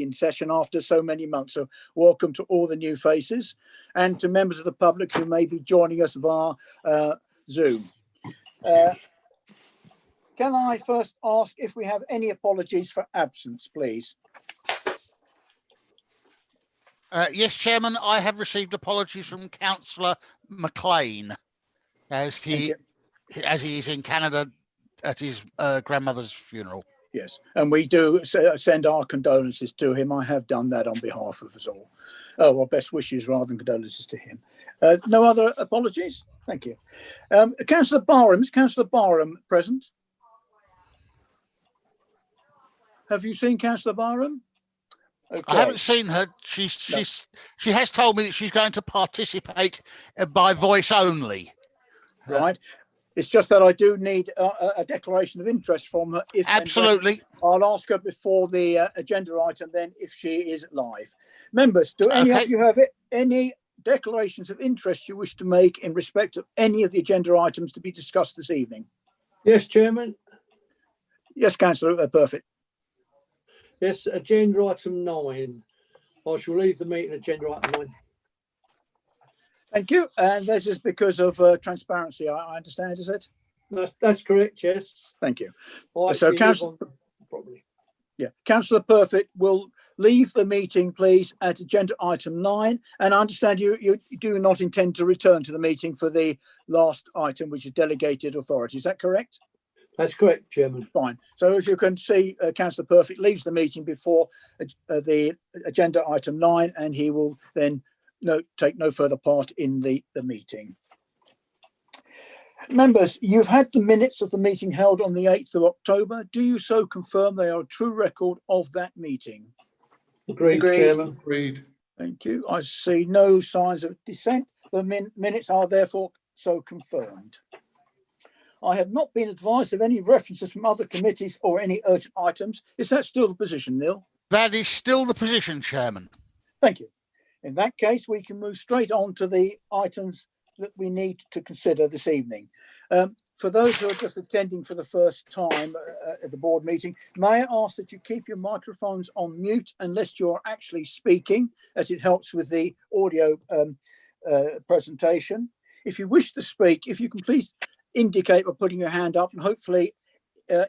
in session after so many months. So welcome to all the new faces and to members of the public who may be joining us via Zoom. Can I first ask if we have any apologies for absence, please? Yes, Chairman, I have received apologies from Councillor McLean as he is in Canada at his grandmother's funeral. Yes, and we do send our condolences to him. I have done that on behalf of us all. Oh, well, best wishes rather than condolences to him. No other apologies? Thank you. Councillor Barham, is Councillor Barham present? Have you seen Councillor Barham? Okay. I haven't seen her. She has told me that she's going to participate by voice only. Right. It's just that I do need a declaration of interest from her. Absolutely. I'll ask her before the agenda item then if she is live. Members, do any of you have any declarations of interest you wish to make in respect of any of the agenda items to be discussed this evening? Yes, Chairman. Yes, Councillor Perfect. Yes, agenda item 9. I shall leave the meeting agenda item 9. Thank you. And this is because of transparency, I understand, is it? That's correct, yes. Thank you. So, Councillor Perfect will leave the meeting, please, at agenda item 9. And I understand you do not intend to return to the meeting for the last item, which is delegated authority. Is that correct? That's correct, Chairman. Fine. So as you can see, Councillor Perfect leaves the meeting before the agenda item 9, and he will then take no further part in the meeting. Members, you've had the minutes of the meeting held on the 8th of October. Do you so confirm they are a true record of that meeting? Agreed, Chairman. Agreed. Thank you. I see no signs of dissent. The minutes are therefore so confirmed. I have not been advised of any references from other committees or any urgent items. Is that still the position, Neil? That is still the position, Chairman. Thank you. In that case, we can move straight on to the items that we need to consider this evening. For those who are just attending for the first time at the board meeting, may I ask that you keep your microphones on mute unless you're actually speaking, as it helps with the audio presentation. If you wish to speak, if you can please indicate by putting your hand up, and hopefully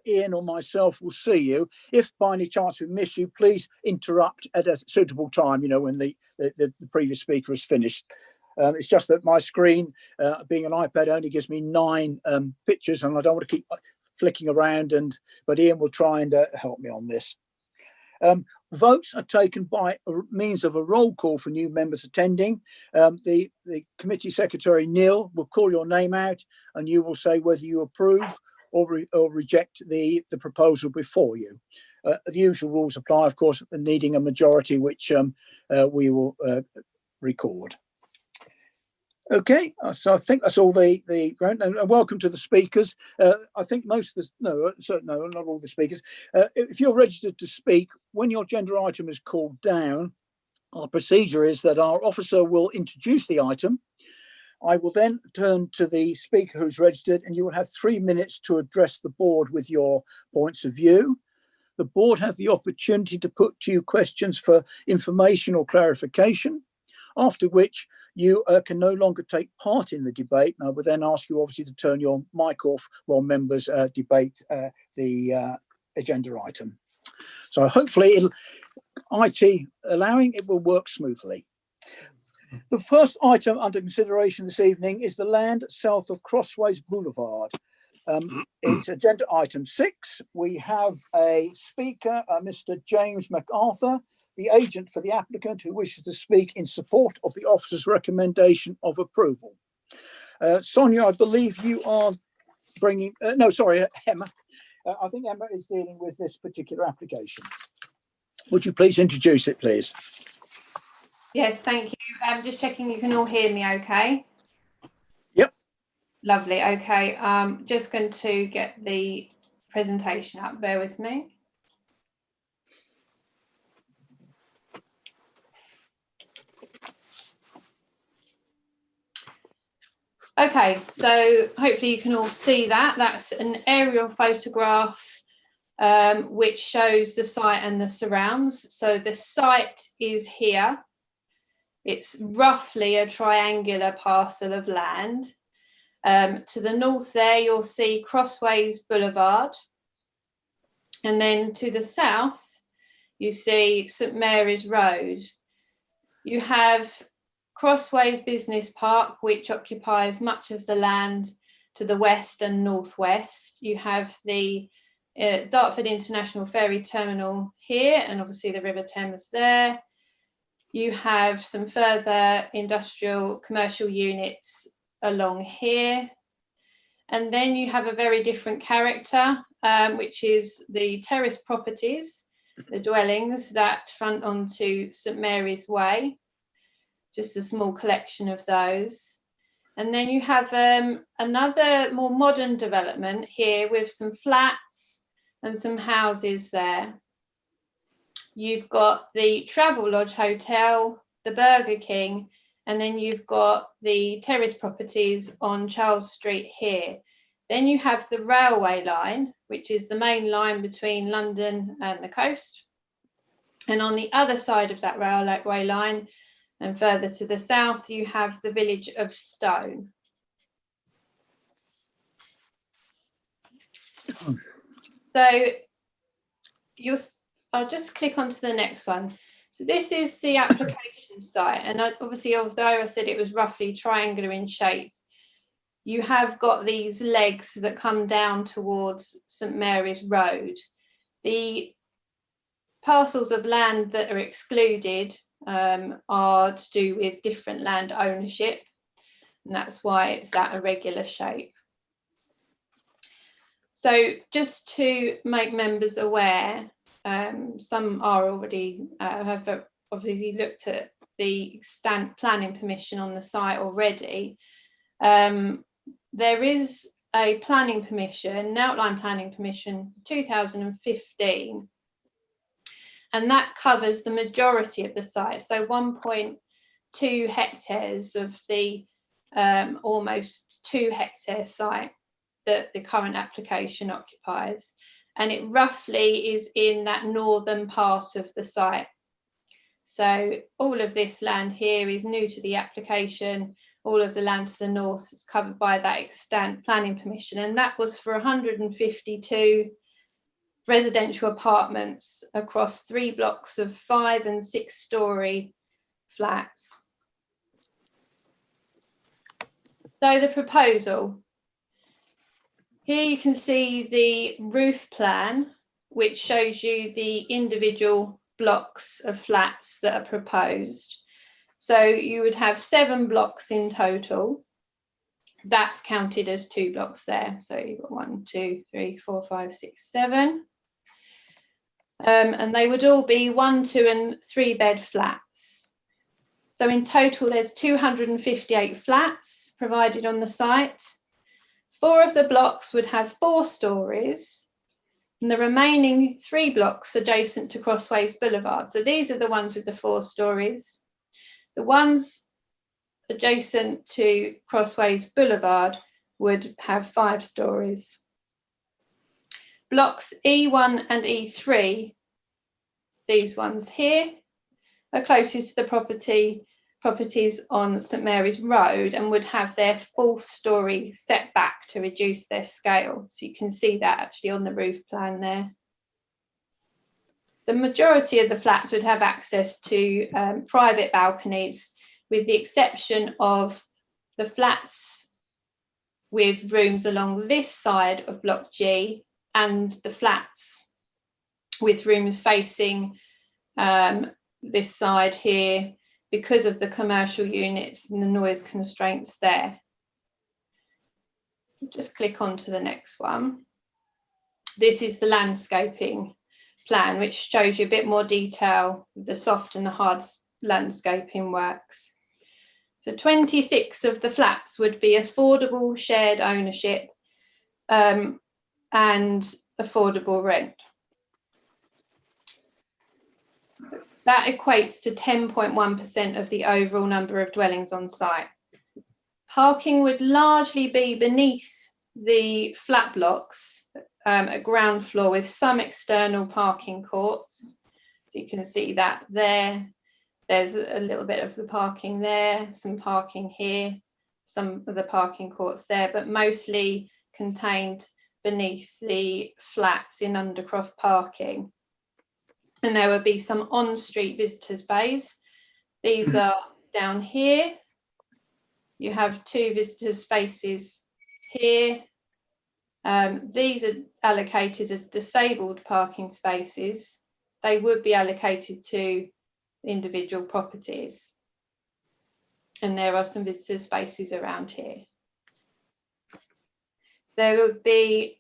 Ian or myself will see you. If by any chance we miss you, please interrupt at a suitable time, when the previous speaker is finished. It's just that my screen, being an iPad, only gives me 9 pictures, and I don't want to keep flicking around, but Ian will try and help me on this. Votes are taken by means of a roll call for new members attending. The committee secretary, Neil, will call your name out, and you will say whether you approve or reject the proposal before you. The usual rules apply, of course, needing a majority, which we will record. Okay, so I think that's all the ground. And welcome to the speakers. I think most of the, no, not all the speakers. If you're registered to speak, when your agenda item is called down, our procedure is that our officer will introduce the item. I will then turn to the speaker who's registered, and you will have 3 minutes to address the board with your points of view. The board have the opportunity to put to you questions for information or clarification, after which you can no longer take part in the debate. And I would then ask you obviously to turn your mic off while members debate the agenda item. So hopefully, IT allowing, it will work smoothly. The first item under consideration this evening is the land south of Crossways Boulevard. It's agenda item 6. We have a speaker, Mr. James MacArthur, the agent for the applicant, who wishes to speak in support of the officer's recommendation of approval. Sonia, I believe you are bringing, no, sorry, Emma. I think Emma is dealing with this particular application. Would you please introduce it, please? Yes, thank you. I'm just checking you can all hear me okay. Yep. Lovely, okay. Just going to get the presentation up, bear with me. Okay, so hopefully you can all see that. That's an aerial photograph which shows the site and the surrounds. So the site is here. It's roughly a triangular parcel of land. To the north there, you'll see Crossways Boulevard. And then to the south, you see St Mary's Road. You have Crossways Business Park, which occupies much of the land to the west and northwest. You have the Dartford International Ferry Terminal here, and obviously the River Thames there. You have some further industrial commercial units along here. And then you have a very different character, which is the terrace properties, the dwellings that front onto St Mary's Way. Just a small collection of those. And then you have another more modern development here with some flats and some houses there. You've got the Travelodge Hotel, the Burger King, and then you've got the terrace properties on Charles Street here. Then you have the railway line, which is the main line between London and the coast. And on the other side of that railway line, and further to the south, you have the village of Stone. So I'll just click onto the next one. So this is the application site. And obviously, although I said it was roughly triangular in shape, you have got these legs that come down towards St Mary's Road. The parcels of land that are excluded are to do with different land ownership, and that's why it's that irregular shape. So just to make members aware, some are already have obviously looked at the extant planning permission on the site already. There is a planning permission, an outline planning permission, 2015. And that covers the majority of the site, so 1.2 hectares of the almost 2 hectare site that the current application occupies. And it roughly is in that northern part of the site. So all of this land here is new to the application. All of the land to the north is covered by that extant planning permission. And that was for 152 residential apartments across 3 blocks of 5- and 6-storey flats. So the proposal. Here you can see the roof plan, which shows you the individual blocks of flats that are proposed. So you would have 7 blocks in total. That's counted as 2 blocks there. So you've got 1, 2, 3, 4, 5, 6, 7. And they would all be 1, 2, and 3 bed flats. So in total, there's 258 flats provided on the site. 4 of the blocks would have 4 stories, and the remaining 3 blocks adjacent to Crossways Boulevard. So these are the ones with the 4 stories. The ones adjacent to Crossways Boulevard would have 5 stories. Blocks E1 and E3, these ones here, are closest to the properties on St Mary's Road and would have their 4th story set back to reduce their scale. So you can see that actually on the roof plan there. The majority of the flats would have access to private balconies, with the exception of the flats with rooms along this side of Block G and the flats with rooms facing this side here because of the commercial units and the noise constraints there. Just click on to the next one. This is the landscaping plan, which shows you a bit more detail of the soft and the hard landscaping works. So 26 of the flats would be affordable shared ownership and affordable rent. That equates to 10.1% of the overall number of dwellings on site. Parking would largely be beneath the flat blocks a ground floor with some external parking courts. So you can see that there. There's a little bit of the parking there, some parking here, some of the parking courts there, but mostly contained beneath the flats in Undercroft parking. And there will be some on-street visitors bays. These are down here. You have 2 visitors spaces here. These are allocated as disabled parking spaces. They would be allocated to individual properties. And there are some visitor spaces around here. There would be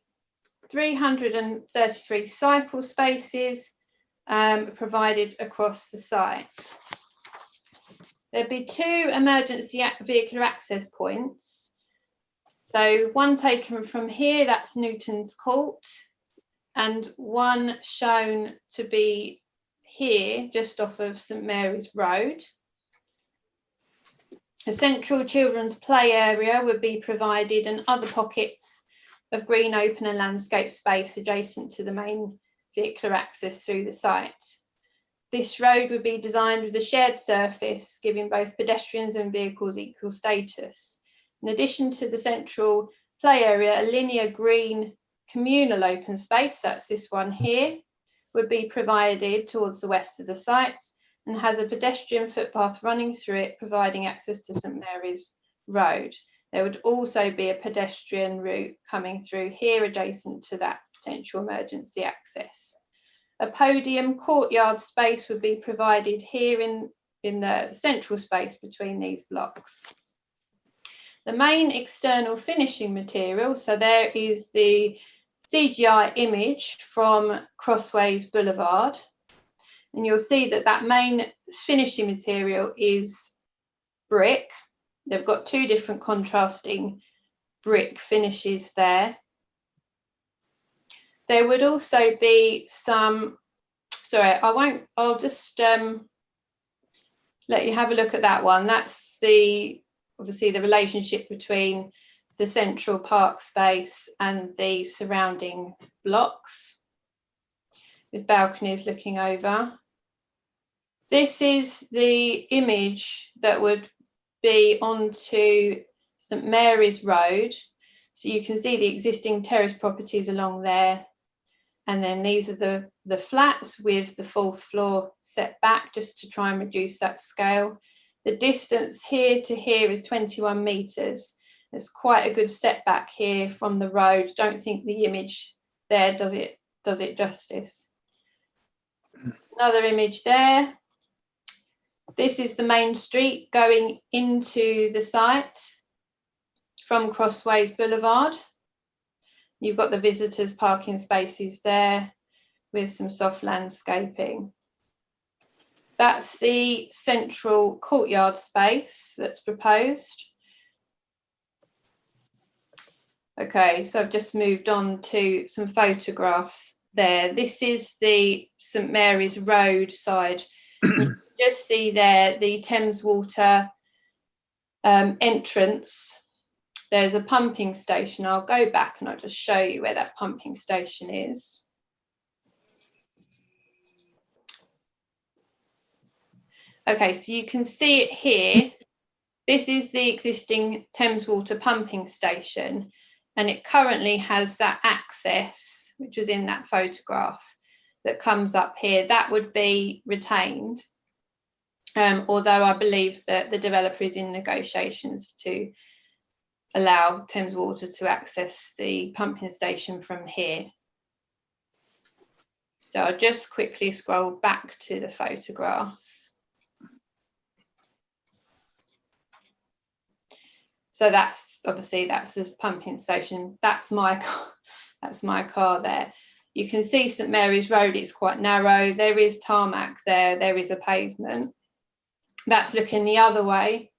333 cycle spaces provided across the site. There'd be 2 emergency vehicular access points. So one taken from here, that's Newton's Court, and one shown to be here, just off of St Mary's Road. A central children's play area would be provided and other pockets of green, open and landscape space adjacent to the main vehicular access through the site. This road would be designed with a shared surface, giving both pedestrians and vehicles equal status. In addition to the central play area, a linear green communal open space, that's this one here, would be provided towards the west of the site and has a pedestrian footpath running through it, providing access to St Mary's Road. There would also be a pedestrian route coming through here adjacent to that potential emergency access. A podium courtyard space would be provided here in the central space between these blocks. The main external finishing material, so there is the CGI image from Crossways Boulevard, and you'll see that that main finishing material is brick. They've got 2 different contrasting brick finishes there. There would also be some, sorry, I'll just let you have a look at that one. That's obviously the relationship between the central park space and the surrounding blocks with balconies looking over. This is the image that would be onto St Mary's Road. So you can see the existing terrace properties along there. And then these are the flats with the 4th floor set back just to try and reduce that scale. The distance here to here is 21 metres. There's quite a good setback here from the road. Don't think the image there does it justice. Another image there. This is the main street going into the site from Crossways Boulevard. You've got the visitors parking spaces there with some soft landscaping. That's the central courtyard space that's proposed. Okay, so I've just moved on to some photographs there. This is the St Mary's Road side. You can just see there the Thames Water entrance. There's a pumping station. I'll go back and I'll just show you where that pumping station is. Okay, so you can see it here. This is the existing Thames Water pumping station, and it currently has that access, which was in that photograph, that comes up here. That would be retained, although I believe that the developer is in negotiations to allow Thames Water to access the pumping station from here. So I'll just quickly scroll back to the photographs. So that's the pumping station. That's my car. That's my car there. You can see St Mary's Road, it's quite narrow. There is tarmac there. There is a pavement. That's looking the other way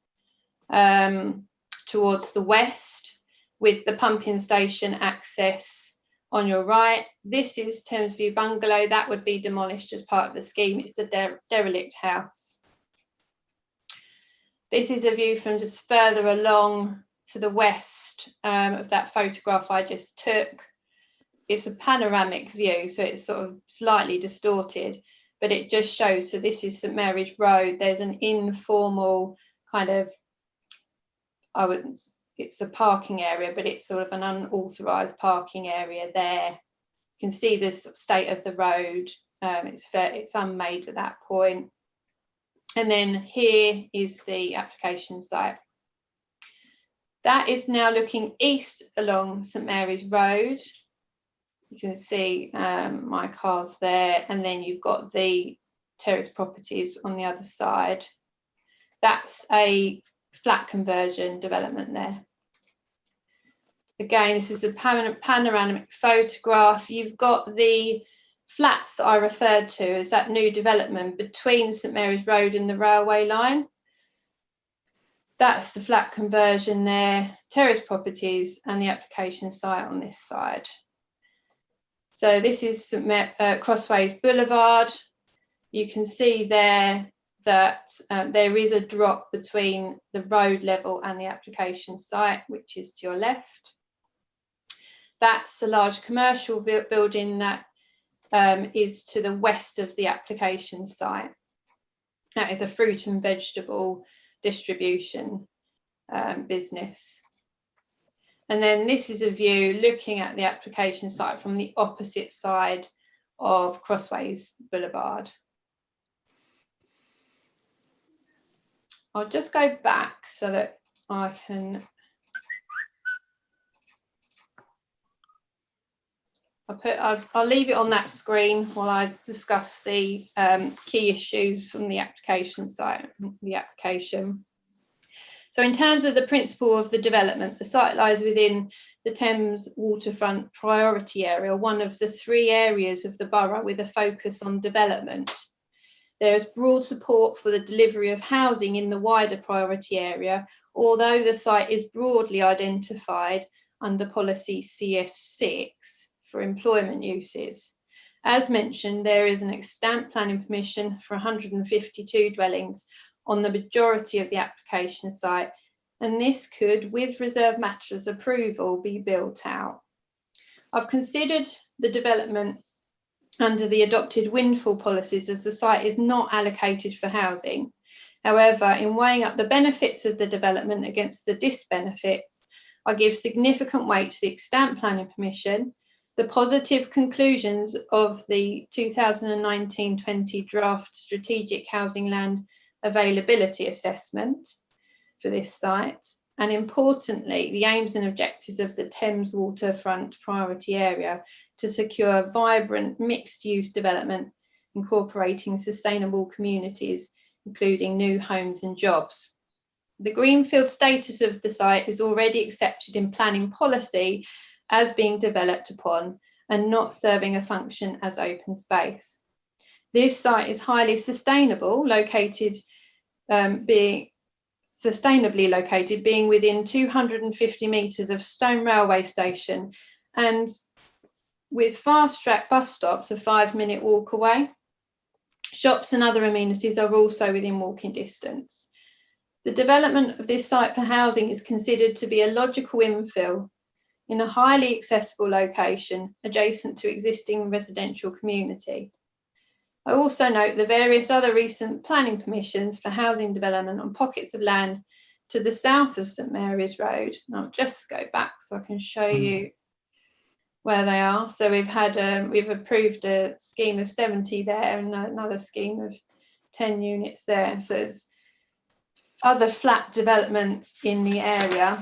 towards the west with the pumping station access on your right. This is Thames View Bungalow. That would be demolished as part of the scheme. It's a derelict house. This is a view from just further along to the west of that photograph I just took. it's a panoramic view, so it's sort of slightly distorted, but it just shows. So this is St Mary's Road. There's an informal kind of, it's a parking area, but it's sort of an unauthorised parking area there. You can see this state of the road. It's unmade at that point. And then here is the application site. That is now looking east along St Mary's Road. You can see my car's there, and then you've got the terrace properties on the other side. That's a flat conversion development there. Again, this is a panoramic photograph. You've got the flats that I referred to as that new development between St Mary's Road and the railway line. That's the flat conversion there, terrace properties, and the application site on this side. So this is Crossways Boulevard. You can see there that there is a drop between the road level and the application site, which is to your left. That's a large commercial building that is to the west of the application site. That is a fruit and vegetable distribution business. And then this is a view looking at the application site from the opposite side of Crossways Boulevard. I'll just go back so that I can. I'll leave it on that screen while I discuss the key issues from the application site, the application. So in terms of the principle of the development, the site lies within the Thames waterfront priority area, one of the 3 areas of the borough with a focus on development. There is broad support for the delivery of housing in the wider priority area, although the site is broadly identified under policy CS6 for employment uses. As mentioned, there is an extant planning permission for 152 dwellings on the majority of the application site, and this could, with reserved matters approval, be built out. I've considered the development under the adopted windfall policies as the site is not allocated for housing. However, in weighing up the benefits of the development against the disbenefits, I give significant weight to the extant planning permission, the positive conclusions of the 2019-20 draft strategic housing land availability assessment for this site, and importantly, the aims and objectives of the Thames waterfront priority area to secure vibrant mixed-use development incorporating sustainable communities, including new homes and jobs. The greenfield status of the site is already accepted in planning policy as being developed upon and not serving a function as open space. This site is highly sustainable, being within 250 metres of Stone Railway Station and with fast track bus stops a 5-minute walk away. Shops and other amenities are also within walking distance. The development of this site for housing is considered to be a logical infill in a highly accessible location adjacent to existing residential community. I also note the various other recent planning permissions for housing development on pockets of land to the south of St Mary's Road. I'll just go back so I can show you where they are. So we've approved a scheme of 70 there and another scheme of 10 units there. So there's other flat developments in the area.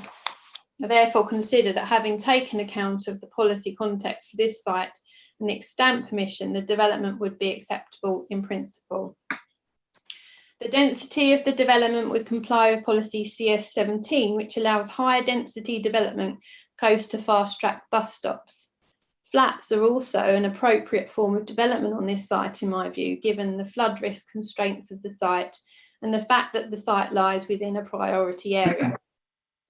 I therefore consider that having taken account of the policy context for this site and the extant permission, the development would be acceptable in principle. The density of the development would comply with policy CS17, which allows higher density development close to fast track bus stops. Flats are also an appropriate form of development on this site, in my view, given the flood risk constraints of the site and the fact that the site lies within a priority area.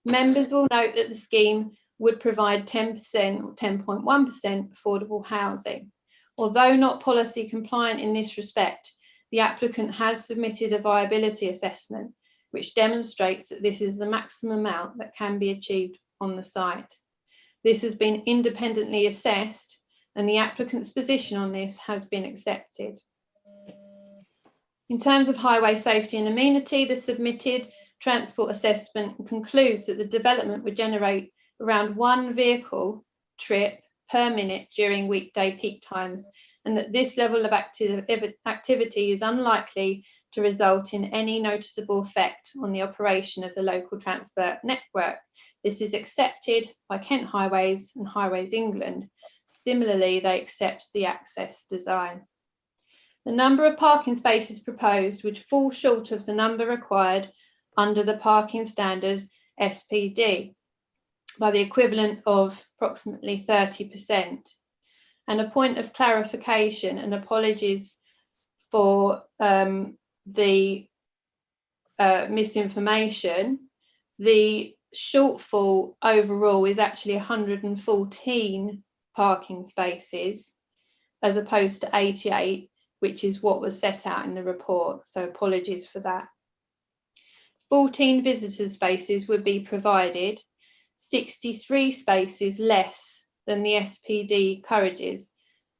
Members will note that the scheme would provide 10% or 10.1% affordable housing. Although not policy compliant in this respect, the applicant has submitted a viability assessment which demonstrates that this is the maximum amount that can be achieved on the site. This has been independently assessed and the applicant's position on this has been accepted. In terms of highway safety and amenity, the submitted transport assessment concludes that the development would generate around 1 vehicle trip per minute during weekday peak times, and that this level of activity is unlikely to result in any noticeable effect on the operation of the local transport network. This is accepted by Kent Highways and Highways England. Similarly, they accept the access design. The number of parking spaces proposed would fall short of the number required under the parking standard SPD by the equivalent of approximately 30%. And a point of clarification, and apologies for the misinformation, the shortfall overall is actually 114 parking spaces as opposed to 88, which is what was set out in the report. So apologies for that. 14 visitor spaces would be provided, 63 spaces less than the SPD encourages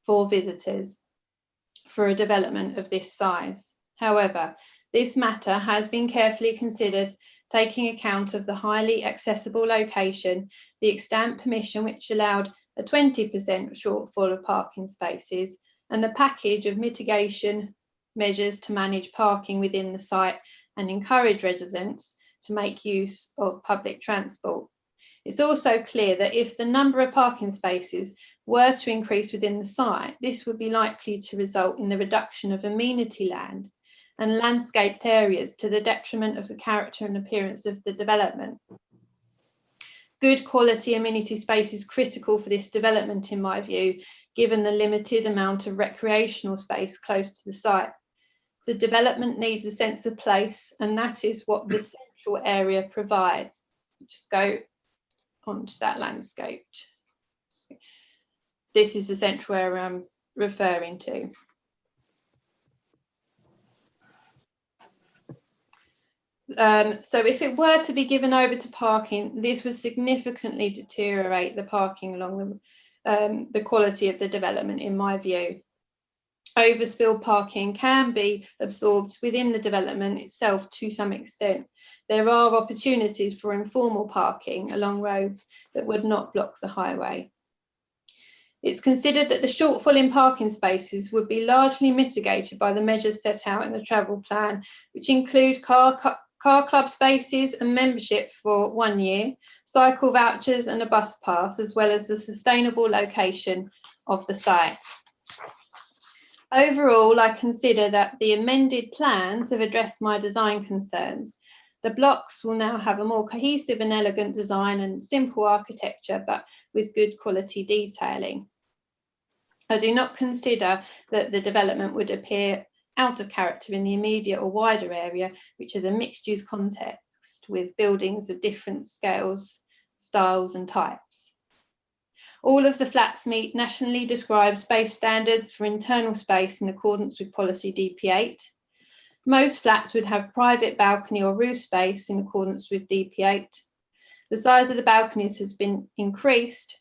for visitors for a development of this size. However, this matter has been carefully considered, taking account of the highly accessible location, the extant permission which allowed a 20% shortfall of parking spaces, and the package of mitigation measures to manage parking within the site and encourage residents to make use of public transport. It's also clear that if the number of parking spaces were to increase within the site, this would be likely to result in the reduction of amenity land and landscaped areas to the detriment of the character and appearance of the development. Good quality amenity space is critical for this development, in my view, given the limited amount of recreational space close to the site. The development needs a sense of place, and that is what the central area provides. Just go onto that landscape. This is the central area I'm referring to. So if it were to be given over to parking, this would significantly deteriorate the parking along the quality of the development, in my view. Overspill parking can be absorbed within the development itself to some extent. There are opportunities for informal parking along roads that would not block the highway. It's considered that the shortfall in parking spaces would be largely mitigated by the measures set out in the travel plan, which include car club spaces and membership for 1 year, cycle vouchers and a bus pass, as well as the sustainable location of the site. Overall, I consider that the amended plans have addressed my design concerns. The blocks will now have a more cohesive and elegant design and simple architecture, but with good quality detailing. I do not consider that the development would appear out of character in the immediate or wider area, which is a mixed-use context with buildings of different scales, styles and types. All of the flats meet nationally described space standards for internal space in accordance with policy DP8. Most flats would have private balcony or roof space in accordance with DP8. The size of the balconies has been increased,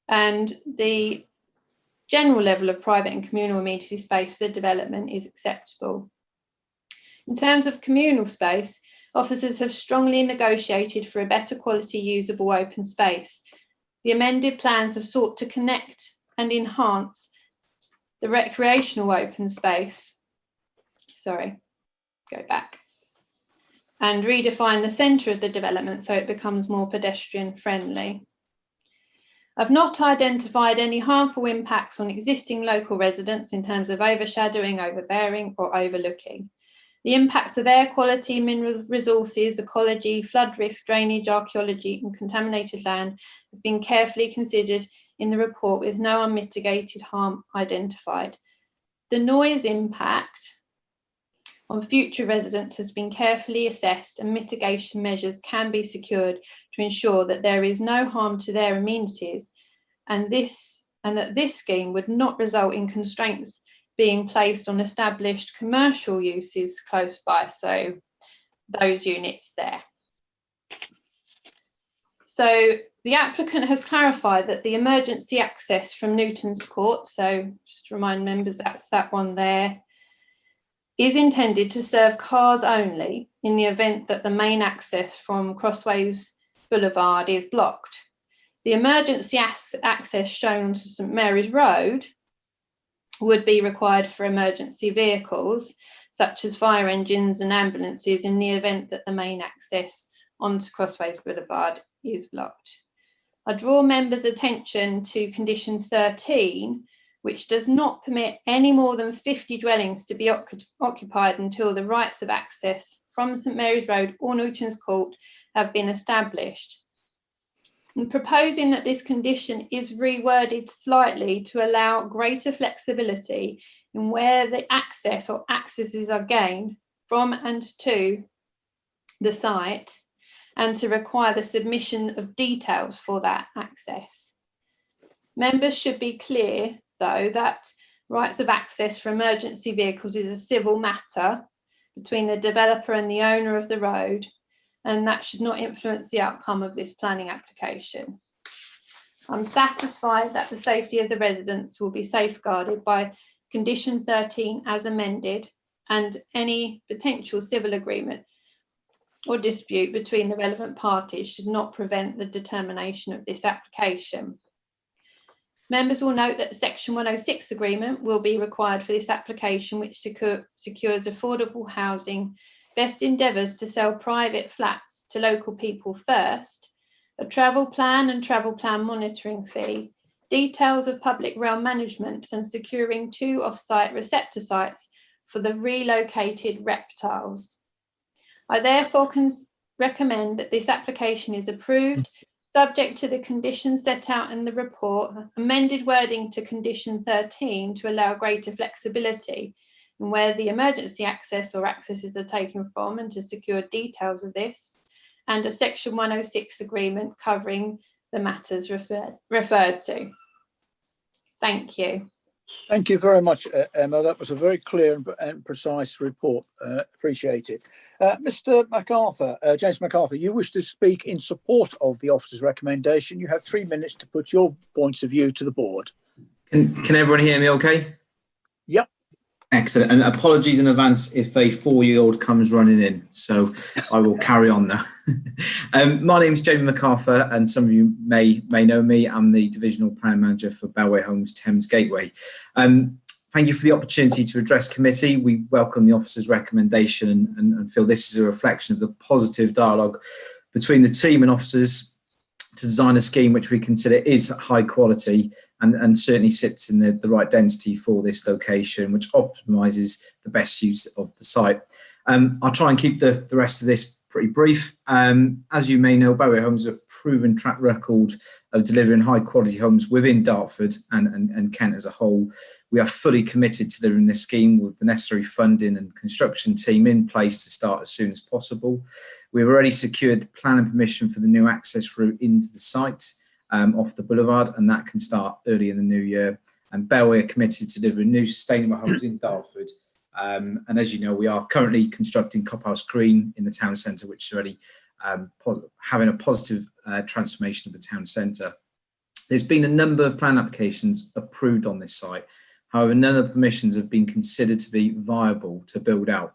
and the general level of private and communal amenity space for the development is acceptable. In terms of communal space, officers have strongly negotiated for a better quality usable open space. The amended plans have sought to connect and enhance the recreational open space, and redefine the centre of the development so it becomes more pedestrian friendly. I've not identified any harmful impacts on existing local residents in terms of overshadowing, overbearing or overlooking. The impacts of air quality, mineral resources, ecology, flood risk, drainage, archaeology and contaminated land have been carefully considered in the report with no unmitigated harm identified. The noise impact on future residents has been carefully assessed and mitigation measures can be secured to ensure that there is no harm to their amenities and that this scheme would not result in constraints being placed on established commercial uses close by, so those units there. So the applicant has clarified that the emergency access from Newton's Court, so just to remind members, that's that one there, is intended to serve cars only in the event that the main access from Crossways Boulevard is blocked. The emergency access shown to St Mary's Road would be required for emergency vehicles, such as fire engines and ambulances, in the event that the main access onto Crossways Boulevard is blocked. I draw members' attention to condition 13, which does not permit any more than 50 dwellings to be occupied until the rights of access from St Mary's Road or Newton's Court have been established. And proposing that this condition is reworded slightly to allow greater flexibility in where the access or accesses are gained from and to the site, and to require the submission of details for that access. Members should be clear, though, that rights of access for emergency vehicles is a civil matter between the developer and the owner of the road, and that should not influence the outcome of this planning application. I'm satisfied that the safety of the residents will be safeguarded by condition 13 as amended, and any potential civil agreement or dispute between the relevant parties should not prevent the determination of this application. Members will note that the Section 106 agreement will be required for this application, which secures affordable housing, best endeavours to sell private flats to local people first, a travel plan and travel plan monitoring fee, details of public rail management, and securing 2 off-site receptor sites for the relocated reptiles. I therefore recommend that this application is approved, subject to the conditions set out in the report, amended wording to condition 13 to allow greater flexibility in where the emergency access or accesses are taken from, and to secure details of this, and a Section 106 agreement covering the matters referred to. Thank you. Thank you very much, Emma. That was a very clear and precise report. Appreciate it. Mr. MacArthur, James MacArthur, you wish to speak in support of the officer's recommendation. You have 3 minutes to put your points of view to the board. Can everyone hear me okay? Yep. Excellent. And apologies in advance if a 4-year-old comes running in. So I will carry on now. My name is Jamie MacArthur, and some of you may know me. I'm the Divisional Planning Manager for Bellway Homes Thames Gateway. Thank you for the opportunity to address committee. We welcome the officer's recommendation and feel this is a reflection of the positive dialogue between the team and officers to design a scheme which we consider is high quality and certainly sits in the right density for this location, which optimises the best use of the site. I'll try and keep the rest of this pretty brief. As you may know, Bellway Homes have a proven track record of delivering high quality homes within Dartford and Kent as a whole. We are fully committed to delivering this scheme with the necessary funding and construction team in place to start as soon as possible. We've already secured the plan and permission for the new access route into the site off the boulevard, and that can start early in the new year. And Bellway are committed to delivering new sustainable homes in Dartford. And as you know, we are currently constructing Cophouse Green in the town centre, which is already having a positive transformation of the town centre. There's been a number of plan applications approved on this site. However, none of the permissions have been considered to be viable to build out.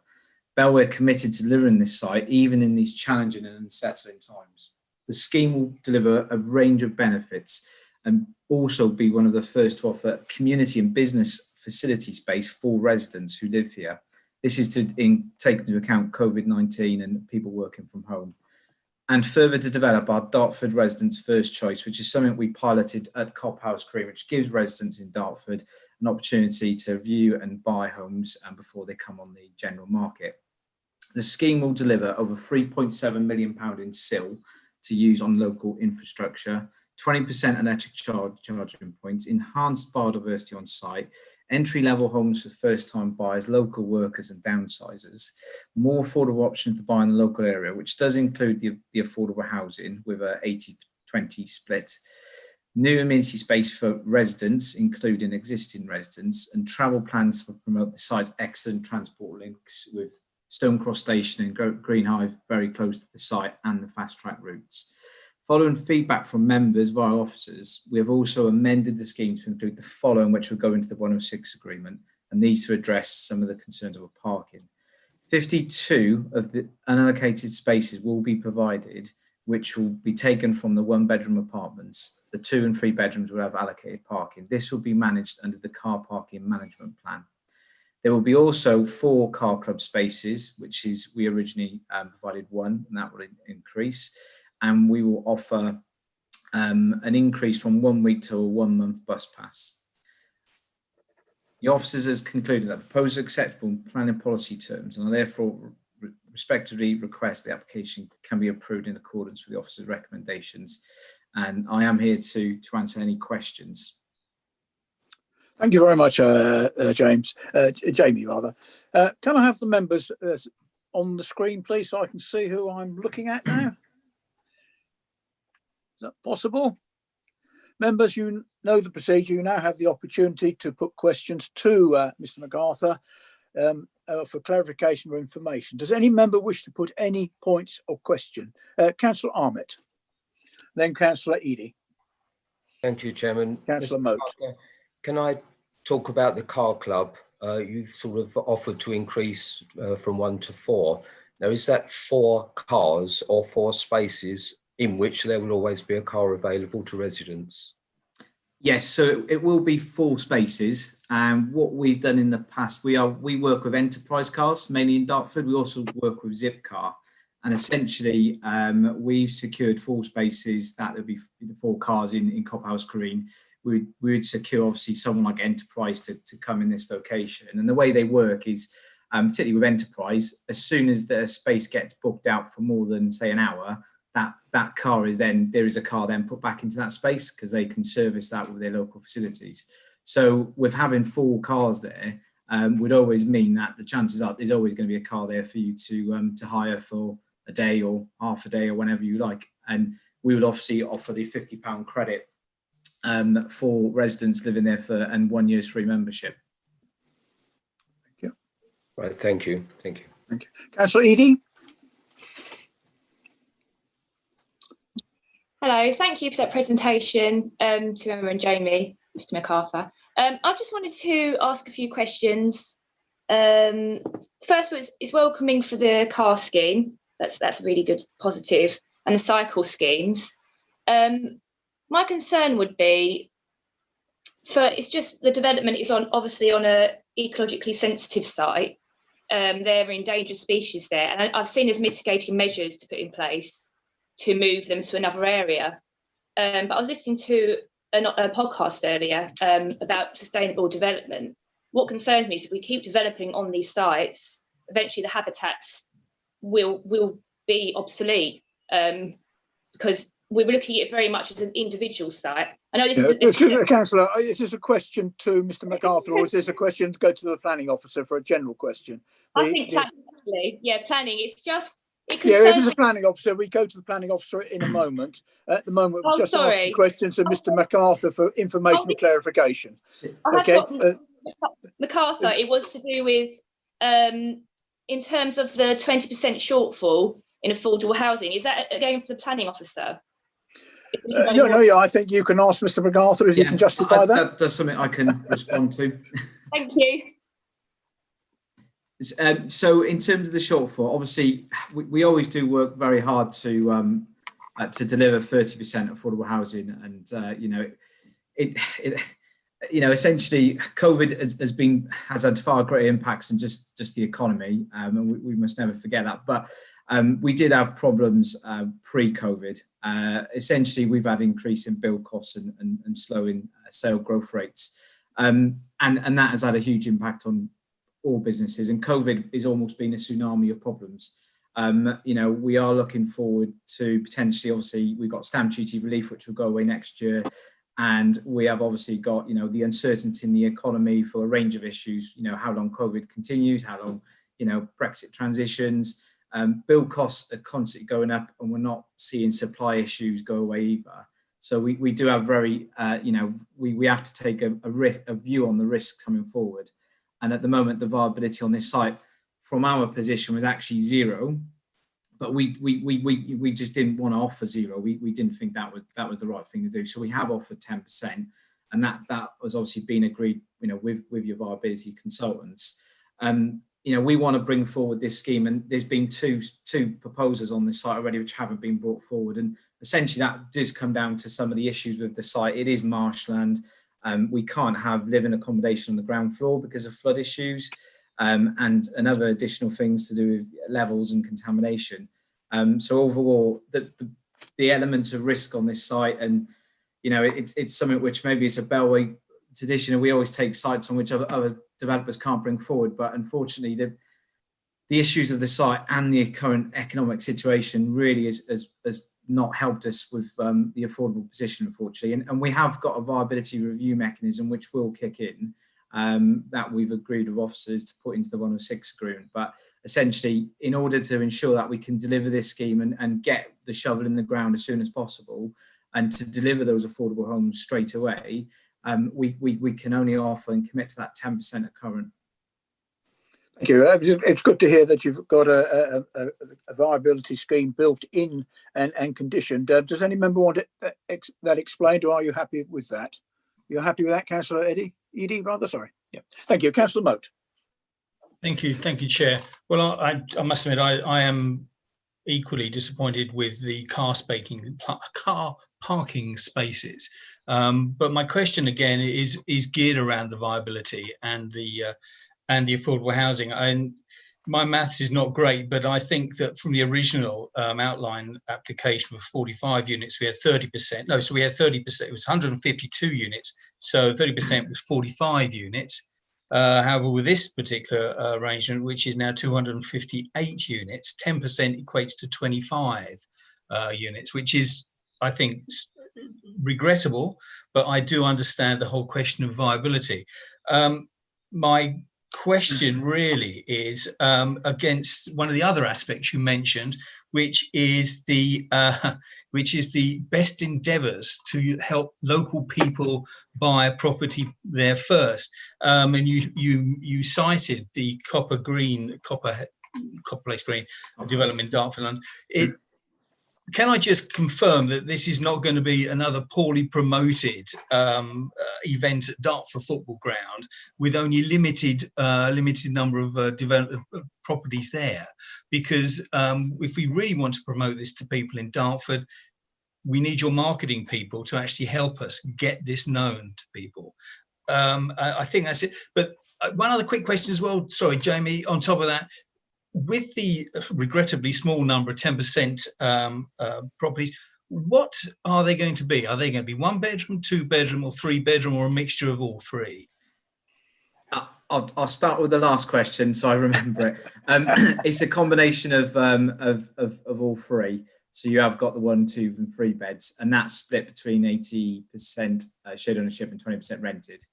Bellway are committed to delivering this site, even in these challenging and unsettling times. The scheme will deliver a range of benefits and also be one of the first to offer community and business facility space for residents who live here. This is to take into account COVID-19 and people working from home. And further to develop our Dartford residents' first choice, which is something we piloted at Cophouse Green, which gives residents in Dartford an opportunity to view and buy homes before they come on the general market. The scheme will deliver over £3.7 million in SIL to use on local infrastructure, 20% electric charging points, enhanced biodiversity on site, entry-level homes for first-time buyers, local workers and downsizers, more affordable options to buy in the local area, which does include the affordable housing with a 80-20 split, new amenity space for residents, including existing residents, and travel plans to promote the site's excellent transport links with Stonecross Station and Greenhive very close to the site and the fast track routes. Following feedback from members via officers, we have also amended the scheme to include the following, which will go into the 106 agreement, and these to address some of the concerns of parking. 52 of the unallocated spaces will be provided, which will be taken from the 1-bedroom apartments. The 2 and 3 bedrooms will have allocated parking. This will be managed under the car parking management plan. There will be also 4 car club spaces, which is, we originally provided 1, and that will increase. And we will offer an increase from 1 week to a 1 month bus pass. The officers has concluded that proposed acceptable planning policy terms, and I therefore respectively request the application can be approved in accordance with the officers' recommendations. And I am here to answer any questions. Thank you very much, Jamie, rather. Can I have the members on the screen, please, so I can see who I'm looking at now? Is that possible? Members, you know the procedure. You now have the opportunity to put questions to Mr. MacArthur for clarification or information. Does any member wish to put any points or question? Councillor Armitt, then Councillor Eadie. Thank you, Chairman. Councillor Moat. Can I talk about the car club? You've sort of offered to increase from 1 to 4. Now, is that 4 cars or 4 spaces in which there will always be a car available to residents? Yes, so it will be 4 spaces. And what we've done in the past, we work with enterprise cars, mainly in Dartford. We also work with Zipcar. And essentially, we've secured 4 spaces that would be 4 cars in Cophouse Green. We would secure, obviously, someone like Enterprise to come in this location. And the way they work is, particularly with Enterprise, as soon as the space gets booked out for more than, say, an hour, that car is then, there is a car then put back into that space because they can service that with their local facilities. So with having 4 cars there would always mean that the chances are there's always going to be a car there for you to hire for a day or half a day or whenever you like. And we would obviously offer the £50 credit for residents living there and 1 year's free membership. Thank you. Right, thank you. Thank you. Thank you. Councillor Eadie. Hello, thank you for that presentation to Emma and Jamie, Mr. MacArthur. I just wanted to ask a few questions. First was, is welcoming for the car scheme. That's a really good positive, and the cycle schemes. My concern would be, it's just the development is obviously on a ecologically sensitive site. They're endangered species there, and I've seen there's mitigating measures to put in place to move them to another area. But I was listening to a podcast earlier about sustainable development. What concerns me is if we keep developing on these sites, eventually the habitats will be obsolete because we're looking at it very much as an individual site. I know this Excuse me, Councillor, is this a question to Mr. MacArthur, or is this a question to go to the planning officer for a general question? I think planning, actually. Yeah, planning. It's just, it Yeah, if concerns it's a planning officer, we go to the planning officer in a moment. At the moment, we're just sorry. asking questions to Mr. MacArthur for information and clarification. Okay. MacArthur, it was to do with, in terms of the 20% shortfall in affordable housing. Is that again for the planning officer? No, I think you can ask Mr. MacArthur if he can justify that. That's something I can respond to. Thank you. So in terms of the shortfall, obviously we always do work very hard to deliver 30% affordable housing, and essentially COVID has had far greater impacts than just the economy, and we must never forget that. But we did have problems pre-COVID. Essentially, we've had increase in build costs and slowing sale growth rates, and that has had a huge impact on all businesses. And COVID is almost been a tsunami of problems. We are looking forward to potentially, obviously, we've got stamp duty relief, which will go away next year. And we have obviously got, the uncertainty in the economy for a range of issues, how long COVID continues, how long, Brexit transitions. Build costs are constantly going up, and we're not seeing supply issues go away either. So we do have very, we have to take a view on the risks coming forward. And at the moment, the viability on this site, from our position, was actually 0. but we just didn't want to offer 0. We didn't think that was the right thing to do. So we have offered 10%, and that was obviously been agreed, with your viability consultants. We want to bring forward this scheme, and there's been two proposals on this site already which haven't been brought forward, and essentially that does come down to some of the issues with the site. It is marshland. We can't have living accommodation on the ground floor because of flood issues, and other additional things to do with levels and contamination. So overall, the element of risk on this site, and it's something which maybe it's a Bellway tradition. We always take sites on which other developers can't bring forward, but unfortunately, the issues of the site and the current economic situation really has not helped us with the affordable position, unfortunately. And we have got a viability review mechanism which will kick in, that we've agreed with officers to put into the 106 agreement. But essentially, in order to ensure that we can deliver this scheme and get the shovel in the ground as soon as possible, and to deliver those affordable homes straight away, we can only offer and commit to that 10% of current. Thank you. It's good to hear that you've got a viability scheme built in and conditioned. Does any member want that explained, or are you happy with that? You're happy with that, Councillor Eddy? Sorry. Yeah. Thank you. Councillor Moat. Thank you, Chair. Well, I must admit, I am equally disappointed with the car parking spaces. But my question again is geared around the viability and the affordable housing. And my maths is not great, but I think that from the original outline application for 45 units, we had 30%. No, so we had 30%. It was 152 units. So 30% was 45 units. However, with this particular arrangement, which is now 258 units, 10% equates to 25 units, which is, I think, regrettable, but I do understand the whole question of viability. My question really is against one of the other aspects you mentioned, which is the best endeavours to help local people buy a property there first. And you cited the Copper Place Green development in Dartford, London. Can I just confirm that this is not going to be another poorly promoted event at Dartford Football Ground with only limited number of development properties there? Because if we really want to promote this to people in Dartford, we need your marketing people to actually help us get this known to people. I think that's it. But one other quick question as well. Sorry, Jamie, on top of that, with the regrettably small number of 10% properties, what are they going to be? Are they going to be 1 bedroom, 2 bedroom, or 3 bedroom, or a mixture of all three? I'll start with the last question so I remember it. It's a combination of all three. So you have got the 1, 2, and 3 beds, and that's split between 80% shared ownership and 20% rented.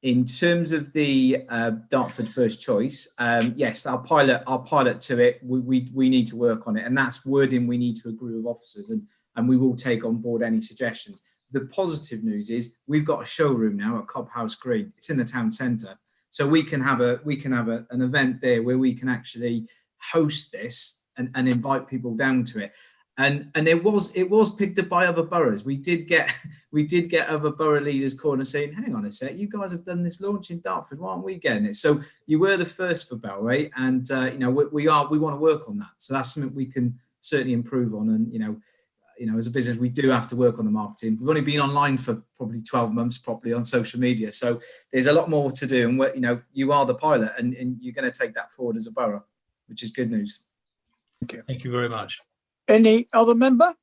In terms of the Dartford First Choice, yes, our pilot to it, we need to work on it, and that's wording we need to agree with officers, and we will take on board any suggestions. The positive news is we've got a showroom now at Cobhouse Green. It's in the town centre, so we can have an event there where we can actually host this and invite people down to it. And it was picked up by other boroughs. We did get other borough leaders calling and saying, "Hang on a sec, you guys have done this launch in Dartford. Why aren't we getting it?" So you were the first for Bellway, and we want to work on that. So that's something we can certainly improve on. And as a business, we do have to work on the marketing. We've only been online for probably 12 months properly on social media, so there's a lot more to do. And you are the pilot, and you're going to take that forward as a borough, which is good news. Thank you. Thank you very much. Any other member?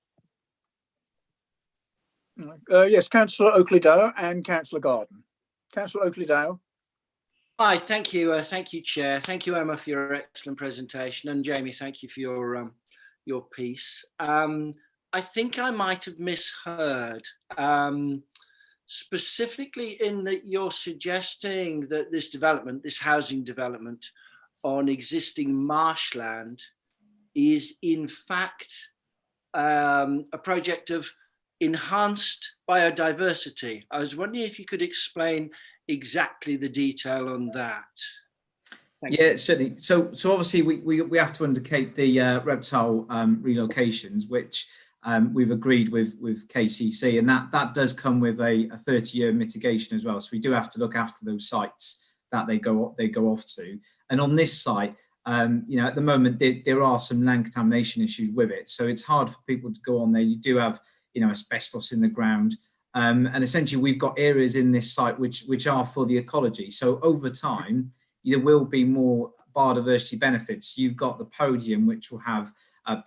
Yes, Councillor Oakley-Dow and Councillor Garden. Councillor Oakley-Dow. Hi, thank you, Chair. Thank you, Emma, for your excellent presentation, and Jamie, thank you for your piece. I think I might have misheard, specifically in that you're suggesting that this housing development on existing marshland is in fact a project of enhanced biodiversity. I was wondering if you could explain exactly the detail on that. Yeah, certainly. So obviously we have to undertake the reptile relocations, which we've agreed with KCC, and that does come with a 30-year mitigation as well. So we do have to look after those sites that they go off to. And on this site, at the moment there are some land contamination issues with it, so it's hard for people to go on there. You do have asbestos in the ground, and essentially we've got areas in this site which are for the ecology. So over time there will be more biodiversity benefits. You've got the podium, which will have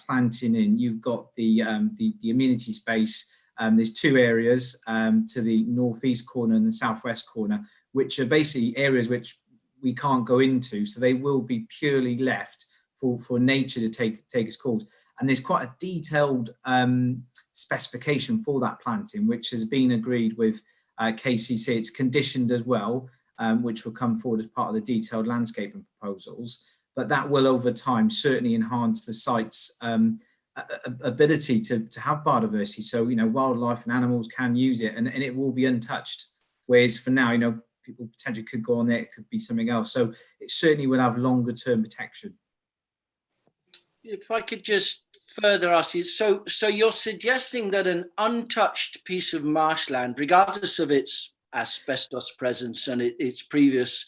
planting in. You've got the amenity space. There's two areas to the northeast corner and the southwest corner, which are basically areas which we can't go into. So they will be purely left for nature to take its course. And there's quite a detailed specification for that planting, which has been agreed with KCC. It's conditioned as well, which will come forward as part of the detailed landscaping proposals. But that will, over time, certainly enhance the site's ability to have biodiversity. So, wildlife and animals can use it, and it will be untouched. Whereas for now, people potentially could go on there, it could be something else. So it certainly will have longer term protection. If I could just further ask you, so you're suggesting that an untouched piece of marshland, regardless of its asbestos presence and its previous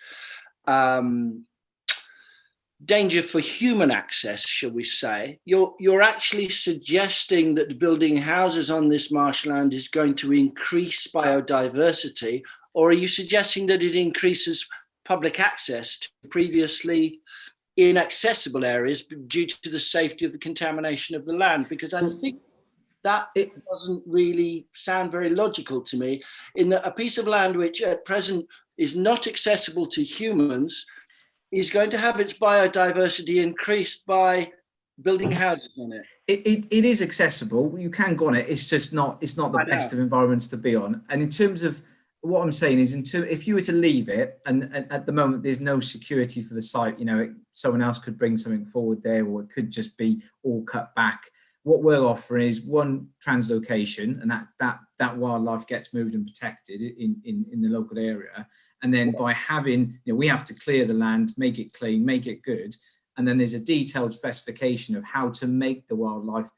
danger for human access, shall we say, you're actually suggesting that building houses on this marshland is going to increase biodiversity, or are you suggesting that it increases public access to previously inaccessible areas due to the safety of the contamination of the land? Because I think that doesn't really sound very logical to me, in that a piece of land which at present is not accessible to humans is going to have its biodiversity increased by building houses on it. It is accessible. You can go on it. It's just not. It's not the best of environments to be on. And in terms of what I'm saying is, if you were to leave it, and at the moment there's no security for the site, someone else could bring something forward there, or it could just be all cut back. What we're offering is one translocation, and that wildlife gets moved and protected in the local area. And then by having, we have to clear the land, make it clean, make it good. And then there's a detailed specification of how to make the wildlife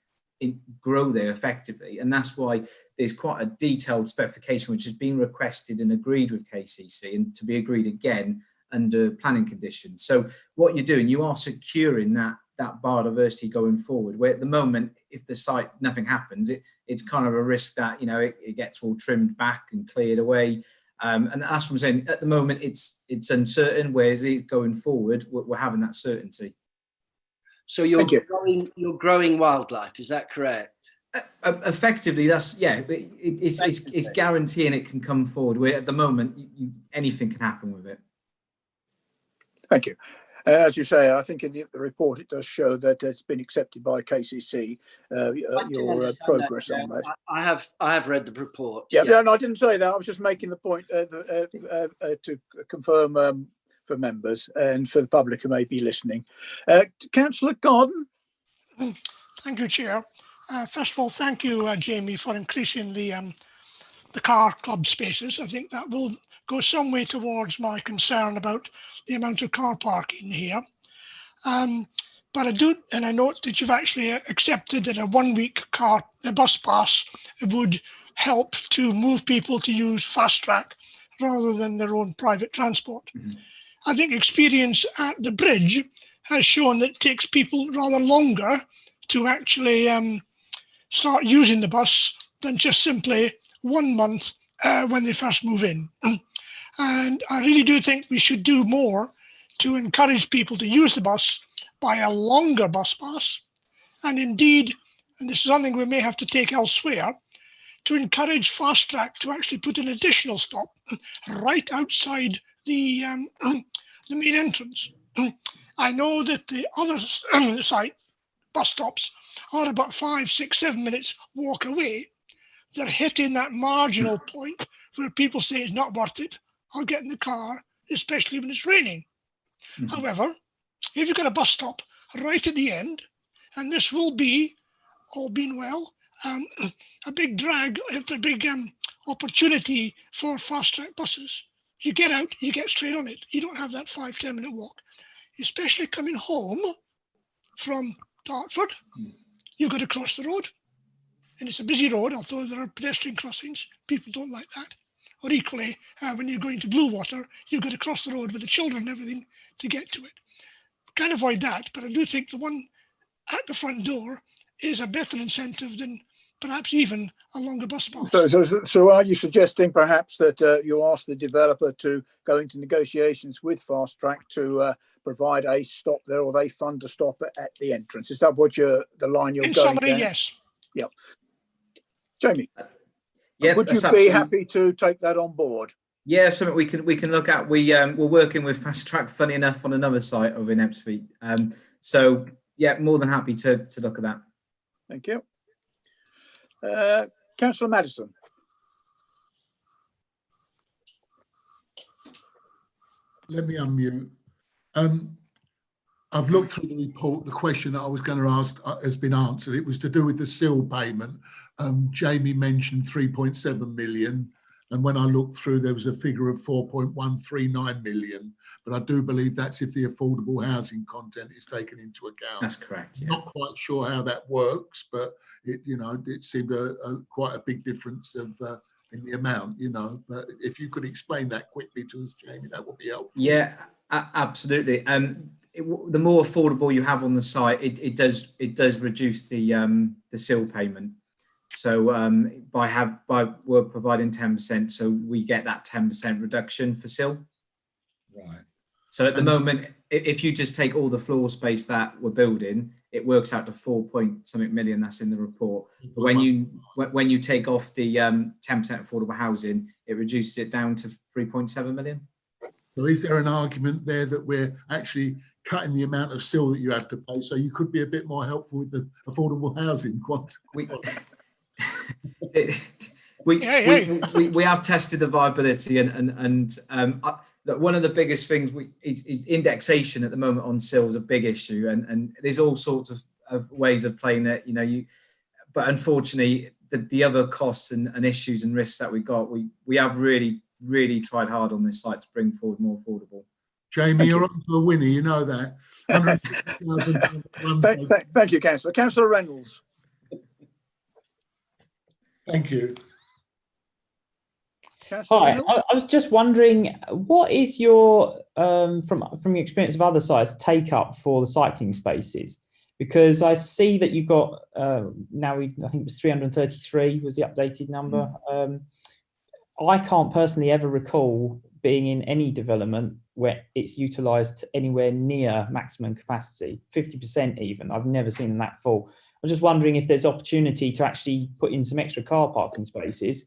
grow there effectively. And that's why there's quite a detailed specification which has been requested and agreed with KCC, and to be agreed again under planning conditions. So what you're doing, you are securing that biodiversity going forward, where at the moment, if the site, nothing happens, it's kind of a risk that, it gets all trimmed back and cleared away. And that's what I'm saying. At the moment, it's uncertain, whereas going forward, we're having that certainty. So you're growing wildlife, is that correct? Effectively, it's guaranteeing it can come forward, where at the moment, anything can happen with it. Thank you. As you say, I think in the report it does show that it's been accepted by KCC. Your progress on that. I have read the report. Yeah, no, I didn't say that. I was just making the point to confirm for members and for the public who may be listening. Councillor Gordon. Thank you, Chair. First of all, thank you, Jamie, for increasing the car club spaces. I think that will go some way towards my concern about the amount of car parking here. But I note that you've actually accepted that a 1 week bus pass would help to move people to use Fast Track rather than their own private transport. Mm-hmm. I think experience at the bridge has shown that it takes people rather longer to actually start using the bus than just simply 1 month when they first move in. And I really do think we should do more to encourage people to use the bus by a longer bus pass. And indeed, and this is something we may have to take elsewhere, to encourage Fast Track to actually put an additional stop right outside the main entrance. I know that the other site bus stops are about 5, 6, 7 minutes walk away. They're hitting that marginal point where people say it's not worth it. I'll get in the car, especially when it's raining. Mm-hmm. However, if you've got a bus stop right at the end, and this will be, all being well, a big opportunity for Fast Track buses. You get out, you get straight on it. You don't have that 5-10 minute walk. especially coming home from Dartford, you've got to cross the road. And it's a busy road, although there are pedestrian crossings. People don't like that. Or equally, when you're going to Bluewater, you've got to cross the road with the children and everything to get to it. Can't avoid that, but I do think the one at the front door is a better incentive than perhaps even a longer bus pass. So are you suggesting perhaps that you ask the developer to go into negotiations with Fast Track to provide a stop there, or they fund a stop at the entrance? Is that what the line you're In going summary, down? yes. Yep. Jamie, Yeah, would you that's be absolutely- happy to take that on board? Yeah, something we can look at. We're working with Fast Track, funny enough, on another site over in Ebbsfleet. So yeah, more than happy to look at that. Thank you. Councillor Madison. Let me unmute. I've looked through the report. The question that I was going to ask has been answered. It was to do with the SIL payment. Jamie mentioned 3.7 million. And when I looked through, there was a figure of 4.139 million. But I do believe that's if the affordable housing content is taken into account. That's correct. Yeah. Not quite sure how that works, but it seemed quite a big difference in the amount, But if you could explain that quickly to us, Jamie, that would be helpful. Yeah, absolutely. The more affordable you have on the site, it does reduce the SIL payment. So we're providing 10%, so we get that 10% reduction for SIL. Right. So at the moment, if you just take all the floor space that we're building, it works out to 4-point-something million. That's in the report. But when you take off the 10% affordable housing, it reduces it down to 3.7 million. So is there an argument there that we're actually cutting the amount of SIL that you have to pay, so you could be a bit more helpful with the affordable housing? We have tested the viability and one of the biggest things is indexation at the moment on SIL is a big issue, and there's all sorts of ways of playing it, but unfortunately the other costs and issues and risks that we have really tried hard on this site to bring forward more affordable. Jamie, you're on to a winner, you know that. Thank you, Councillor. Councillor Reynolds. Thank you. Hi, I was just wondering, what is your, from your experience of other sites, take up for the cycling spaces? Because I see that you've got, I think it was 333 was the updated number. I can't personally ever recall being in any development where it's utilised anywhere near maximum capacity, 50% even. I've never seen that full. I'm just wondering if there's opportunity to actually put in some extra car parking spaces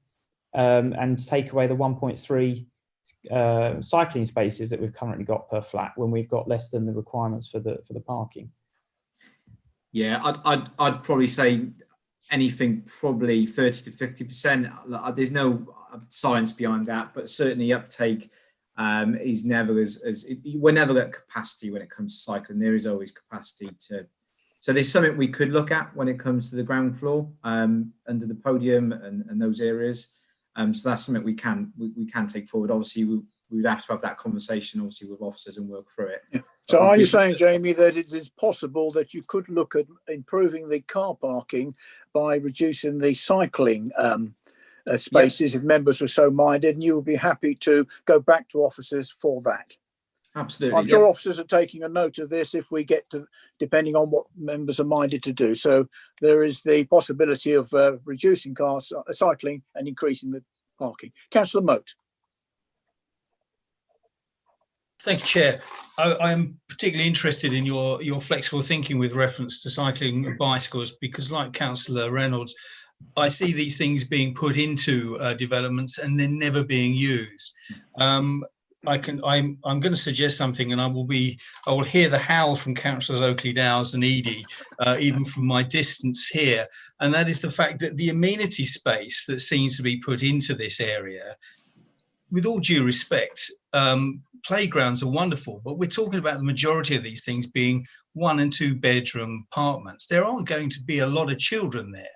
and take away the 1.3 cycling spaces that we've currently got per flat when we've got less than the requirements for the parking. Yeah, I'd probably say anything probably 30 to 50%. There's no science behind that, but certainly uptake is never we're never at capacity when it comes to cycling. There is always capacity to. So there's something we could look at when it comes to the ground floor under the podium and those areas. So that's something we can take forward. Obviously, we would have to have that conversation, obviously, with officers and work through it. Yeah. So are you saying, Jamie, that it is possible that you could look at improving the car parking by reducing the cycling spaces if members were so minded, and you would be happy to go back to officers for that? Absolutely. I'm sure officers are taking a note of this if we get to, depending on what members are minded to do. So there is the possibility of reducing cycling and increasing the parking. Councillor Moat. Thank you, Chair. I'm particularly interested in your flexible thinking with reference to cycling and bicycles, because like Councillor Reynolds, I see these things being put into developments and then never being used. I'm going to suggest something, and I will hear the howl from Councillors Oakley Dowes and Eadie, even from my distance here, and that is the fact that the amenity space that seems to be put into this area, with all due respect, playgrounds are wonderful, but we're talking about the majority of these things being 1 and 2 bedroom apartments. There aren't going to be a lot of children there.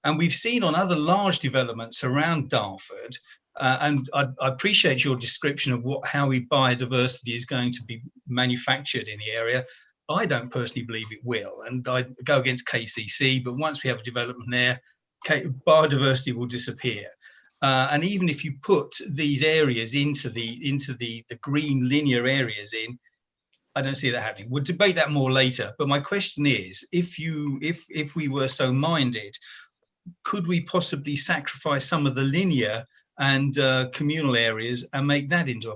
And we've seen on other large developments around Dartford And I appreciate your description of how biodiversity is going to be manufactured in the area. I don't personally believe it will, and I go against KCC, but once we have a development there, biodiversity will disappear. And even if you put these areas into the green linear areas in, I don't see that happening. We'll debate that more later. But my question is, if we were so minded, could we possibly sacrifice some of the linear and communal areas and make that into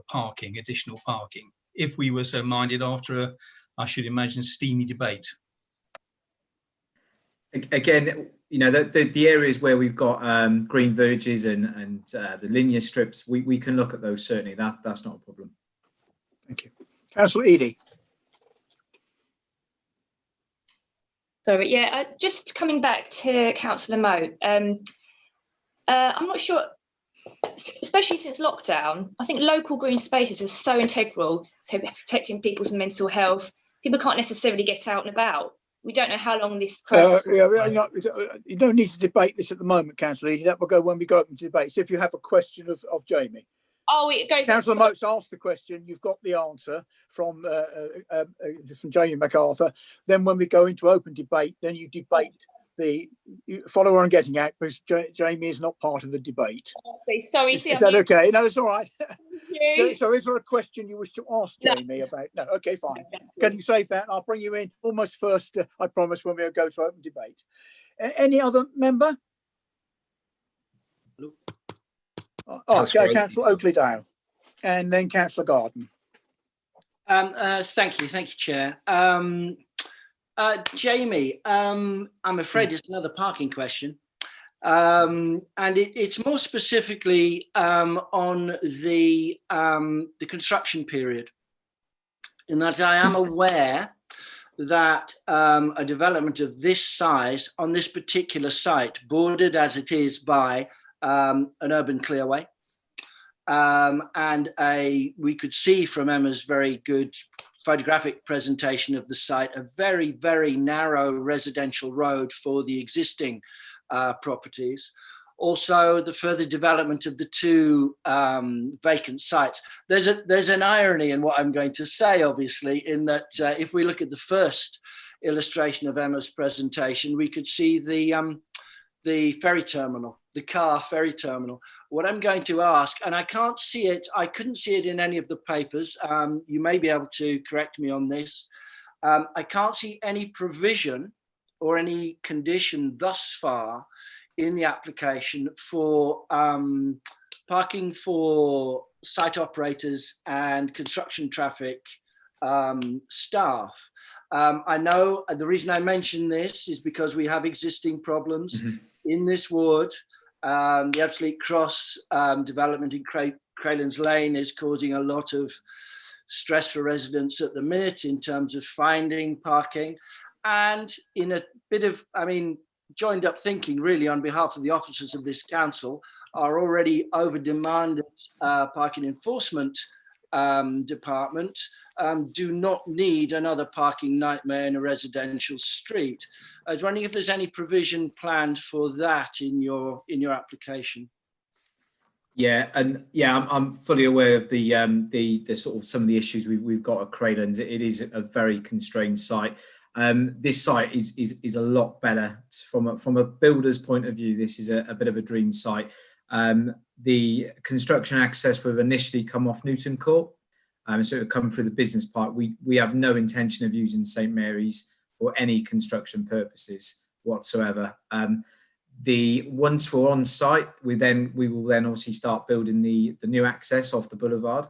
additional parking, if we were so minded after I should imagine, steamy debate? Again, you know, the areas where we've got green verges and the linear strips, we can look at those, certainly. That's not a problem. Thank you. Councillor Eadie. Sorry, yeah, just coming back to Councillor Moat. I'm not sure, especially since lockdown, I think local green spaces are so integral to protecting people's mental health. People can't necessarily get out and about. We don't know how long this crisis will You don't need to debate this at the moment, Councillor Eadie. That will go when we go up to debate. So if you have a question of Jamie. Oh, it goes. Councillor Moat's asked the question. You've got the answer from Jamie MacArthur. Then when we go into open debate, then you debate you follow where I'm getting at, because Jamie is not part of the debate. Sorry, is that okay? No, it's all right. So is there a question you wish to ask Jamie about? No, okay, fine. Can you save that? I'll bring you in almost first, I promise, when we go to open debate. Any other member? Oh, Councillor Oakley-Dow, and then Councillor Garden. Thank you, Chair. Jamie, I'm afraid it's another parking question, and it's more specifically on the construction period. In that I am aware that a development of this size on this particular site, bordered as it is by an urban clearway, and we could see from Emma's very good photographic presentation of the site a very, very narrow residential road for the existing properties. Also, the further development of the two vacant sites. There's an irony in what I'm going to say, obviously, in that if we look at the first illustration of Emma's presentation, we could see the ferry terminal, the car ferry terminal. What I'm going to ask, and I can't see it, I couldn't see it in any of the papers. You may be able to correct me on this. I can't see any provision or any condition thus far in the application for parking for site operators and construction traffic staff. I know the reason I mention this is because we have existing problems in this ward. The Ebbsfleet Cross development in Craylands Lane is causing a lot of stress for residents at the minute in terms of finding parking, and in a bit of, joined up thinking really on behalf of the officers of this council, are already over demanded parking enforcement department do not need another parking nightmare in a residential street. I was wondering if there's any provision planned for that in your application. Yeah, and I'm fully aware of the sort of some of the issues we've got at Craylands. It is a very constrained site. This site is a lot better from a builder's point of view. This is a bit of a dream site. The construction access will initially come off Newton Court, so it will come through the business park. We have no intention of using St Mary's for any construction purposes whatsoever. Once we're on site, we will then obviously start building the new access off the boulevard.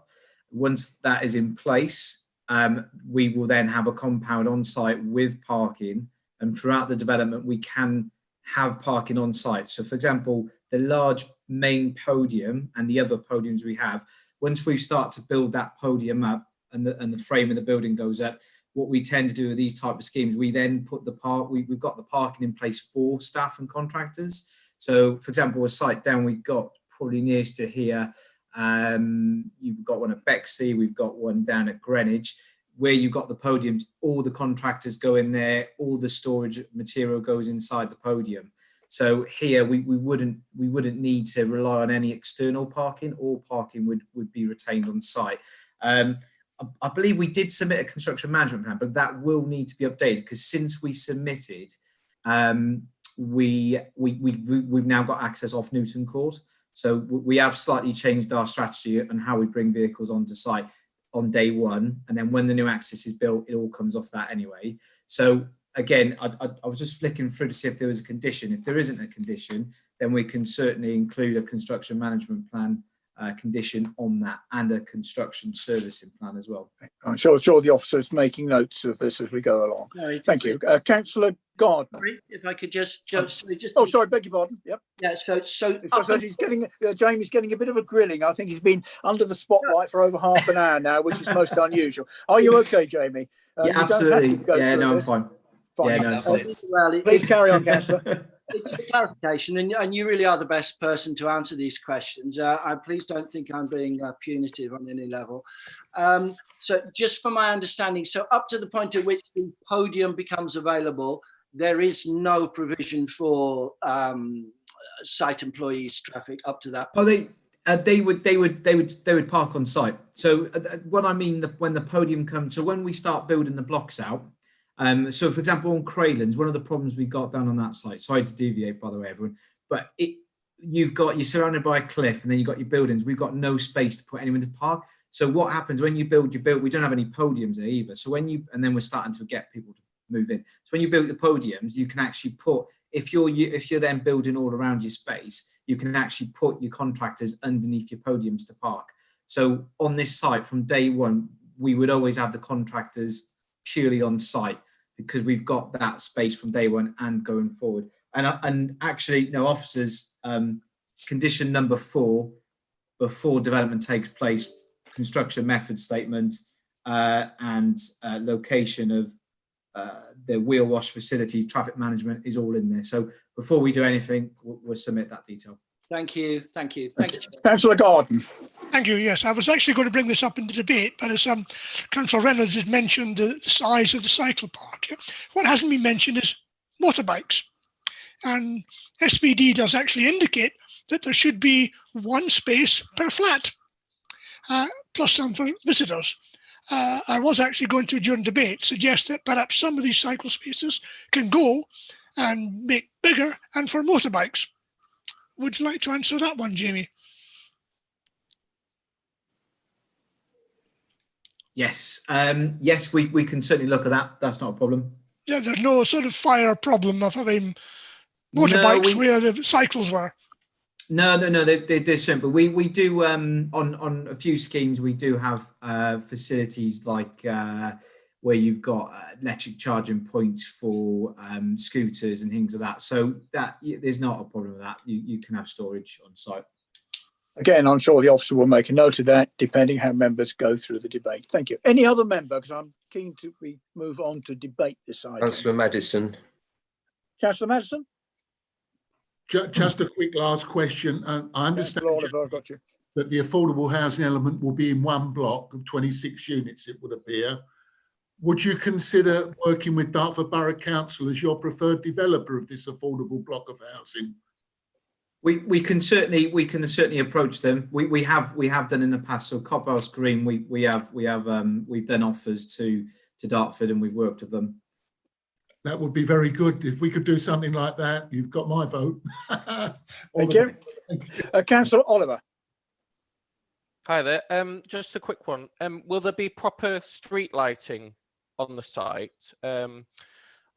Once that is in place, we will then have a compound on site with parking, and throughout the development we can have parking on site. So for example, the large main podium and the other podiums we have, once we start to build that podium up and the frame of the building goes up, what we tend to do with these type of schemes, we then put we've got the parking in place for staff and contractors. So for example, a site down we've got probably nearest to here, you've got one at Bexley, we've got one down at Greenwich, where you've got the podiums, all the contractors go in there, all the storage material goes inside the podium. So here we wouldn't need to rely on any external parking. All parking would be retained on site. I believe we did submit a construction management plan, but that will need to be updated because since we submitted, we've now got access off Newton Court. So we have slightly changed our strategy and how we bring vehicles onto site on day one. And then when the new access is built, it all comes off that anyway. So again, I was just flicking through to see if there was a condition. If there isn't a condition, then we can certainly include a construction management plan condition on that and a construction servicing plan as well. I'm sure the officer's making notes of this as we go along. No, Thank you. Councillor Gardner. If I could just Oh, sorry, beg your pardon. Yep. Yeah, so He's getting Jamie's getting a bit of a grilling. I think he's been under the spotlight for over half an hour now, which is most unusual. Are you okay, Jamie? Yeah, absolutely. Yeah, no, I'm fine. Yeah, no, it's fine. Well, Please carry on, Councillor. It's a clarification, and you really are the best person to answer these questions. Please don't think I'm being punitive on any level. So just from my understanding, so up to the point at which the podium becomes available, there is no provision for site employees traffic up to that point. Oh, they would park on site. So what I mean, when the podium comes, so when we start building the blocks out, so for example, on Craylands, one of the problems we got down on that site, sorry to deviate by the way, everyone, but you're surrounded by a cliff and then you've got your buildings. We've got no space to put anyone to park. So what happens when you build, we don't have any podiums there either. So and then we're starting to get people to move in. So when you build the podiums, you can actually put, if you're then building all around your space, you can actually put your contractors underneath your podiums to park. So on this site from day one, we would always have the contractors purely on site because we've got that space from day one and going forward. And actually, officers, condition number 4, before development takes place, construction method statement and location of the wheel wash facilities, traffic management is all in there. So before we do anything, we'll submit that detail. Thank you. Councillor Gordon. Thank you. Yes, I was actually going to bring this up in the debate, but as Councillor Reynolds had mentioned the size of the cycle park, what hasn't been mentioned is motorbikes. And SPD does actually indicate that there should be one space per flat, plus some for visitors. I was actually going to, during debate, suggest that perhaps some of these cycle spaces can go and make bigger and for motorbikes. Would you like to answer that one, Jamie? Yes, yes, we can certainly look at that. That's not a problem. Yeah, there's no sort of fire problem of having motorbikes where the cycles were. No, they're simple. We do on a few schemes. We do have facilities like where you've got electric charging points for scooters and things like that. So that there's not a problem with that. You can have storage on site. Again, I'm sure the officer will make a note of that, depending how members go through the debate. Thank you. Any other member? Because I'm keen to move on to debate this item. Councillor Madison. Councillor Madison. Just a quick last question. I understand Oliver, I've got you. that the affordable housing element will be in one block of 26 units, it would appear. Would you consider working with Dartford Borough Council as your preferred developer of this affordable block of housing? We can certainly approach them. We have done in the past. So Cophouse Green, we've done offers to Dartford and we've worked with them. That would be very good if we could do something like that. You've got my vote. Thank you. Councillor Oliver. Hi there. Just a quick one. Will there be proper street lighting on the site?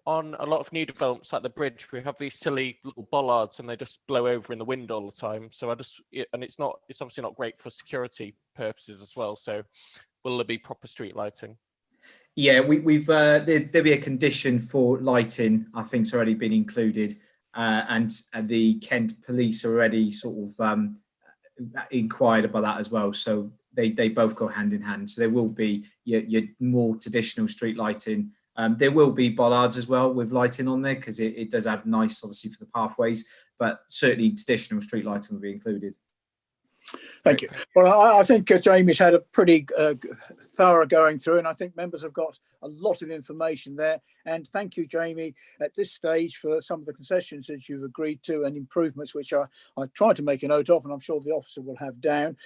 On a lot of new developments like the bridge, we have these silly little bollards and they just blow over in the wind all the time. So it's obviously not great for security purposes as well. So will there be proper street lighting? Yeah, there'll be a condition for lighting. I think it's already been included, and the Kent Police already sort of inquired about that as well. So they both go hand in hand. So there will be your more traditional street lighting. There will be bollards as well with lighting on there because it does add nice, obviously, for the pathways. But certainly traditional street lighting will be included. Thank you. Well, I think Jamie's had a pretty thorough going through, and I think members have got a lot of information there. And thank you, Jamie, at this stage for some of the concessions that you've agreed to and improvements, which I tried to make a note of, and I'm sure the officer will have down.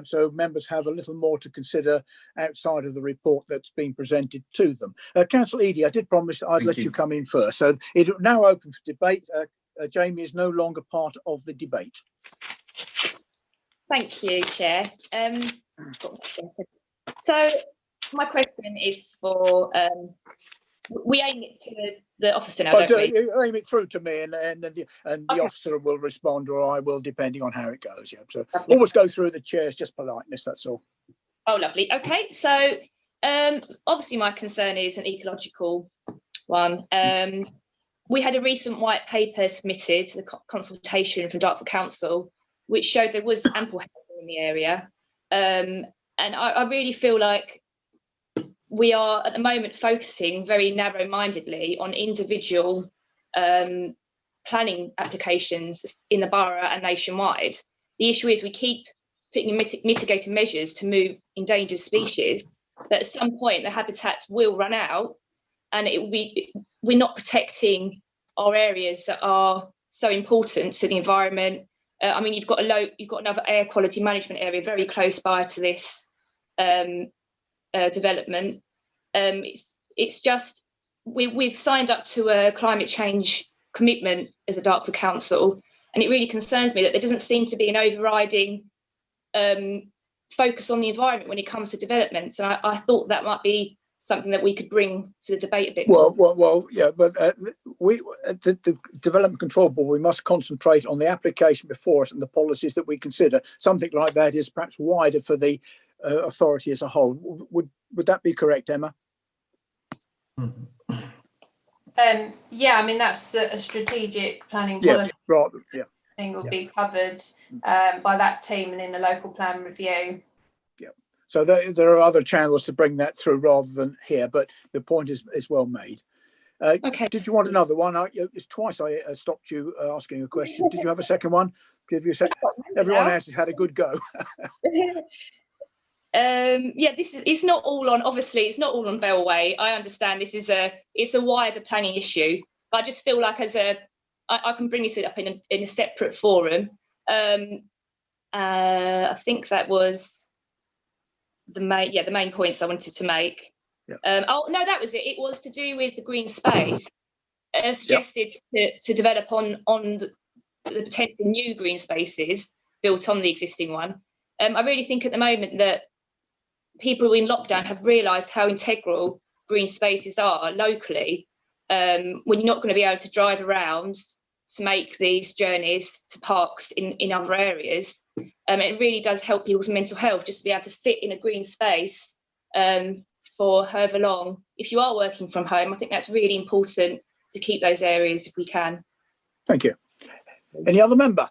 So members have a little more to consider outside of the report that's been presented to them. Councillor Eadie, I did promise I'd let you come in first. So it now open for debate. Jamie is no longer part of the debate. Thank you, Chair. So my question is for, we aim it to the officer now, don't we? Aim it through to me, and the officer will respond, or I will, depending on how it goes. Yeah. So always go through the chairs, just politeness. That's all. Oh, lovely. Okay. So obviously my concern is an ecological one. We had a recent white paper submitted to the consultation from Dartford Council, which showed there was ample housing in the area. And I really feel like we are at the moment focusing very narrow-mindedly on individual planning applications in the borough and nationwide. The issue is we keep putting in mitigating measures to move endangered species, but at some point the habitats will run out, and we're not protecting our areas that are so important to the environment. I mean, you've got another air quality management area very close by to this development. It's just we've signed up to a climate change commitment as a Dartford Council, and it really concerns me that there doesn't seem to be an overriding focus on the environment when it comes to developments. And I thought that might be something that we could bring to the debate a bit more. Well, yeah, but the Development Control Board, we must concentrate on the application before us and the policies that we consider. Something like that is perhaps wider for the authority as a whole. Would that be correct, Emma? Yeah, I mean, that's a strategic planning policy. Yeah. Thing will be covered by that team and in the local plan review. So there are other channels to bring that through rather than here, but the point is well made. Okay. Did you want another one? It's twice I stopped you asking a question. Did you have a second one? Give you a second. Everyone else has had a good go. Yeah, it's not all on. Obviously, it's not all on Bellway. I understand it's a wider planning issue. I just feel like I can bring this up in a separate forum. I think that was the main points I wanted to make. Yeah. Oh no, that was it. It was to do with the green space suggested to develop on the potential new green spaces built on the existing one. I really think at the moment that people in lockdown have realised how integral green spaces are locally. When you're not going to be able to drive around to make these journeys to parks in other areas, it really does help people's mental health just to be able to sit in a green space for however long. If you are working from home, I think that's really important to keep those areas if we can. Thank you. Any other member?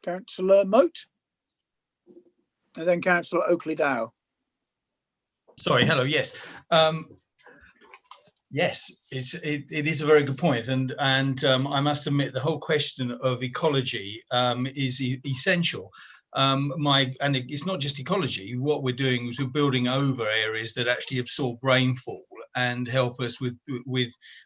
Councillor Moat, and then Councillor Oakley-Dow. Sorry, hello, yes. Yes, it is a very good point, and I must admit the whole question of ecology is essential. And it's not just ecology. What we're doing is we're building over areas that actually absorb rainfall and help us with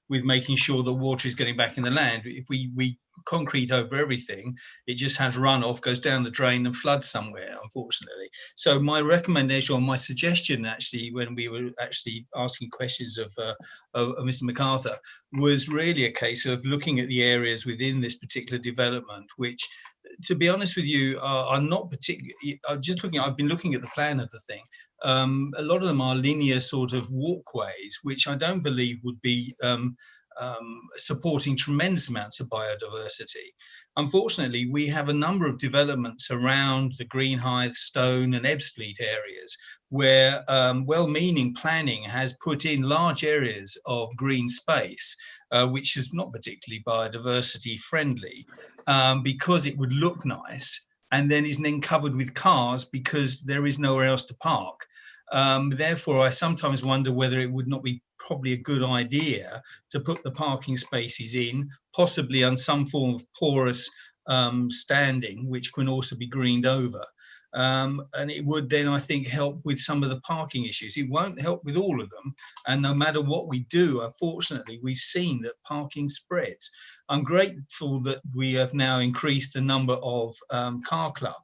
making sure that water is getting back in the land. If we concrete over everything, it just has runoff, goes down the drain and floods somewhere, unfortunately. So my recommendation or my suggestion actually, when we were actually asking questions of Mr. MacArthur, was really a case of looking at the areas within this particular development, which, to be honest with you, are not particularly. I've been looking at the plan of the thing. A lot of them are linear sort of walkways, which I don't believe would be supporting tremendous amounts of biodiversity. Unfortunately, we have a number of developments around the Greenhithe, Stone and Ebbsfleet areas where well-meaning planning has put in large areas of green space, which is not particularly biodiversity friendly, because it would look nice and then is then covered with cars because there is nowhere else to park. Therefore, I sometimes wonder whether it would not be probably a good idea to put the parking spaces in, possibly on some form of porous standing, which can also be greened over. And it would then, I think, help with some of the parking issues. It won't help with all of them. And no matter what we do, unfortunately, we've seen that parking spreads. I'm grateful that we have now increased the number of car club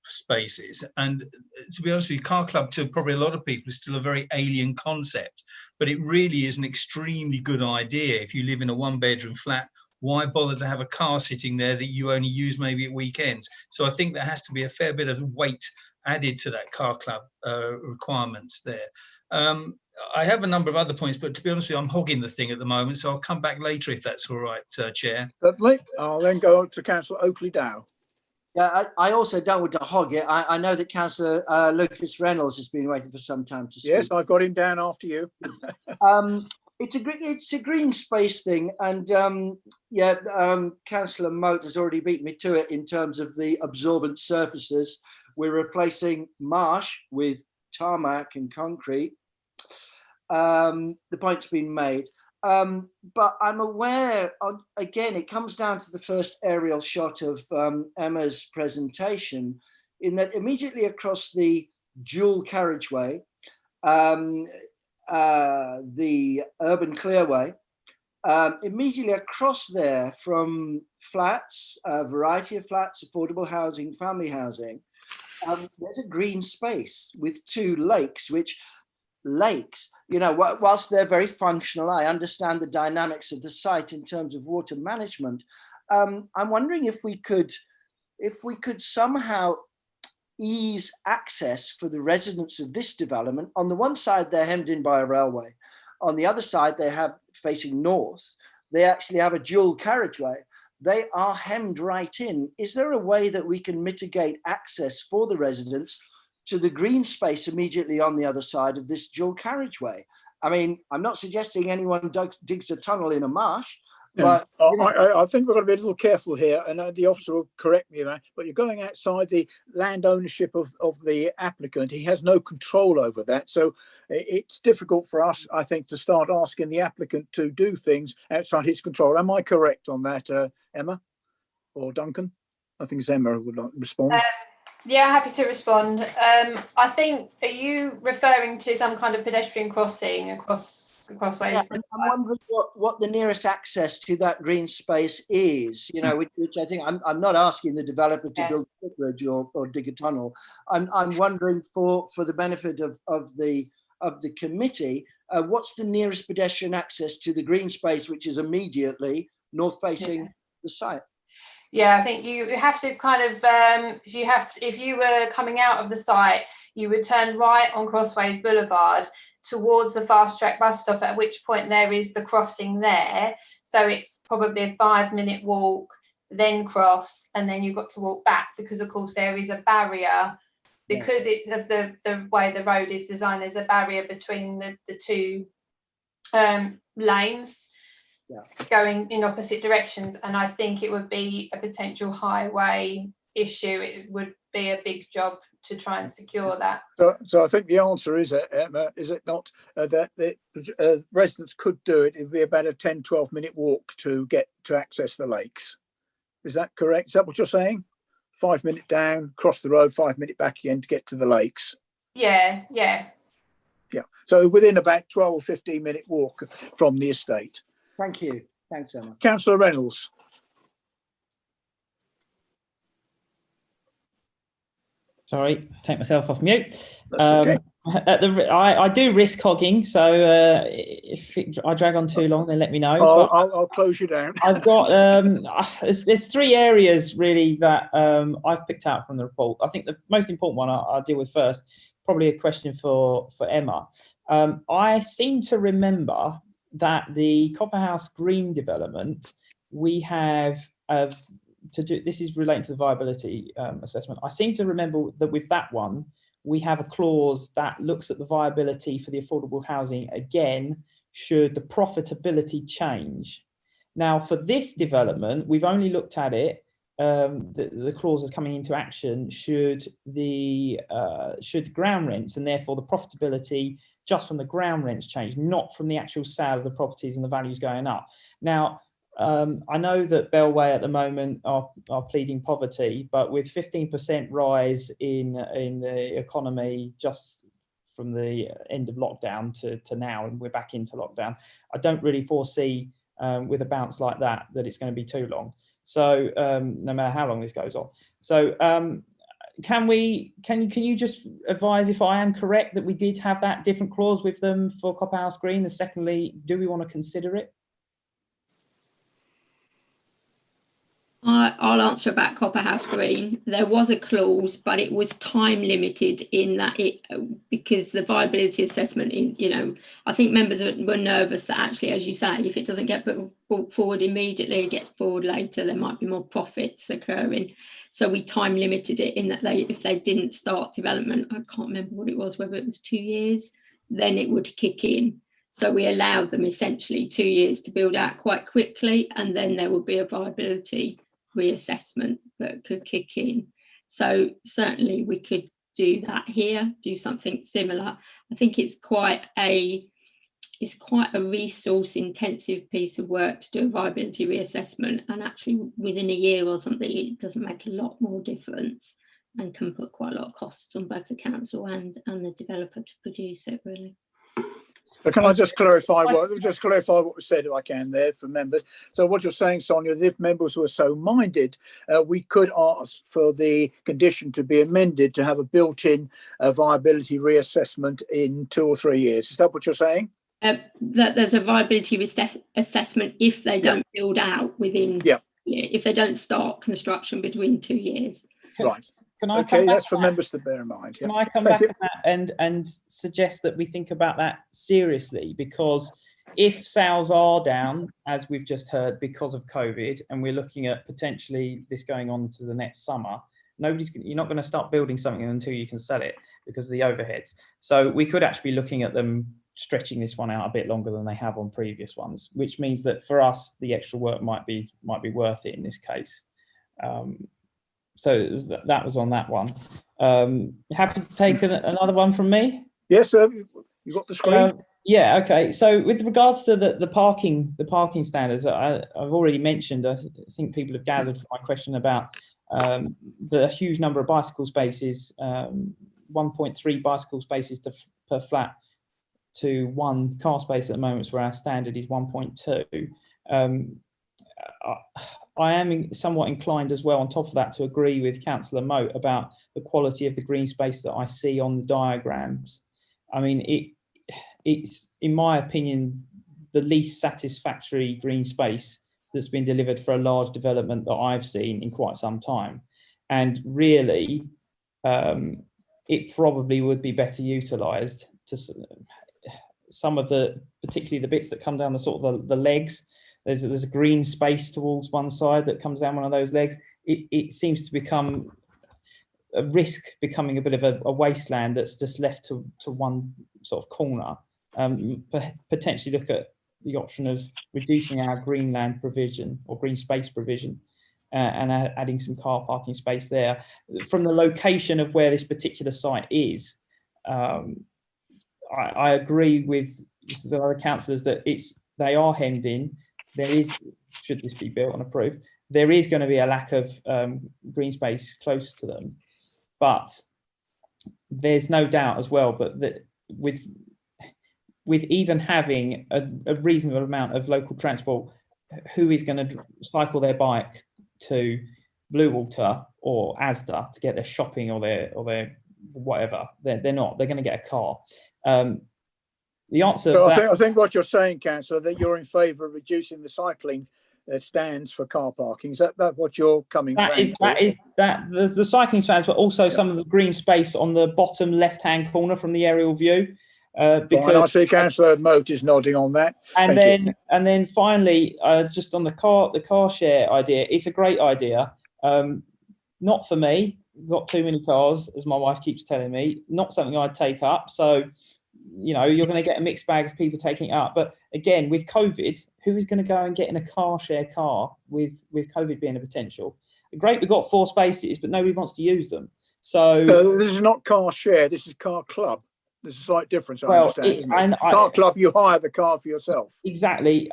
spaces. And to be honest with you, car club to probably a lot of people is still a very alien concept, but it really is an extremely good idea. If you live in a 1-bedroom flat, why bother to have a car sitting there that you only use maybe at weekends? So I think there has to be a fair bit of weight added to that car club requirements there. I have a number of other points, but to be honest with you, I'm hogging the thing at the moment, so I'll come back later if that's all right, Chair. Lovely. I'll then go to Councillor Oakley Dow. Yeah, I also don't want to hog it. I know that Councillor Lucas Reynolds has been waiting for some time to speak. Yes, I got him down after you. It's a green space thing, and Councillor Moat has already beat me to it in terms of the absorbent surfaces. We're replacing marsh with tarmac and concrete. The point's been made. But I'm aware, again, it comes down to the first aerial shot of Emma's presentation, in that immediately across the dual carriageway, the urban clearway, immediately across there from flats, a variety of flats, affordable housing, family housing, there's a green space with 2 lakes, which lakes, whilst they're very functional, I understand the dynamics of the site in terms of water management. I'm wondering if we could somehow ease access for the residents of this development. On the one side, they're hemmed in by a railway. On the other side, they have, facing north, they actually have a dual carriageway. They are hemmed right in. Is there a way that we can mitigate access for the residents to the green space immediately on the other side of this dual carriageway? I mean, I'm not suggesting anyone digs a tunnel in a marsh, but I think we've got to be a little careful here, and the officer will correct me, but you're going outside the land ownership of the applicant. He has no control over that. So it's difficult for us, I think, to start asking the applicant to do things outside his control. Am I correct on that, Emma or Duncan? I think it's Emma who would like to respond. Yeah, happy to respond. I think, are you referring to some kind of pedestrian crossing across ways? Yeah, I'm wondering what the nearest access to that green space is, which I think I'm not asking the developer to build a footbridge or dig a tunnel. I'm wondering for the benefit of the committee, what's the nearest pedestrian access to the green space, which is immediately north facing the site? Yeah, I think you have to kind of, if you were coming out of the site, you would turn right on Crossways Boulevard towards the fast track bus stop, at which point there is the crossing there. So it's probably a 5-minute walk, then cross, and then you've got to walk back, because of course there is a barrier, because it's of the way the road is designed, there's a barrier between the 2 lanes. Going in opposite directions, and I think it would be a potential highway issue. It would be a big job to try and secure that. So I think the answer is, Emma, is it not that the residents could do it? It'd be about a 10-12 minute walk to get to access the lakes. Is that correct? Is that what you're saying? 5 minute down, cross the road, 5 minute back again to get to the lakes. Yeah. So within about 12 or 15 minute walk from the estate. Thank you. Thanks, Emma. Councillor Reynolds. Sorry, take myself off mute. Okay. I do risk hogging, so if I drag on too long, then let me know. I'll close you down. I've got there's 3 areas really that I've picked out from the report. I think the most important one I'll deal with first, probably a question for Emma. I seem to remember that the Copperhouse Green development, we have to do, this is relating to the viability assessment. I seem to remember that with that one, we have a clause that looks at the viability for the affordable housing again, should the profitability change. Now, for this development, we've only looked at it, the clause is coming into action should ground rents and therefore the profitability just from the ground rents change, not from the actual sale of the properties and the values going up. Now, I know that Bellway at the moment are pleading poverty, but with 15% rise in the economy just from the end of lockdown to now, and we're back into lockdown, I don't really foresee with a bounce like that it's going to be too long. So no matter how long this goes on. So can you just advise if I am correct that we did have that different clause with them for Copperhouse Green? And secondly, do we want to consider it? I'll answer about Copperhouse Green. There was a clause, but it was time limited in that because the viability assessment, I think members were nervous that actually, as you say, if it doesn't get brought forward immediately, it gets forward later, there might be more profits occurring. So we time limited it in that if they didn't start development, I can't remember what it was, whether it was 2 years, then it would kick in. So we allowed them essentially 2 years to build out quite quickly, and then there would be a viability reassessment that could kick in. So certainly we could do that here, do something similar. I think it's quite a resource intensive piece of work to do a viability reassessment, and actually within a year or something it doesn't make a lot more difference and can put quite a lot of costs on both the council and the developer to produce it, really. So can I just clarify what was said, if I can, there for members? So what you're saying, Sonia, that if members were so minded, we could ask for the condition to be amended to have a built-in viability reassessment in 2 or 3 years. Is that what you're saying? That there's a viability assessment if they don't build out within. Yeah. If they don't start construction between 2 years. Right. Okay, that's for members to bear in mind. Can I come back on that and suggest that we think about that seriously? Because if sales are down, as we've just heard, because of COVID, and we're looking at potentially this going on to the next summer, you're not going to start building something until you can sell it because of the overheads. So we could actually be looking at them stretching this one out a bit longer than they have on previous ones, which means that for us, the extra work might be worth it in this case. So that was on that one. Happy to take another one from me? Yes, sir. You got the screen? Yeah, okay. So with regards to the parking standards, I've already mentioned, I think people have gathered from my question about the huge number of bicycle spaces, 1.3 bicycle spaces per flat to 1 car space at the moment, where our standard is 1.2. I am somewhat inclined as well, on top of that, to agree with Councillor Moat about the quality of the green space that I see on the diagrams. I mean, it's, in my opinion, the least satisfactory green space that's been delivered for a large development that I've seen in quite some time. And really, it probably would be better utilised to some of particularly the bits that come down the sort of the legs. There's a green space towards one side that comes down one of those legs. It seems to become a risk, becoming a bit of a wasteland that's just left to one sort of corner. Potentially look at the option of reducing our green land provision or green space provision and adding some car parking space there. From the location of where this particular site is, I agree with the other councillors that they are hemmed in. There is, should this be built and approved, there is going to be a lack of green space close to them. But there's no doubt as well, but that with even having a reasonable amount of local transport, who is going to cycle their bike to Bluewater or Asda to get their shopping or their whatever? They're not. They're going to get a car. The answer. So I think what you're saying, Councillor, that you're in favour of reducing the cycling stands for car parking. Is that what you're coming? The cycling stands, but also some of the green space on the bottom left-hand corner from the aerial view. Because I see Councillor Moat is nodding on that. And then finally, just on the car share idea, it's a great idea. Not for me. Got too many cars, as my wife keeps telling me. Not something I'd take up. So, you're going to get a mixed bag of people taking it up. But again, with COVID, who is going to go and get in a car share car with COVID being a potential? Great, we've got 4 spaces, but nobody wants to use them. So this is not car share. This is car club. There's a slight difference, I understand. Car club, you hire the car for yourself. Exactly.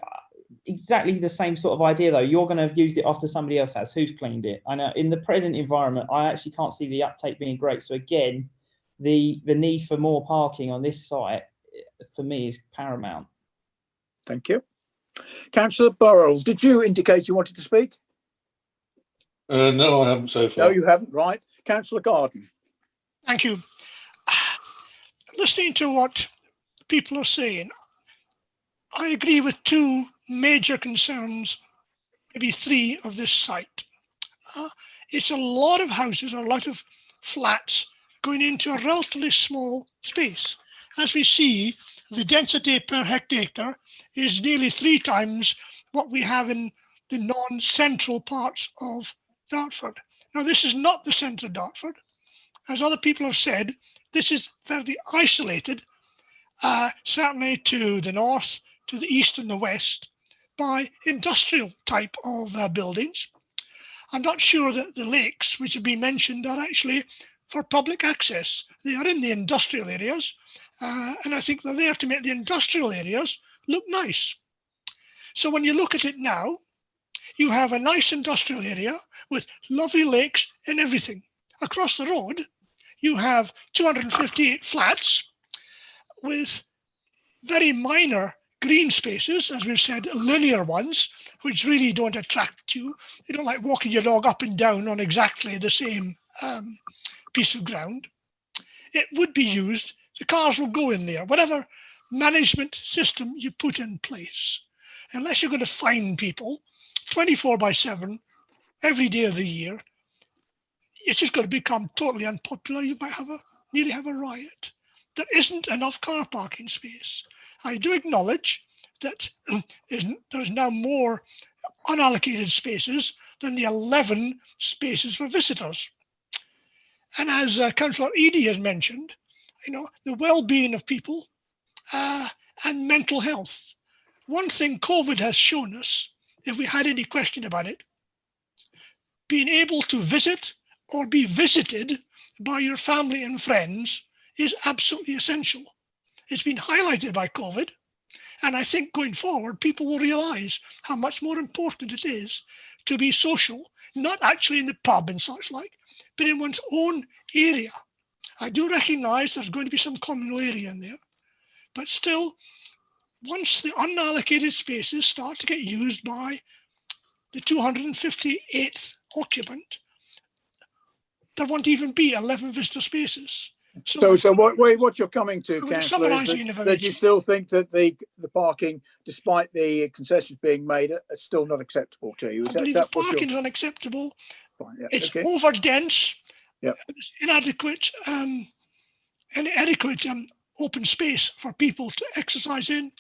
exactly the same sort of idea though. You're going to have used it after somebody else has. Who's cleaned it? I know in the present environment, I actually can't see the uptake being great. So again, the need for more parking on this site for me is paramount. Thank you. Councillor Burrell, did you indicate you wanted to speak? No, I haven't so far. No, you haven't. Right. Councillor Garden. Thank you. Listening to what people are saying, I agree with two major concerns, maybe three, of this site. It's a lot of houses, or a lot of flats going into a relatively small space. As we see, the density per hectare is nearly 3 times what we have in the non-central parts of Dartford. Now, this is not the centre of Dartford. As other people have said, this is very isolated, certainly to the north, to the east and the west, by industrial type of buildings. I'm not sure that the lakes, which have been mentioned, are actually for public access. They are in the industrial areas, and I think they're there to make the industrial areas look nice. So when you look at it now, you have a nice industrial area with lovely lakes and everything. Across the road, you have 258 flats with very minor green spaces, as we've said, linear ones, which really don't attract you. You don't like walking your dog up and down on exactly the same piece of ground. It would be used, the cars will go in there, whatever management system you put in place. Unless you're going to fine people 24/7 every day of the year, it's just going to become totally unpopular. You might nearly have a riot. There isn't enough car parking space. I do acknowledge that there's now more unallocated spaces than the 11 spaces for visitors. And as Councillor Eadie has mentioned, the well-being of people and mental health. One thing COVID has shown us, if we had any question about it, being able to visit or be visited by your family and friends is absolutely essential. It's been highlighted by COVID, and I think going forward, people will realise how much more important it is to be social, not actually in the pub and such like, but in one's own area. I do recognise there's going to be some communal area in there, but still, once the unallocated spaces start to get used by the 258th occupant, there won't even be 11 visitor spaces. So what you're coming to, Councillor, is that you still think that the parking, despite the concessions being made, are still not acceptable to you? I believe the parking is unacceptable. Fine, yeah, it's okay. over dense. Yeah. It's inadequate open space for people to exercise in,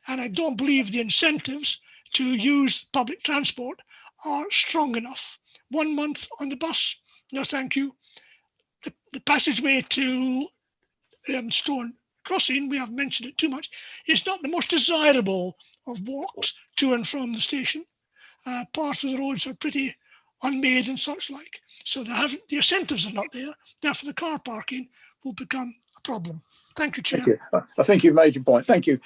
and I don't believe the incentives to use public transport are strong enough. 1 month on the bus, no thank you. The passageway to Stone Crossing, we haven't mentioned it too much, it's not the most desirable of walks to and from the station. Part of the roads are pretty unmade and such like. So the incentives are not there. Therefore, the car parking will become a problem. Thank you, Chair. Thank you. I think you've made your point. Thank you.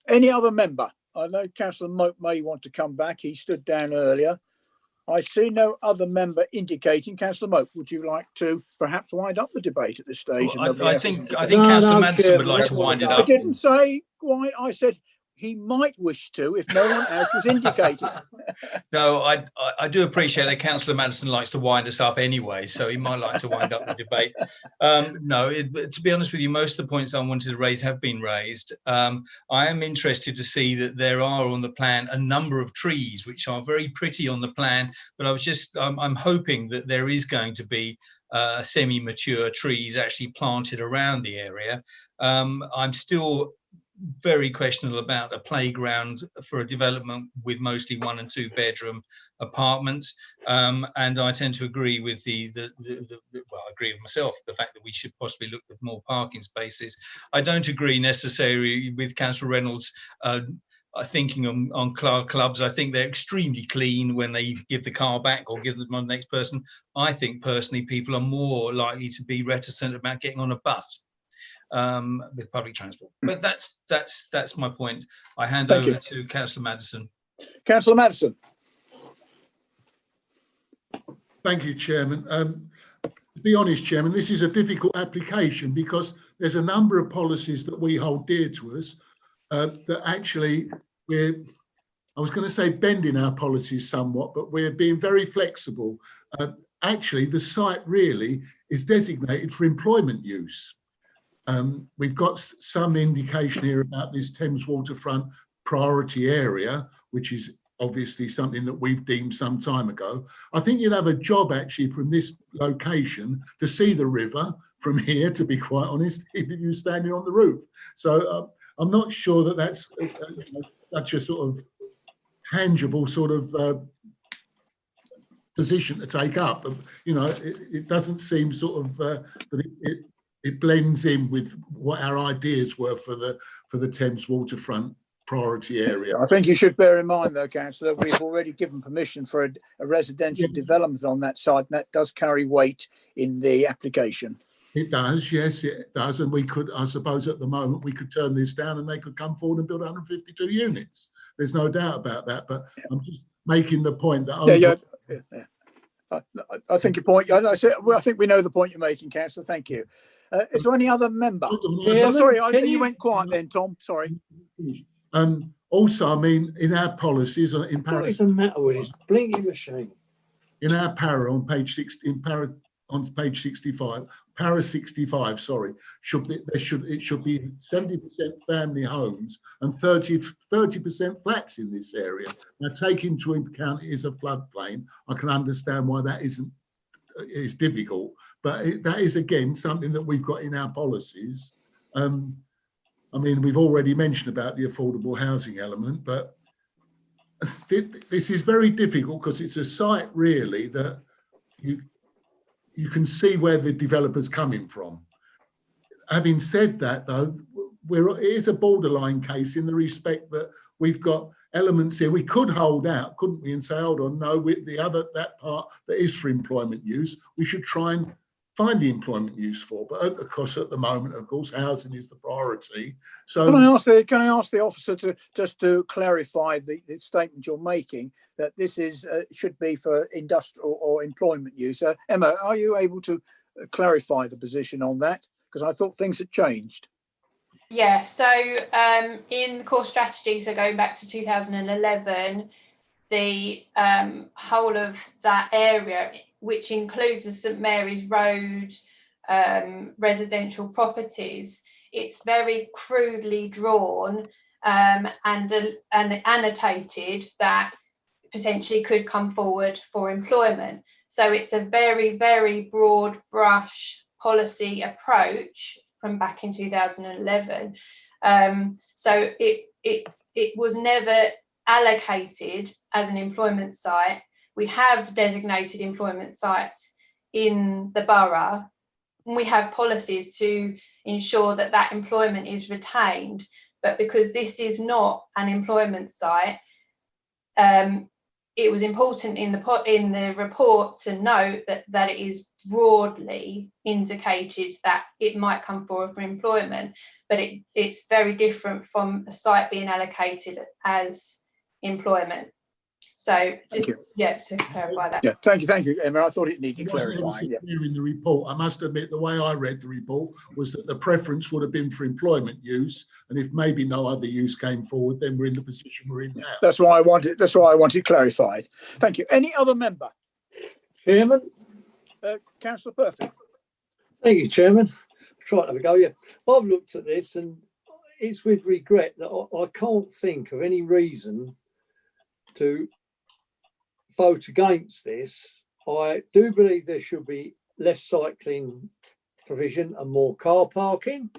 Any other member? I know Councillor Moat may want to come back. He stood down earlier. I see no other member indicating. Councillor Moat, would you like to perhaps wind up the debate at this stage? Well, I think Councillor Madsen would like to wind it up. I didn't say why. I said he might wish to if no one else was indicating. No, I do appreciate that Councillor Madsen likes to wind us up anyway, so he might like to wind up the debate. To be honest with you, most of the points I wanted to raise have been raised. I am interested to see that there are on the plan a number of trees which are very pretty on the plan, but I'm hoping that there is going to be semi-mature trees actually planted around the area. I'm still very questionable about a playground for a development with mostly 1 and 2 bedroom apartments, and I tend to agree with I agree with myself, the fact that we should possibly look at more parking spaces. I don't agree necessarily with Councillor Reynolds' thinking on car clubs. I think they're extremely clean when they give the car back or give them on the next person. I think personally people are more likely to be reticent about getting on a bus with public transport. But that's my point. I hand over to Councillor Madsen. Councillor Madison. Thank you, Chairman. To be honest, Chairman, this is a difficult application because there's a number of policies that we hold dear to us that actually I was going to say bending our policies somewhat, but we're being very flexible. Actually, the site really is designated for employment use. We've got some indication here about this Thames waterfront priority area, which is obviously something that we've deemed some time ago. I think you'd have a job actually from this location to see the river from here, to be quite honest, if you're standing on the roof. So I'm not sure that that's such a sort of tangible sort of position to take up. You know, it doesn't seem sort of that it blends in with what our ideas were for the Thames waterfront priority area. I think you should bear in mind, though, Councillor, we've already given permission for a residential development on that site, and that does carry weight in the application. It does, yes, it does. And we could, I suppose at the moment, we could turn this down and they could come forward and build 152 units. There's no doubt about that, but I'm just making the point that... I think your point, I think we know the point you're making, Councillor, thank you. Is there any other member? Sorry, you went quiet then, Tom, sorry. Also, I mean, in our policies, in What is the matter with this blinking machine? In our para on page 60, on page 65, para 65, sorry, it should be 70% family homes and 30% flats in this area. Now, take into account it is a floodplain. I can understand why that is difficult, but that is again something that we've got in our policies. I mean, we've already mentioned about the affordable housing element, but this is very difficult because it's a site really that you can see where the developer's coming from. Having said that, though, it is a borderline case in the respect that we've got elements here we could hold out, couldn't we, and say, hold on, no, with that part that is for employment use, we should try and find the employment use for. But of course, at the moment, of course, housing is the priority. So can I ask the officer to just to clarify the statement you're making, that this is should be for industrial or employment use? Emma, are you able to clarify the position on that? Because I thought things had changed. Yeah, so in core strategy, so going back to 2011, the whole of that area, which includes the St Mary's Road residential properties, it's very crudely drawn and annotated that potentially could come forward for employment. So it's a very, very broad brush policy approach from back in 2011. So it was never allocated as an employment site. We have designated employment sites in the borough, and we have policies to ensure that that employment is retained. But because this is not an employment site, it was important in the report to note that it is broadly indicated that it might come forward for employment, but it's very different from a site being allocated as employment. So just to clarify that. Yeah, thank you, Emma. I thought it needed clarifying. Yeah. In the report, I must admit, the way I read the report was that the preference would have been for employment use, and if maybe no other use came forward, then we're in the position we're in now. That's why I wanted clarified. Thank you. Any other member? Chairman. Councillor Perfect. Thank you, Chairman. Try to have a go. Yeah, I've looked at this, and it's with regret that I can't think of any reason to vote against this. I do believe there should be less cycling provision and more car parking.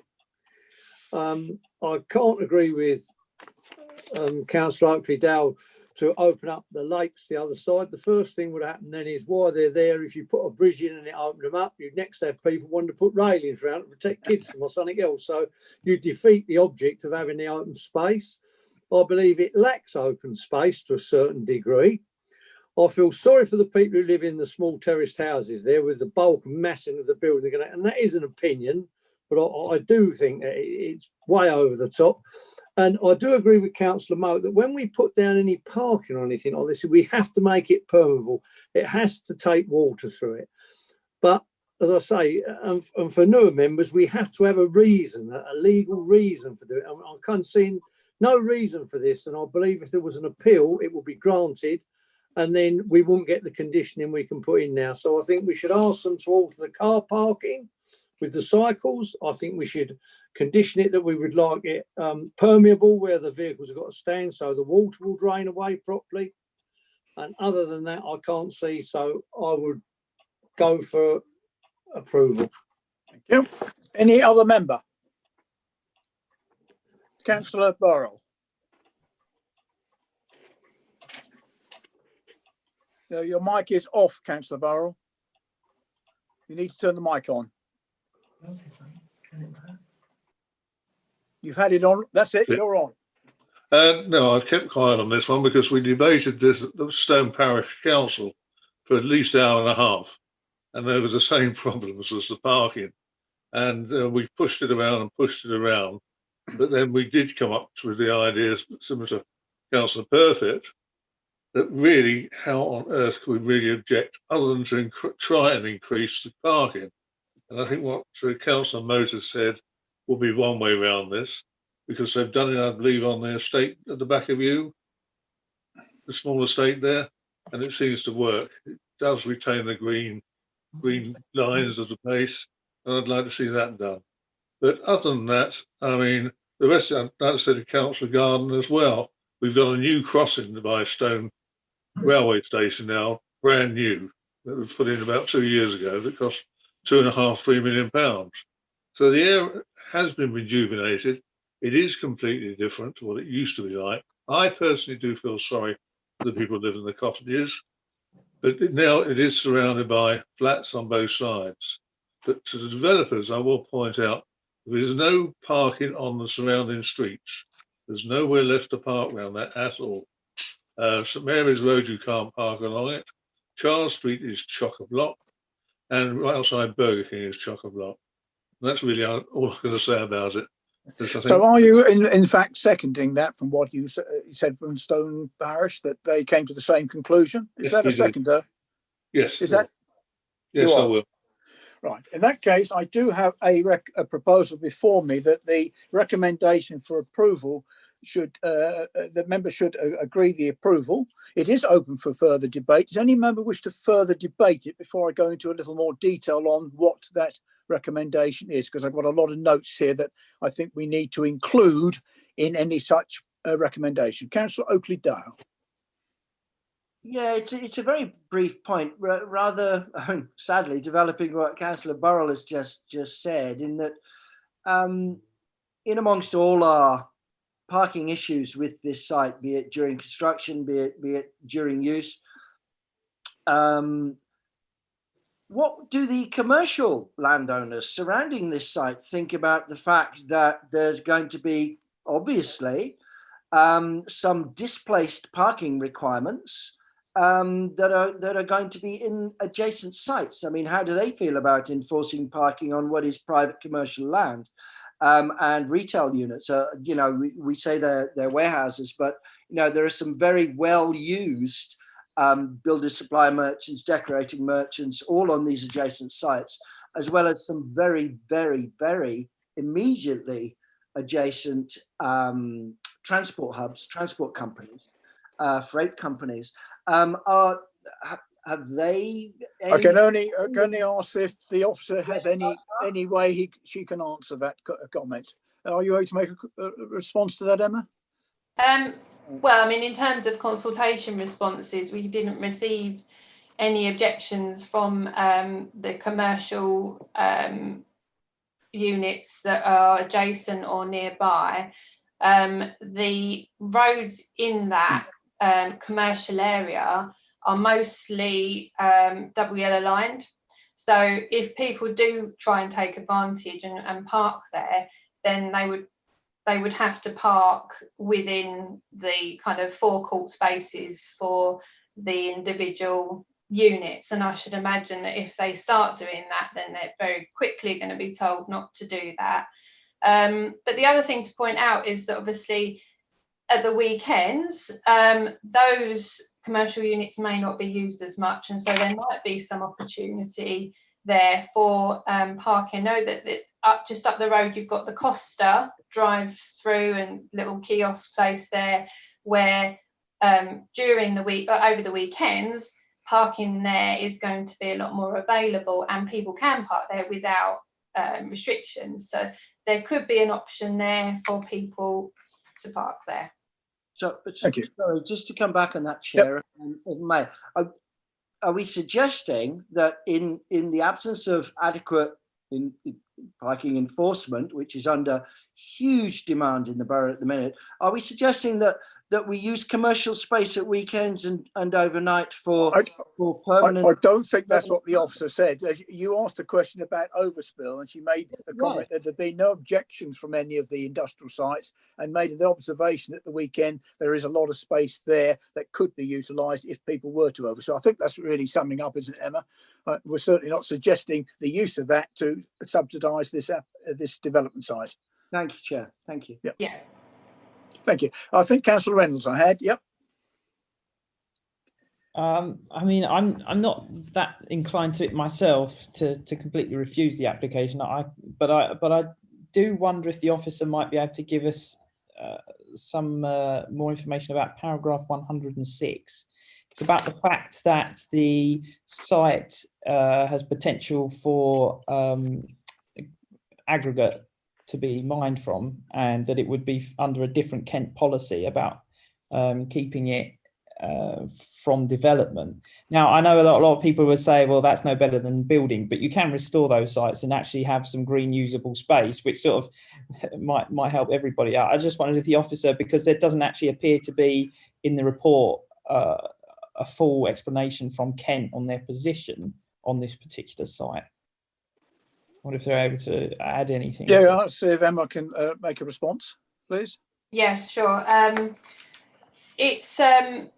I can't agree with Councillor Oakley-Dowell to open up the lakes the other side. The first thing would happen then is why they're there. If you put a bridge in and it opened them up, you'd next have people wanting to put railings around to protect kids from or something else. So you defeat the object of having the open space. I believe it lacks open space to a certain degree. I feel sorry for the people who live in the small terraced houses there with the bulk and massing of the building. And that is an opinion, but I do think that it's way over the top. And I do agree with Councillor Moat that when we put down any parking or anything on this, we have to make it permeable. It has to take water through it. But as I say, and for newer members, we have to have a reason, a legal reason for doing it. I can't see no reason for this. And I believe if there was an appeal, it will be granted. And then we won't get the conditioning we can put in now. So I think we should ask them to alter the car parking with the cycles. I think we should condition it that we would like it permeable where the vehicles have got to stand so the water will drain away properly. And other than that, I can't see. So I would go for approval. Thank you. Any other member? Councillor Burrell. No, your mic is off, Councillor Burrell. You need to turn the mic on. You've had it on. That's it. You're on. No, I've kept quiet on this one because we debated this at the Stone Parish Council for at least an hour and a half, and there were the same problems as the parking. And we pushed it around, but then we did come up with the ideas similar to Councillor Perfect, that really, how on earth could we really object other than to try and increase the parking? And I think what Councillor Moses said will be one way around this, because they've done it, I believe, on their estate at the back of you, the small estate there, and it seems to work. It does retain the green lines of the place, and I'd like to see that done. But other than that, I mean, the rest of that said to Councillor Garden as well. We've got a new crossing by Stone Railway Station now, brand new, that was put in about 2 years ago, that cost £2.5–3 million. So the area has been rejuvenated. It is completely different to what it used to be like. I personally do feel sorry for the people who live in the cottages, but now it is surrounded by flats on both sides. But to the developers, I will point out, there is no parking on the surrounding streets. There's nowhere left to park around that at all. St Mary's Road, you can't park along it. Charles Street is chock-a-block, and right outside Burger King is chock-a-block. That's really all I'm going to say about it. So are you in fact seconding that from what you said from Stone Parish, that they came to the same conclusion? Is that a seconder? Yes. Is that? Yes, I will. Right. In that case, I do have a proposal before me that the recommendation for approval should, the member should agree the approval. It is open for further debate. Does any member wish to further debate it before I go into a little more detail on what that recommendation is? Because I've got a lot of notes here that I think we need to include in any such recommendation. Councillor Oakley-Dale. Yeah, it's a very brief point, rather sadly developing what Councillor Burrell has just said, in that in amongst all our parking issues with this site, be it during construction, be it during use, what do the commercial landowners surrounding this site think about the fact that there's going to be obviously some displaced parking requirements that are going to be in adjacent sites? I mean, how do they feel about enforcing parking on what is private commercial land and retail units? You know, we say they're warehouses, but you know, there are some very well used builder supply merchants, decorating merchants, all on these adjacent sites, as well as some very, very, very immediately adjacent transport hubs, transport companies, freight companies. Have they? I can only ask if the officer has any way she can answer that comment. Are you able to make a response to that, Emma? Well, I mean, in terms of consultation responses, we didn't receive any objections from the commercial units that are adjacent or nearby. The roads in that commercial area are mostly double yellow lined. So if people do try and take advantage and park there, then they would have to park within the kind of forecourt spaces for the individual units. And I should imagine that if they start doing that, then they're very quickly going to be told not to do that. But the other thing to point out is that obviously at the weekends, those commercial units may not be used as much, and so there might be some opportunity there for parking. I know that just up the road you've got the Costa drive-through and little kiosk place there, where during the week, over the weekends, parking there is going to be a lot more available, and people can park there without restrictions. So there could be an option there for people to park there. So, Thank you. sorry, just to come back on that, Chair, if I may, are we suggesting that in the absence of adequate parking enforcement, which is under huge demand in the borough at the minute, are we suggesting that we use commercial space at weekends and overnight for permanent? I don't think that's what the officer said. You asked a question about overspill, and she made the comment that there'd been no objections from any of the industrial sites, and made the observation at the weekend there is a lot of space there that could be utilised if people were to overspill. I think that's really summing up, isn't it, Emma? We're certainly not suggesting the use of that to subsidise this development site. Thank you, Chair. Thank you. Yep. Yeah. Thank you. I think Councillor Reynolds I had. Yep. I mean, I'm not that inclined to it myself to completely refuse the application. But I do wonder if the officer might be able to give us some more information about paragraph 106. It's about the fact that the site has potential for aggregate to be mined from, and that it would be under a different Kent policy about keeping it from development. Now, I know a lot of people would say, well, that's no better than building, but you can restore those sites and actually have some green usable space, which sort of might help everybody out. I just wondered if the officer, because there doesn't actually appear to be in the report a full explanation from Kent on their position on this particular site. I wonder if they're able to add anything. Yeah, I'll see if Emma can make a response, please. Yeah, sure. It's an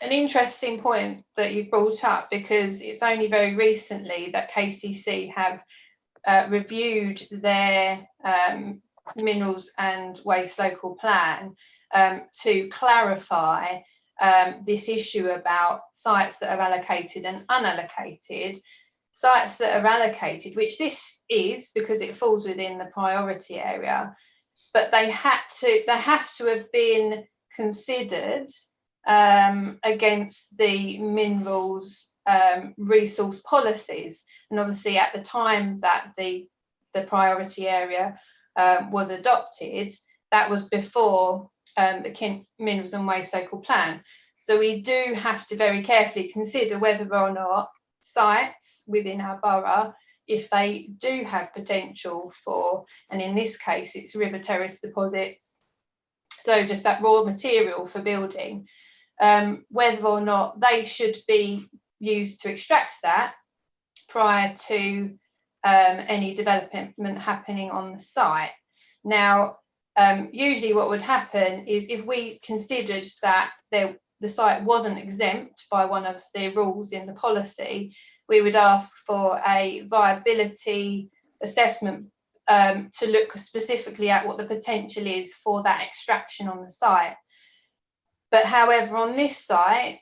interesting point that you've brought up, because it's only very recently that KCC have reviewed their minerals and waste local plan to clarify this issue about sites that are allocated and unallocated. Sites that are allocated, which this is because it falls within the priority area, but they have to have been considered against the minerals resource policies. And obviously at the time that the priority area was adopted, that was before the Kent Minerals and Waste Local Plan. So we do have to very carefully consider whether or not sites within our borough, if they do have potential for, and in this case it's river terrace deposits, so just that raw material for building, whether or not they should be used to extract that prior to any development happening on the site. Now, usually what would happen is if we considered that the site wasn't exempt by one of the rules in the policy, we would ask for a viability assessment to look specifically at what the potential is for that extraction on the site. But however, on this site,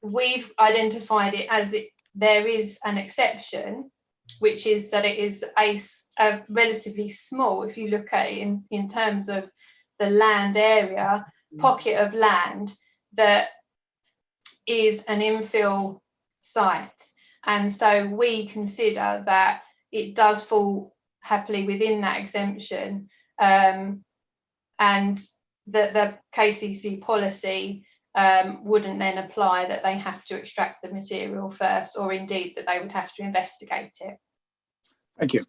we've identified it as there is an exception, which is that it is a relatively small, if you look at it in terms of the land area, pocket of land that is an infill site. And so we consider that it does fall happily within that exemption, and that the KCC policy wouldn't then apply, that they have to extract the material first, or indeed that they would have to investigate it. Thank you.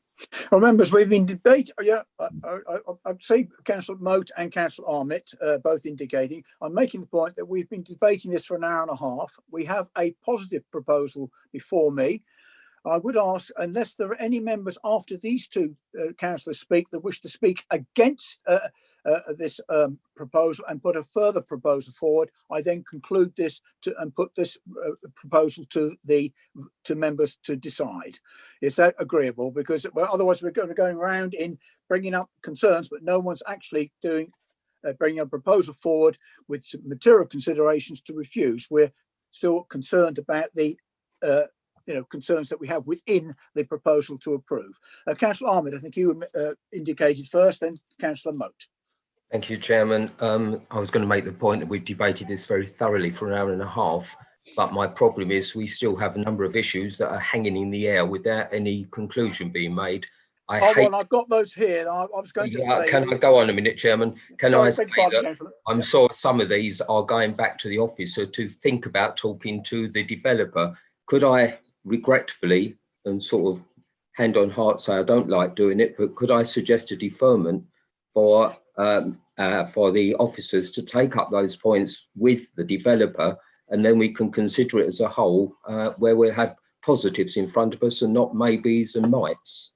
Well, members, we've been debating. Yeah, I'd say Councillor Moat and Councillor Armitt both indicating. I'm making the point that we've been debating this for an hour and a half. We have a positive proposal before me. I would ask, unless there are any members after these two councillors speak that wish to speak against this proposal and put a further proposal forward, I then conclude this and put this proposal to members to decide. Is that agreeable? Because otherwise we're going to go around in bringing up concerns, but no one's actually bringing a proposal forward with some material considerations to refuse. We're still concerned about the concerns that we have within the proposal to approve. Councillor Ahmed, I think you indicated first, then Councillor Moat. Thank you, Chairman. I was going to make the point that we've debated this very thoroughly for an hour and a half, but my problem is we still have a number of issues that are hanging in the air without any conclusion being made. Well, I've got those here. I was going to say... Can I go on a minute, Chairman? Sorry, I say that I'm sure some of these are going back to the officer to think about talking to the developer. Could I regretfully and sort of hand on heart say I don't like doing it, but could I suggest a deferment for the officers to take up those points with the developer, and then we can consider it as a whole, where we have positives in front of us and not maybes and mights.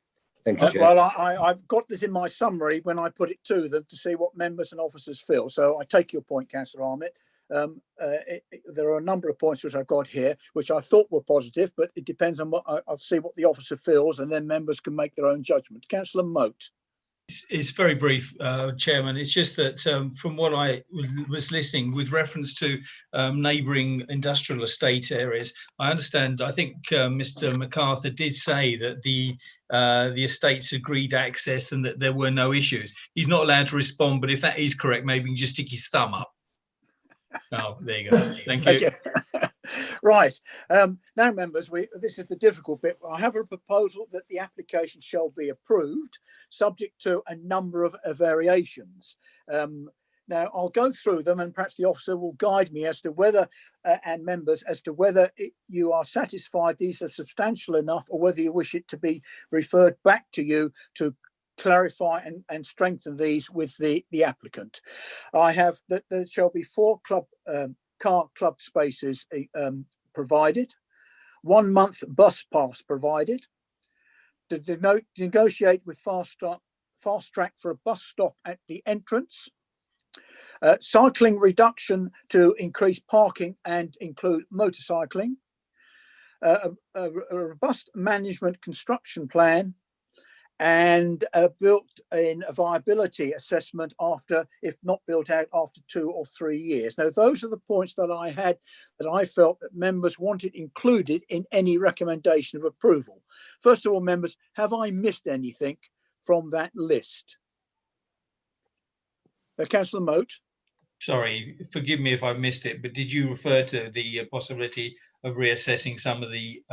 Thank you, Chair. Well, I've got this in my summary when I put it to them to see what members and officers feel. So I take your point, Councillor Ahmed. There are a number of points which I've got here, which I thought were positive, but it depends on what I'll see what the officer feels, and then members can make their own judgment. Councillor Moat. It's very brief, Chairman. It's just that from what I was listening with reference to neighbouring industrial estate areas, I understand, I think Mr MacArthur did say that the estates agreed access and that there were no issues. He's not allowed to respond, but if that is correct, maybe he can just stick his thumb up. Oh, there you go. Thank you. Okay. Right. Now, members, this is the difficult bit. I have a proposal that the application shall be approved, subject to a number of variations. Now, I'll go through them, and perhaps the officer will guide me as to whether, and members, as to whether you are satisfied these are substantial enough, or whether you wish it to be referred back to you to clarify and strengthen these with the applicant. I have that there shall be 4 car club spaces provided, 1 month bus pass provided, to negotiate with fast track for a bus stop at the entrance, cycling reduction to increase parking and include motorcycling, a robust management construction plan, and a built-in viability assessment after, if not built out, after 2 or 3 years. Now, those are the points that I had that I felt that members wanted included in any recommendation of approval. First of all, members, have I missed anything from that list? Councillor Moat. Sorry, forgive me if I missed it, but did you refer to the possibility of reassessing some of the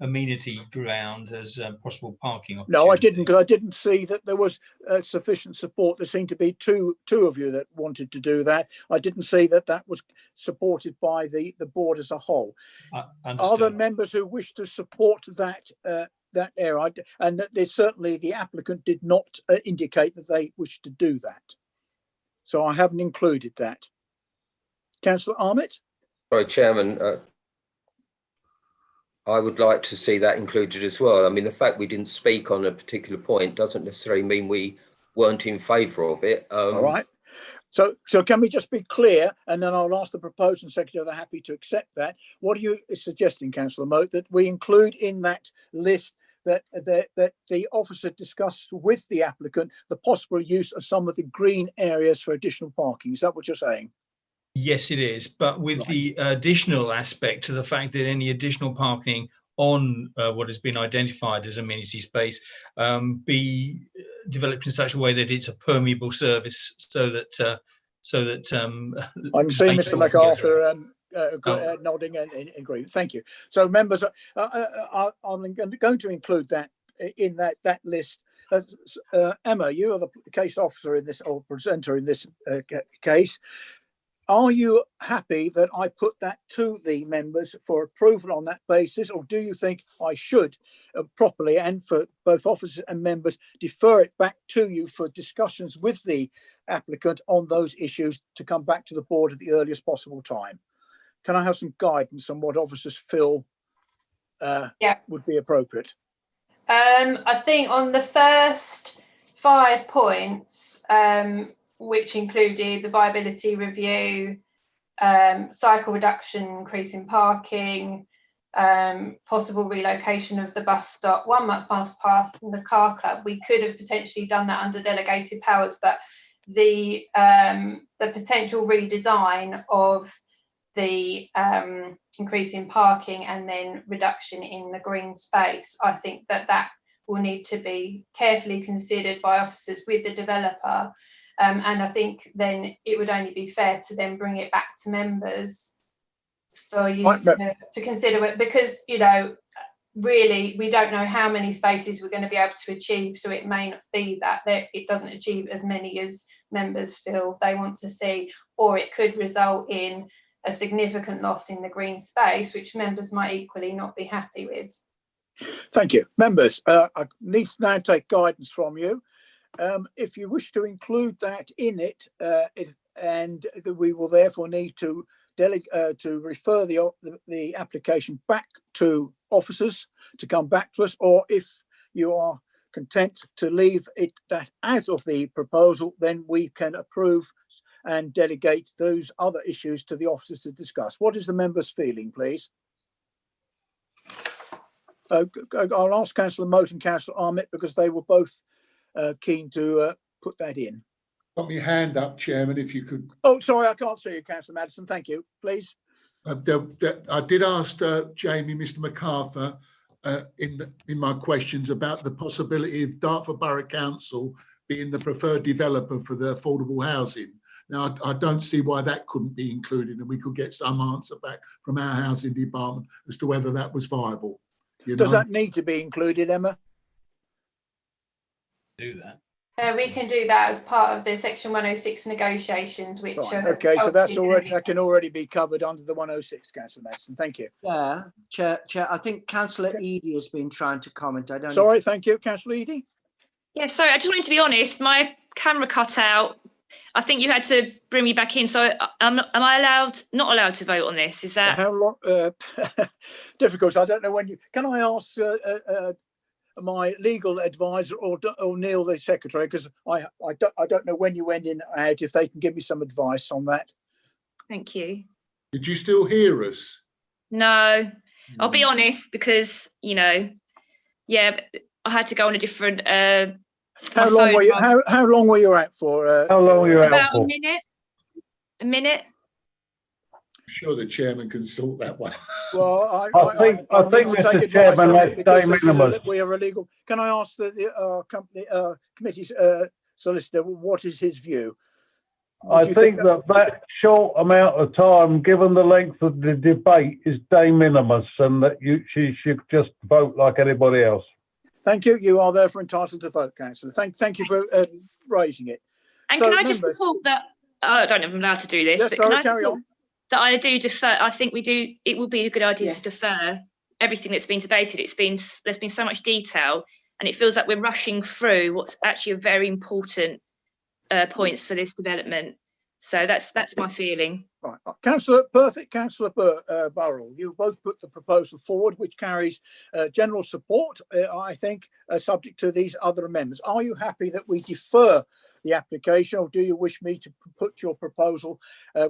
amenity ground as possible parking opportunities? No, I didn't, because I didn't see that there was sufficient support. There seemed to be two of you that wanted to do that. I didn't see that that was supported by the board as a whole. Are there members who wish to support that that area? And that there's certainly the applicant did not indicate that they wish to do that. So I haven't included that. Councillor Ahmed? Sorry, Chairman. I would like to see that included as well. I mean, the fact we didn't speak on a particular point doesn't necessarily mean we weren't in favour of it. All right. So can we just be clear, and then I'll ask the proposing secretary if they're happy to accept that. What are you suggesting, Councillor Moat, that we include in that list that the officer discussed with the applicant the possible use of some of the green areas for additional parking? Is that what you're saying? Yes, it is, but with the additional aspect to the fact that any additional parking on what has been identified as amenity space be developed in such a way that it's a permeable surface, so that I can see Mr. MacArthur nodding in agreement. Thank you. So, members, I'm going to include that in that list. Emma, you are the case officer in this, or presenter in this case. Are you happy that I put that to the members for approval on that basis, or do you think I should properly, and for both officers and members, defer it back to you for discussions with the applicant on those issues to come back to the board at the earliest possible time? Can I have some guidance on what officers feel would be appropriate. I think on the first 5 points, which included the viability review, cycle reduction, increase in parking, possible relocation of the bus stop, 1 month fast pass, and the car club, we could have potentially done that under delegated powers, but the potential redesign of the increase in parking and then reduction in the green space, I think that will need to be carefully considered by officers with the developer, and I think then it would only be fair to then bring it back to members for you to consider it, because really we don't know how many spaces we're going to be able to achieve, so it may not be that it doesn't achieve as many as members feel they want to see, or it could result in a significant loss in the green space, which members might equally not be happy with. Thank you. Members, I need to now take guidance from you. If you wish to include that in it, and we will therefore need to refer the application back to officers to come back to us, or if you are content to leave that out of the proposal, then we can approve and delegate those other issues to the officers to discuss. What is the members' feeling, please? I'll ask Councillor Moat and Councillor Armitt, because they were both keen to put that in. Got my hand up, Chairman, if you could. Oh, sorry, I can't see you, Councillor Madison. Thank you. Please. I did ask Jamie, Mr. MacArthur, in my questions about the possibility of Dartford Borough Council being the preferred developer for the affordable housing. Now, I don't see why that couldn't be included, and we could get some answer back from our housing department as to whether that was viable. Does that need to be included, Emma? Do that. We can do that as part of the Section 106 negotiations, which right. Okay, so that can already be covered under the 106, Councillor Madison. Thank you. Yeah, Chair. I think Councillor Eadie has been trying to comment. Sorry, thank you, Councillor Eadie. Yeah, sorry, I just wanted to be honest. My camera cut out. I think you had to bring me back in. So am I not allowed to vote on this? Is that how long? Difficult. I don't know when you. Can I ask my legal advisor or Neil, the secretary, because I don't know when you went in and out, if they can give me some advice on that. Thank you. Did you still hear us? No, I'll be honest, because I had to go on a different. How long were you? How long were you out for? How long were you out about for? A minute. A minute. I'm sure the chairman can sort that one. Well, I think, Mr. Chairman, that's de minimis. We are illegal. Can I ask the committee solicitor what is his view? I think that short amount of time, given the length of the debate, is de minimis, and that she should just vote like anybody else. Thank you. You are therefore entitled to vote, Councillor. Thank you for raising it. And so, can I just report that I don't know if I'm allowed to do this, yes, but sorry, can I carry on. That I do defer? I think we do. It would be a good idea to defer everything that's been debated. There's been so much detail, and it feels like we're rushing through what's actually a very important points for this development. So that's my feeling. Right, Councillor Burrell, you both put the proposal forward, which carries general support, I think, subject to these other amendments. Are you happy that we defer the application, or do you wish me to put your proposal,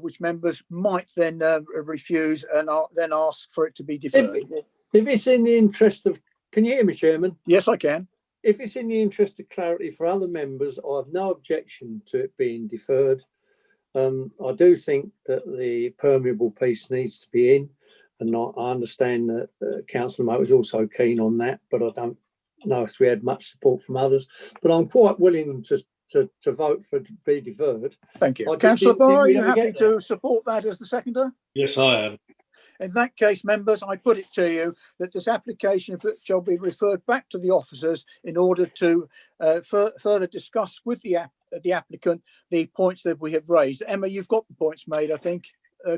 which members might then refuse and then ask for it to be deferred? If it's in the interest of, can you hear me, Chairman? Yes, I can. If it's in the interest of clarity for other members, I have no objection to it being deferred. I do think that the permeable piece needs to be in, and I understand that Councillor Moat was also keen on that, but I don't know if we had much support from others. But I'm quite willing to vote for it to be deferred. Thank you. Councillor Barr, are you happy to support that as the seconder? Yes, I am. In that case, members, I put it to you that this application shall be referred back to the officers in order to further discuss with the applicant the points that we have raised. Emma, you've got the points made, I think,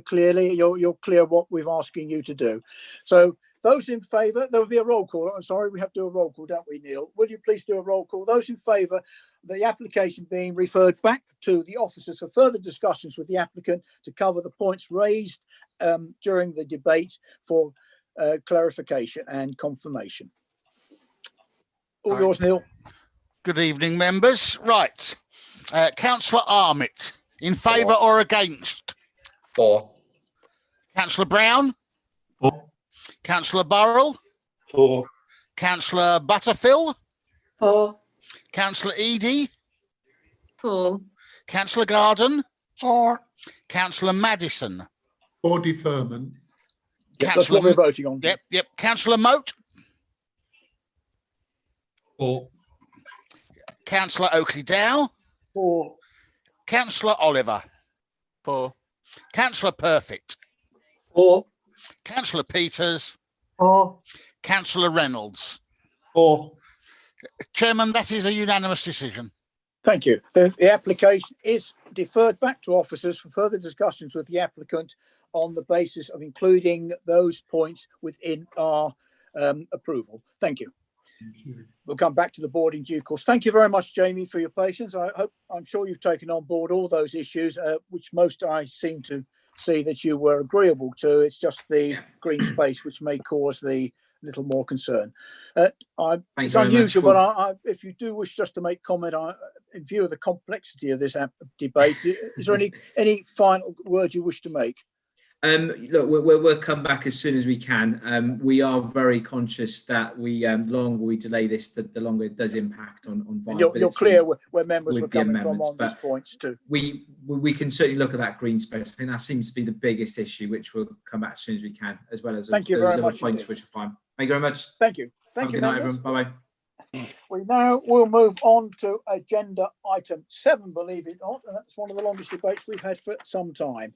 clearly. You're clear what we're asking you to do. So those in favour, there will be a roll call. I'm sorry, we have to do a roll call, don't we, Neil? Will you please do a roll call? Those in favour, the application being referred back to the officers for further discussions with the applicant to cover the points raised during the debate for clarification and confirmation. All yours, Neil. Good evening, members. Right. Councillor Armitt, in favour or against? For. Councillor Brown? For. Councillor Burrell? For. Councillor Butterfield? For. Councillor Eadie? For. Councillor Garden? For. Councillor Madison? For deferment. That's what we're voting on. Yep. Councillor Moat? For. Councillor Oakley Dow? For. Councillor Oliver? For. Councillor Perfect? For. Councillor Peters? For. Councillor Reynolds? For. Chairman, that is a unanimous decision. Thank you. The application is deferred back to officers for further discussions with the applicant on the basis of including those points within our approval. Thank you. We'll come back to the board in due course. Thank you very much, Jamie, for your patience. I'm sure you've taken on board all those issues, which most I seem to see that you were agreeable to. It's just the green space which may cause the little more concern. It's unusual, but if you do wish just to make comment, in view of the complexity of this debate, is there any final word you wish to make? Look, we'll come back as soon as we can. We are very conscious that the longer we delay this, the longer it does impact on viability. You're clear where members were coming from on these points too. We can certainly look at that green space. I think that seems to be the biggest issue, which we'll come back as soon as we can, as well as those other points which are fine. Thank you very much. Thank you. Thank you, good night, members. everyone. Bye-bye. We now will move on to agenda item 7, believe it or not, and that's one of the longest debates we've had for some time.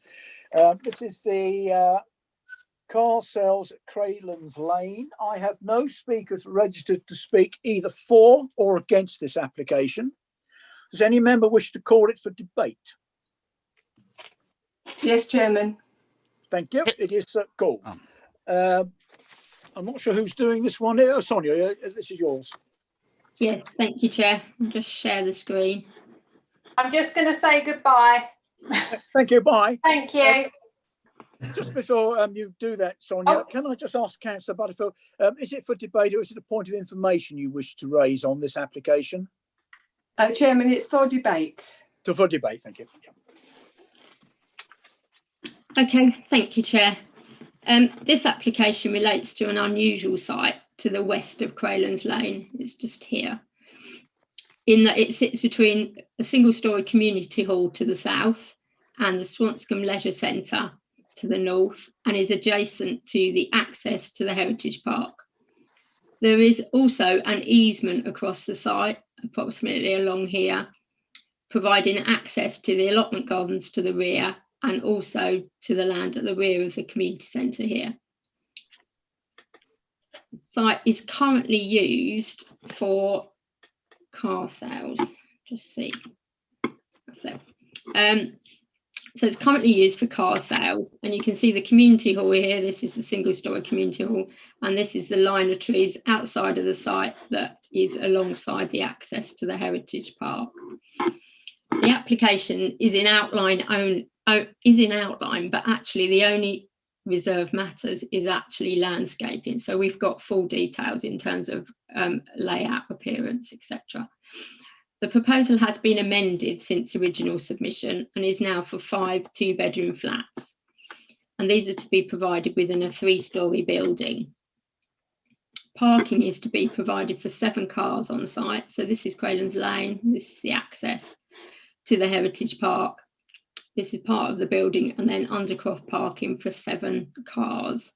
This is the car sales at Craylands Lane. I have no speakers registered to speak either for or against this application. Does any member wish to call it for debate? Yes, Chairman. Thank you. It is called. I'm not sure who's doing this one. Sonia, this is yours. Yes, thank you, Chair. I'll just share the screen. I'm just going to say goodbye. Thank you. Bye. Thank you. Just before you do that, Sonia, can I just ask Councillor Butterfield, is it for debate or is it a point of information you wish to raise on this application? Chairman, it's for debate. For debate, thank you. Okay, thank you, Chair. This application relates to an unusual site to the west of Craylands Lane. It's just here, in that it sits between a single-storey community hall to the south and the Swanscombe Leisure Centre to the north, and is adjacent to the access to the Heritage Park. There is also an easement across the site, approximately along here, providing access to the allotment gardens to the rear and also to the land at the rear of the community centre here. The site is currently used for car sales. Just see. So it's currently used for car sales, and you can see the community hall here. This is the single-storey community hall, and this is the line of trees outside of the site that is alongside the access to the Heritage Park. The application is in outline, but actually the only reserve matters is actually landscaping. So we've got full details in terms of layout, appearance, etc. The proposal has been amended since original submission and is now for 5 two-bedroom flats. And these are to be provided within a 3-storey building. Parking is to be provided for 7 cars on site. So this is Craylands Lane. This is the access to the Heritage Park. This is part of the building, and then undercroft parking for 7 cars.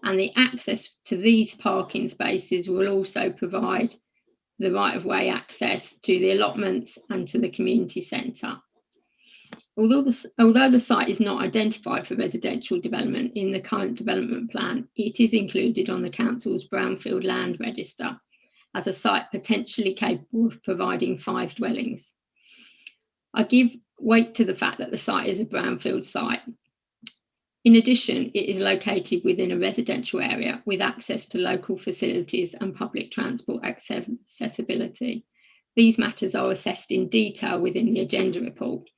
And the access to these parking spaces will also provide the right-of-way access to the allotments and to the community centre. Although the site is not identified for residential development in the current development plan, it is included on the council's brownfield land register as a site potentially capable of providing 5 dwellings. I give weight to the fact that the site is a brownfield site. In addition, it is located within a residential area with access to local facilities and public transport accessibility. These matters are assessed in detail within the agenda report,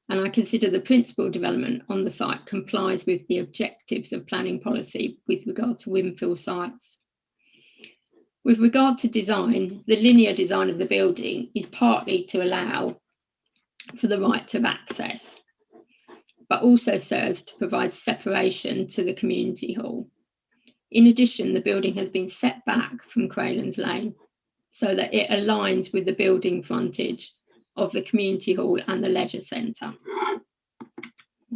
and I consider the principal development on the site complies with the objectives of planning policy with regard to infill sites. With regard to design, the linear design of the building is partly to allow for the right of access, but also serves to provide separation to the community hall. In addition, the building has been set back from Craylands Lane so that it aligns with the building frontage of the community hall and the leisure centre.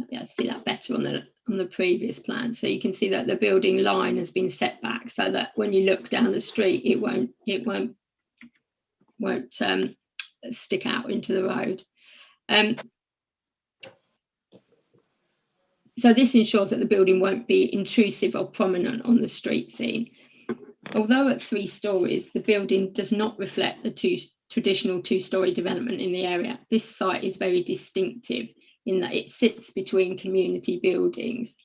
Yeah, see that better on the previous plan. So you can see that the building line has been set back so that when you look down the street, it won't stick out into the road. So this ensures that the building won't be intrusive or prominent on the street scene. Although at 3 stories, the building does not reflect the traditional 2-storey development in the area. This site is very distinctive in that it sits between community buildings.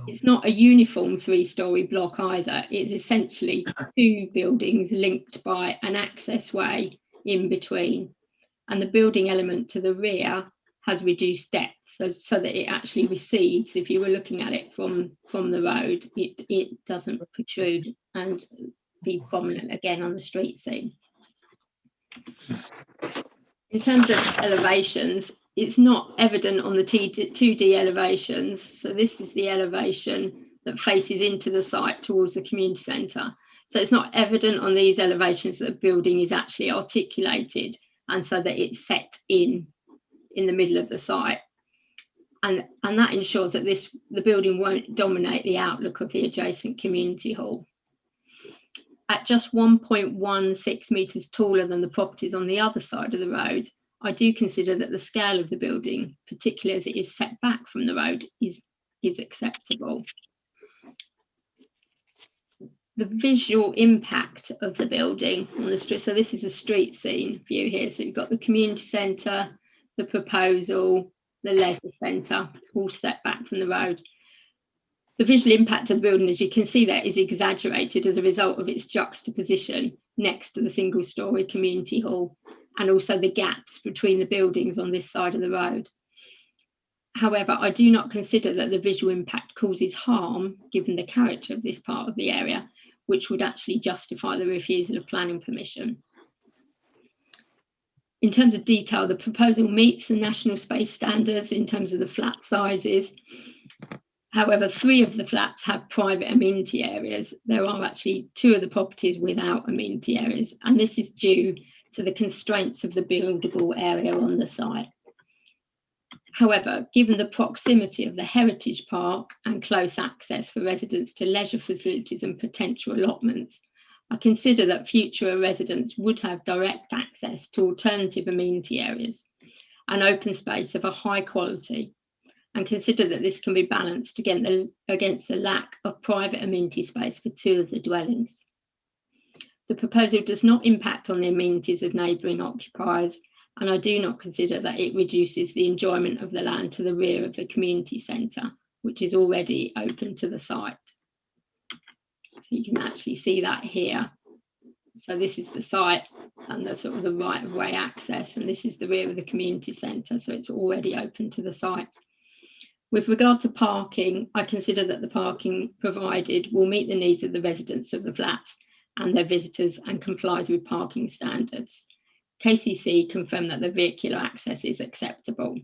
It's not a uniform 3-storey block either. It's essentially 2 buildings linked by an access way in between. And the building element to the rear has reduced depth so that it actually recedes. If you were looking at it from the road, it doesn't protrude and be prominent again on the street scene. In terms of elevations, it's not evident on the 2D elevations. So this is the elevation that faces into the site towards the community centre. So it's not evident on these elevations that the building is actually articulated and so that it's set in the middle of the site. And that ensures that the building won't dominate the outlook of the adjacent community hall. At just 1.16 metres taller than the properties on the other side of the road, I do consider that the scale of the building, particularly as it is set back from the road, is acceptable. The visual impact of the building on the street, so this is a street scene view here. So you've got the community centre, the proposal, the leisure centre, all set back from the road. The visual impact of the building, as you can see there, is exaggerated as a result of its juxtaposition next to the 1-storey community hall and also the gaps between the buildings on this side of the road. However, I do not consider that the visual impact causes harm given the character of this part of the area, which would actually justify the refusal of planning permission. In terms of detail, the proposal meets the national space standards in terms of the flat sizes. However, 3 of the flats have private amenity areas. There are actually 2 of the properties without amenity areas, and this is due to the constraints of the buildable area on the site. However, given the proximity of the heritage park and close access for residents to leisure facilities and potential allotments, I consider that future residents would have direct access to alternative amenity areas and open space of a high quality, and consider that this can be balanced against the lack of private amenity space for 2 of the dwellings. The proposal does not impact on the amenities of neighbouring occupiers, and I do not consider that it reduces the enjoyment of the land to the rear of the community centre, which is already open to the site. So you can actually see that here. So this is the site and the sort of the right of way access, and this is the rear of the community centre, so it's already open to the site. With regard to parking, I consider that the parking provided will meet the needs of the residents of the flats and their visitors and complies with parking standards. KCC confirmed that the vehicular access is acceptable.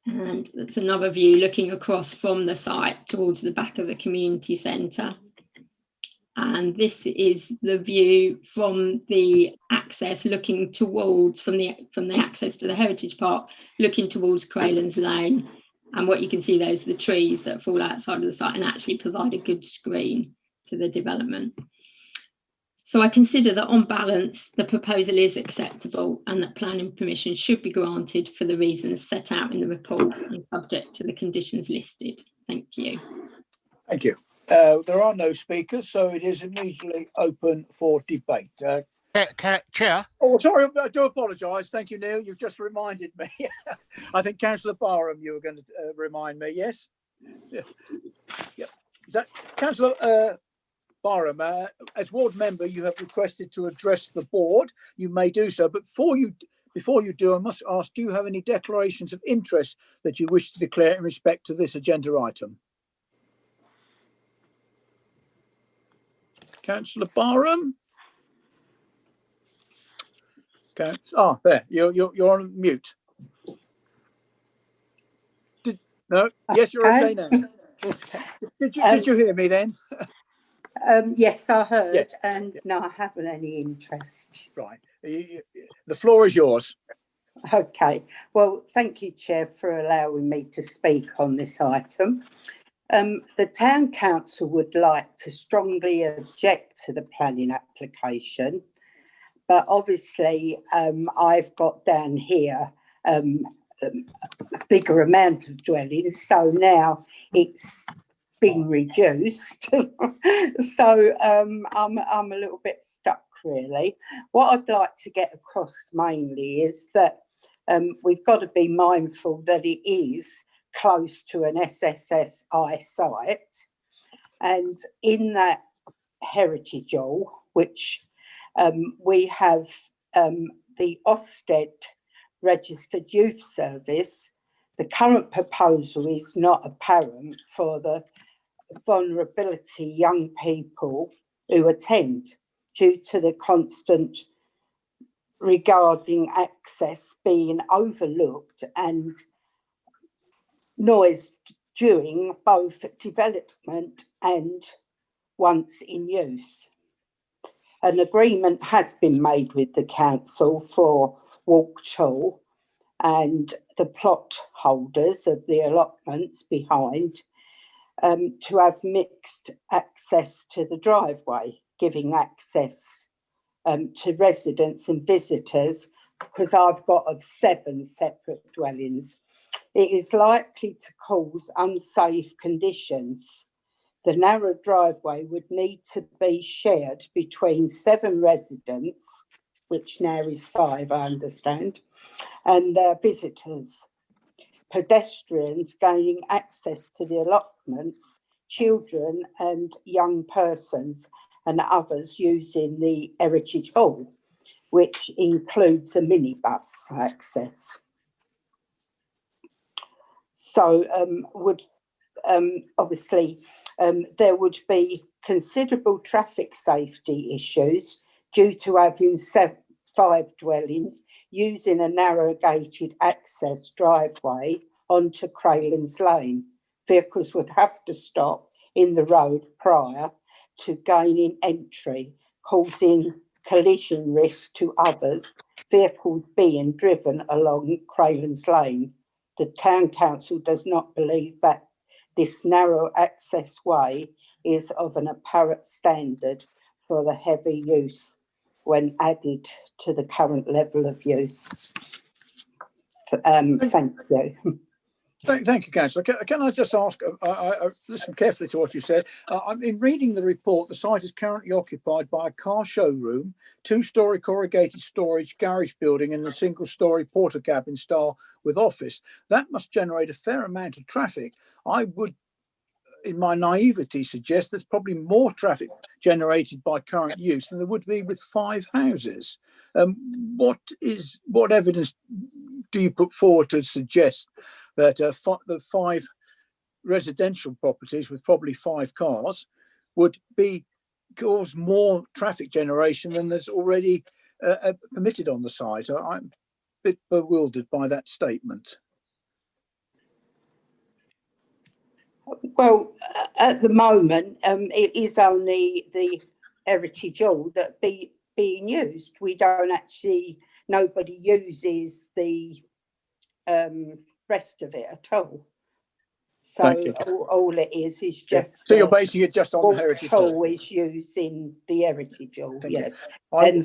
And that's another view looking across from the site towards the back of the community centre. And this is the view from the access looking towards, from the access to the Heritage Park, looking towards Craylands Lane. And what you can see there is the trees that fall outside of the site and actually provide a good screen to the development. So I consider that on balance, the proposal is acceptable and that planning permission should be granted for the reasons set out in the report and subject to the conditions listed. Thank you. Thank you. There are no speakers, so it is immediately open for debate. Chair? Oh, sorry, I do apologise. Thank you, Neil. You've just reminded me. I think Councillor Barham, you were going to remind me, yes? Yeah. Is that Councillor Barham, as ward member, you have requested to address the board. You may do so, but before you do, I must ask, do you have any declarations of interest that you wish to declare in respect to this agenda item? Councillor Barham? Okay. Oh, there. You're on mute. No. Yes, you're okay now. Did you hear me then? Yes, I heard, Yes. and no, I haven't any interest. Right. The floor is yours. Okay. Well, thank you, Chair, for allowing me to speak on this item. The Town Council would like to strongly object to the planning application, but obviously I've got down here a bigger amount of dwellings, so now it's been reduced. So I'm a little bit stuck, really. What I'd like to get across mainly is that we've got to be mindful that it is close to an SSSI site, and in that heritage hall, which we have the Ofsted Registered Youth Service, the current proposal is not apparent for the vulnerability young people who attend, due to the constant regarding access being overlooked and noise during both development and once in use. An agreement has been made with the council for Walk-Tall and the plot holders of the allotments behind to have mixed access to the driveway, giving access to residents and visitors, because I've got 7 separate dwellings. It is likely to cause unsafe conditions. The narrow driveway would need to be shared between 7 residents, which now is 5, I understand, and visitors, pedestrians gaining access to the allotments, children and young persons, and others using the Heritage Hall, which includes a minibus access. So obviously there would be considerable traffic safety issues due to having 5 dwellings using a narrow gated access driveway onto Craylands Lane. Vehicles would have to stop in the road prior to gaining entry, causing collision risk to others, vehicles being driven along Craylands Lane. The Town Council does not believe that this narrow access way is of an apparent standard for the heavy use when added to the current level of use. Thank you. Thank you, Councillor. Can I just ask, I listened carefully to what you said. In reading the report, the site is currently occupied by a car showroom, 2-storey corrugated storage garage building and a single-storey porter cabin style with office. That must generate a fair amount of traffic. I would, in my naivety, suggest there's probably more traffic generated by current use than there would be with 5 houses. What evidence do you put forward to suggest that the 5 residential properties with probably 5 cars would cause more traffic generation than there's already permitted on the site? I'm a bit bewildered by that statement. Well, at the moment, it is only the Heritage Hall that being used. We don't actually, nobody uses the rest of it at all. So all it is just. So you're basing it just on the Heritage Hall? Hall is using the Heritage Hall, yes. Then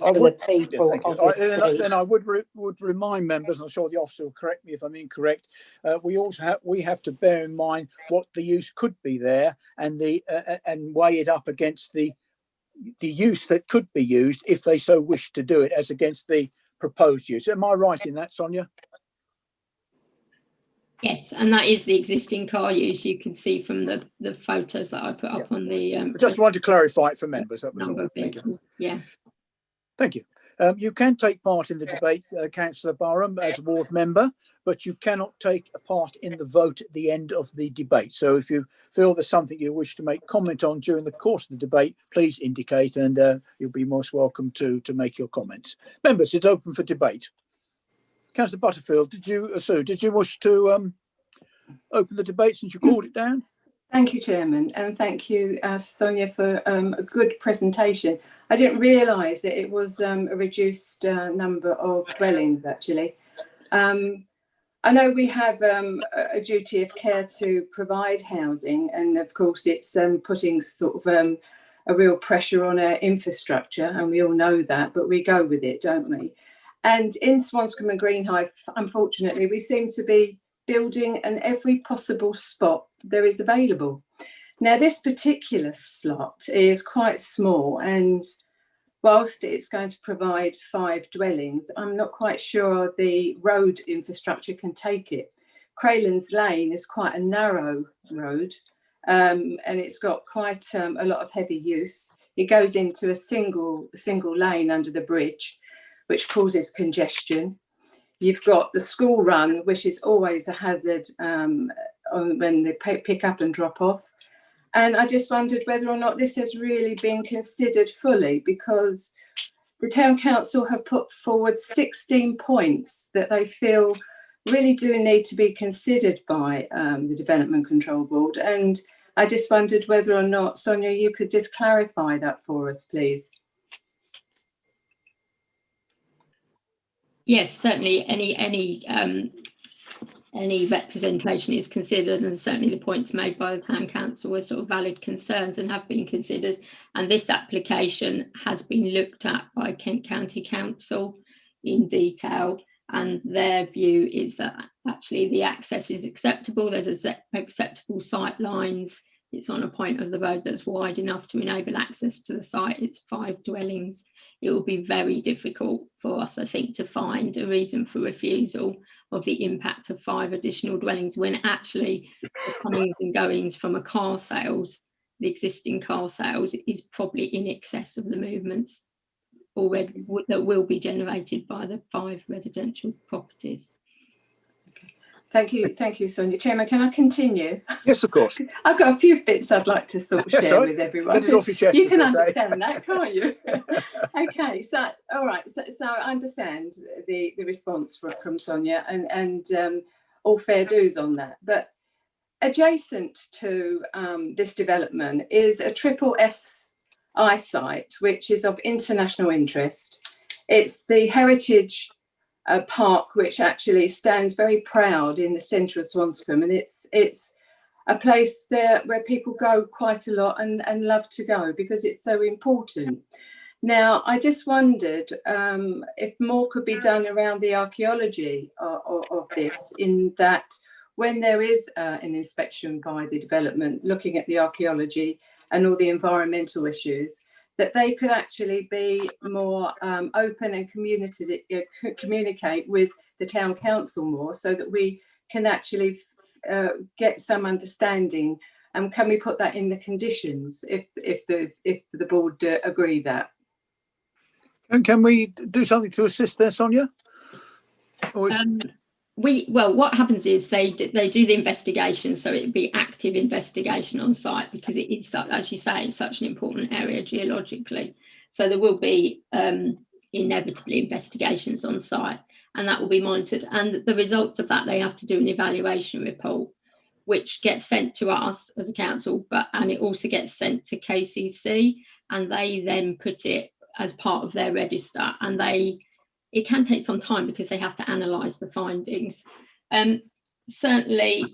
I would remind members, and I'm sure the officer will correct me if I'm incorrect. We have to bear in mind what the use could be there, and weigh it up against the use that could be used if they so wish to do it, as against the proposed use. Am I right in that, Sonia? Yes, and that is the existing car use. You can see from the photos that I put up on the. I just wanted to clarify it for members. That was all. Thank you. Yeah. Thank you. You can take part in the debate, Councillor Barham, as a ward member, but you cannot take a part in the vote at the end of the debate. So if you feel there's something you wish to make comment on during the course of the debate, please indicate, and you'll be most welcome to make your comments. Members, it's open for debate. Councillor Butterfield, Sue, did you wish to open the debate since you called it down? Thank you, Chairman, and thank you, Sonia, for a good presentation. I didn't realise that it was a reduced number of dwellings, actually. I know we have a duty of care to provide housing, and of course it's putting sort of a real pressure on our infrastructure, and we all know that, but we go with it, don't we? And in Swanscombe and Greenhithe, unfortunately, we seem to be building in every possible spot there is available. Now, this particular slot is quite small, and whilst it's going to provide 5 dwellings, I'm not quite sure the road infrastructure can take it. Craylands Lane is quite a narrow road, and it's got quite a lot of heavy use. It goes into a single lane under the bridge, which causes congestion. You've got the school run, which is always a hazard when they pick up and drop off. And I just wondered whether or not this has really been considered fully, because the Town Council have put forward 16 points that they feel really do need to be considered by the Development Control Board. And I just wondered whether or not, Sonia, you could just clarify that for us, please. Yes, certainly any representation is considered, and certainly the points made by the Town Council were sort of valid concerns and have been considered. And this application has been looked at by Kent County Council in detail, and their view is that actually the access is acceptable. There's acceptable sight lines. It's on a point of the road that's wide enough to enable access to the site. It's 5 dwellings. It will be very difficult for us, I think, to find a reason for refusal of the impact of 5 additional dwellings, when actually the comings and goings from a car sales, the existing car sales, is probably in excess of the movements already that will be generated by the 5 residential properties. Thank you, Sonia. Chairman, can I continue? Yes, of course. I've got a few bits I'd like to sort of share with everyone. Get it off your chest, you can as they say. understand that, can't you? Okay, so all right, so I understand the response from Sonia, and all fair dues on that. But adjacent to this development is a triple SI site, which is of international interest. It's the Heritage Park, which actually stands very proud in the centre of Swanscombe, and it's a place there where people go quite a lot and love to go because it's so important. Now, I just wondered if more could be done around the archaeology of this, in that when there is an inspection by the development looking at the archaeology and all the environmental issues, that they could actually be more open and communicate with the Town Council more, so that we can actually get some understanding. And can we put that in the conditions if the board agree that? And can we do something to assist there, Sonia? Or is... Well, what happens is they do the investigation, so it'd be active investigation on site, because it is, as you say, it's such an important area geologically. So there will be inevitably investigations on site, and that will be monitored. And the results of that, they have to do an evaluation report, which gets sent to us as a council, and it also gets sent to KCC, and they then put it as part of their register, and it can take some time because they have to analyse the findings. Certainly,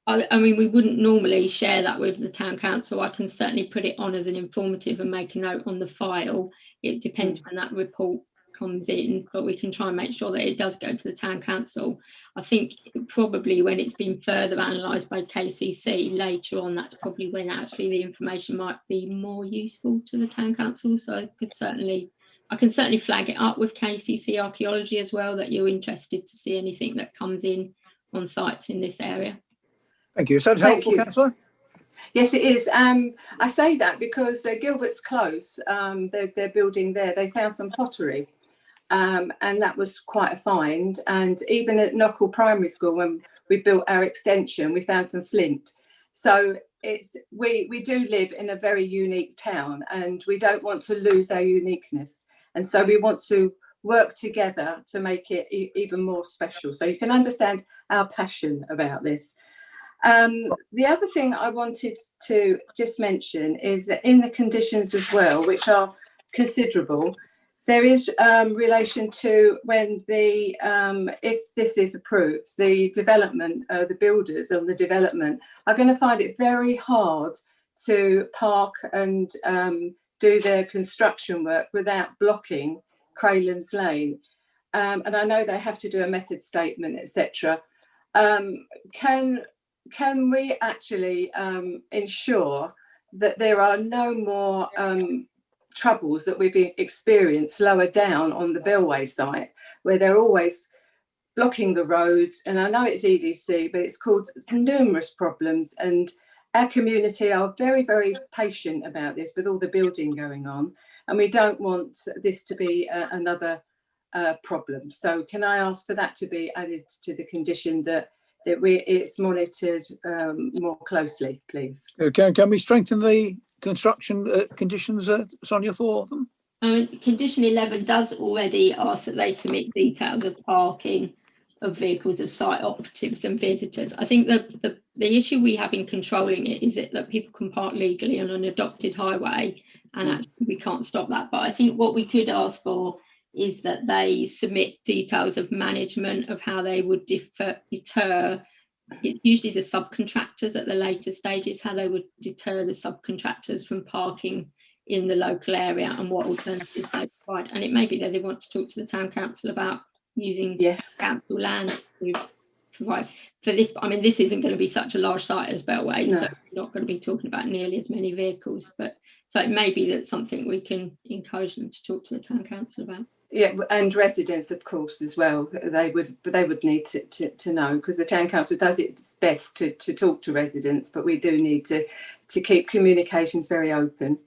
I mean, we wouldn't normally share that with the Town Council. I can certainly put it on as an informative and make a note on the file. It depends when that report comes in, but we can try and make sure that it does go to the Town Council. I think probably when it's been further analysed by KCC later on, that's probably when actually the information might be more useful to the Town Council. So I can certainly flag it up with KCC Archaeology as well, that you're interested to see anything that comes in on sites in this area. Thank you. Is that Thank helpful, you. Councillor? Yes, it is. I say that because Gilbert's Close, they're building there. They found some pottery, and that was quite a find. And even at Knockall Primary School, when we built our extension, we found some flint. So we do live in a very unique town, and we don't want to lose our uniqueness. And so we want to work together to make it even more special. So you can understand our passion about this. The other thing I wanted to just mention is that in the conditions as well, which are considerable, there is relation to when the, if this is approved, the development, the builders of the development are going to find it very hard to park and do their construction work without blocking Craylands Lane. And I know they have to do a method statement, etc. Can we actually ensure that there are no more troubles that we've experienced lower down on the Bellway site, where they're always blocking the roads? And I know it's EDC, but it's caused numerous problems, and our community are very, very patient about this with all the building going on, and we don't want this to be another problem. So can I ask for that to be added to the condition that it's monitored more closely, please? Can we strengthen the construction conditions, Sonia, for them? Condition 11 does already ask that they submit details of parking of vehicles of site operatives and visitors. I think that the issue we have in controlling it is that people can park legally on an adopted highway, and actually we can't stop that. But I think what we could ask for is that they submit details of management of how they would deter. It's usually the subcontractors at the later stages, how they would deter the subcontractors from parking in the local area and what alternatives they provide. And it may be that they want to talk to the town council about using council land to provide for this. I mean, this isn't going to be such a large site as Bellway, so we're not going to be talking about nearly as many vehicles. But so it may be that's something we can encourage them to talk to the town council about. Yeah, and residents, of course, as well. They would need to know, because the town council does its best to talk to residents, but we do need to keep communications very open.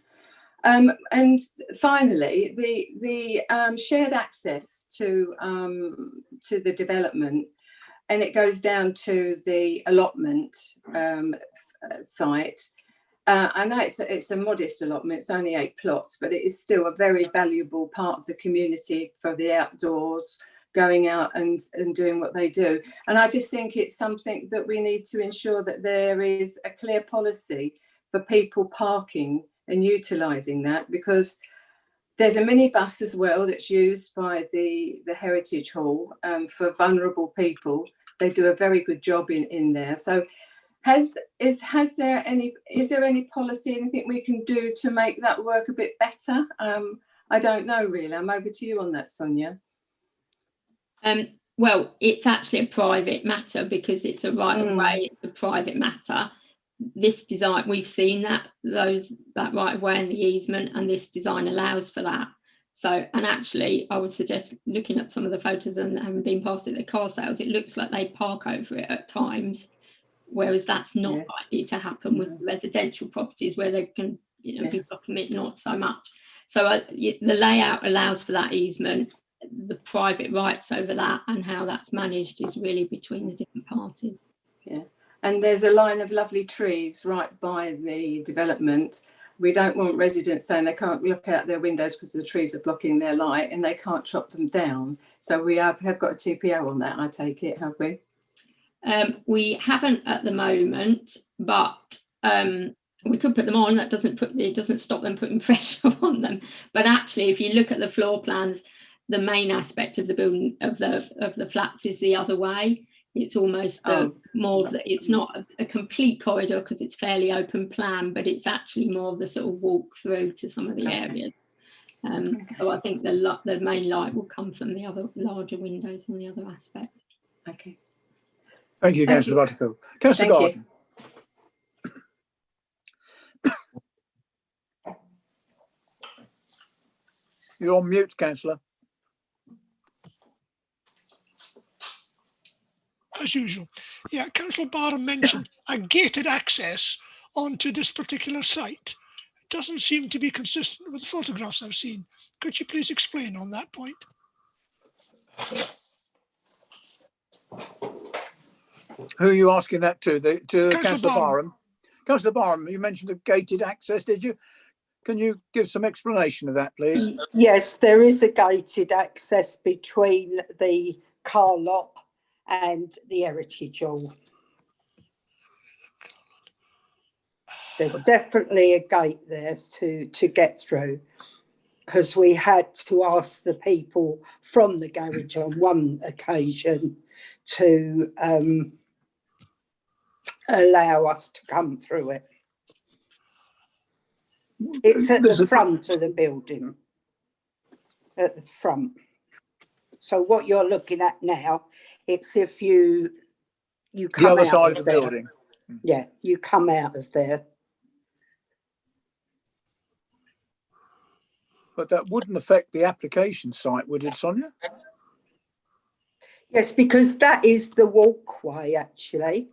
And finally, the shared access to the development, and it goes down to the allotment site. I know it's a modest allotment, it's only 8 plots, but it is still a very valuable part of the community for the outdoors, going out and doing what they do. And I just think it's something that we need to ensure that there is a clear policy for people parking and utilising that, because there's a minibus as well that's used by the Heritage Hall for vulnerable people. They do a very good job in there. So is there any policy, anything we can do to make that work a bit better? I don't know really. I'm over to you on that, Sonia. Well, it's actually a private matter because it's a right of way. It's a private matter. This design, we've seen that right of way in the easement, and this design allows for that. So, and actually, I would suggest looking at some of the photos and having been past it at car sales, it looks like they park over it at times. Whereas that's not likely to happen with residential properties where they can, be blocking it, not so much. So the layout allows for that easement. The private rights over that and how that's managed is really between the different parties. Yeah, and there's a line of lovely trees right by the development. We don't want residents saying they can't look out their windows because the trees are blocking their light, and they can't chop them down. So we have got a TPO on that, I take it, have we? We haven't at the moment, but we could put them on. That doesn't stop them putting pressure on them. But actually, if you look at the floor plans, the main aspect of the building of the flats is the other way. It's almost it's not a complete corridor because it's fairly open plan, but it's actually more of the sort of walk through to some of the areas. So I think the main light will come from the other larger windows on the other aspect. Okay. Thank you, Councillor Butterfield. Councillor Garden. You're on mute, Councillor. as usual. Yeah, Councillor Barham mentioned a gated access onto this particular site. It doesn't seem to be consistent with the photographs I've seen. Could you please explain on that point? Who are you asking that to? To Councillor Barham. Barham? Councillor Barham, you mentioned a gated access, did you? Can you give some explanation of that, please? Yes, there is a gated access between the car lot and the Heritage Hall. There's definitely a gate there to get through, because we had to ask the people from the garage on one occasion to allow us to come through it. It's at the front of the building, at the front. So what you're looking at now, it's if you come the other out side of the there. building. Yeah, you come out of there. But that wouldn't affect the application site, would it, Sonia? Yes, because that is the walkway actually,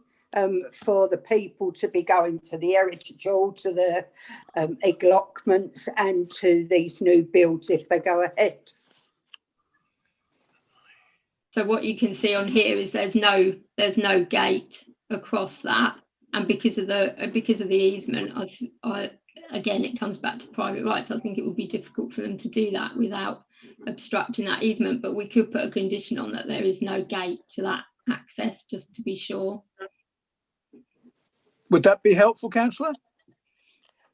for the people to be going to the Heritage Hall, to the allotments and to these new builds if they go ahead. So what you can see on here is there's no gate across that, and because of the easement, again, it comes back to private rights. I think it would be difficult for them to do that without obstructing that easement, but we could put a condition on that there is no gate to that access, just to be sure. Would that be helpful, Councillor?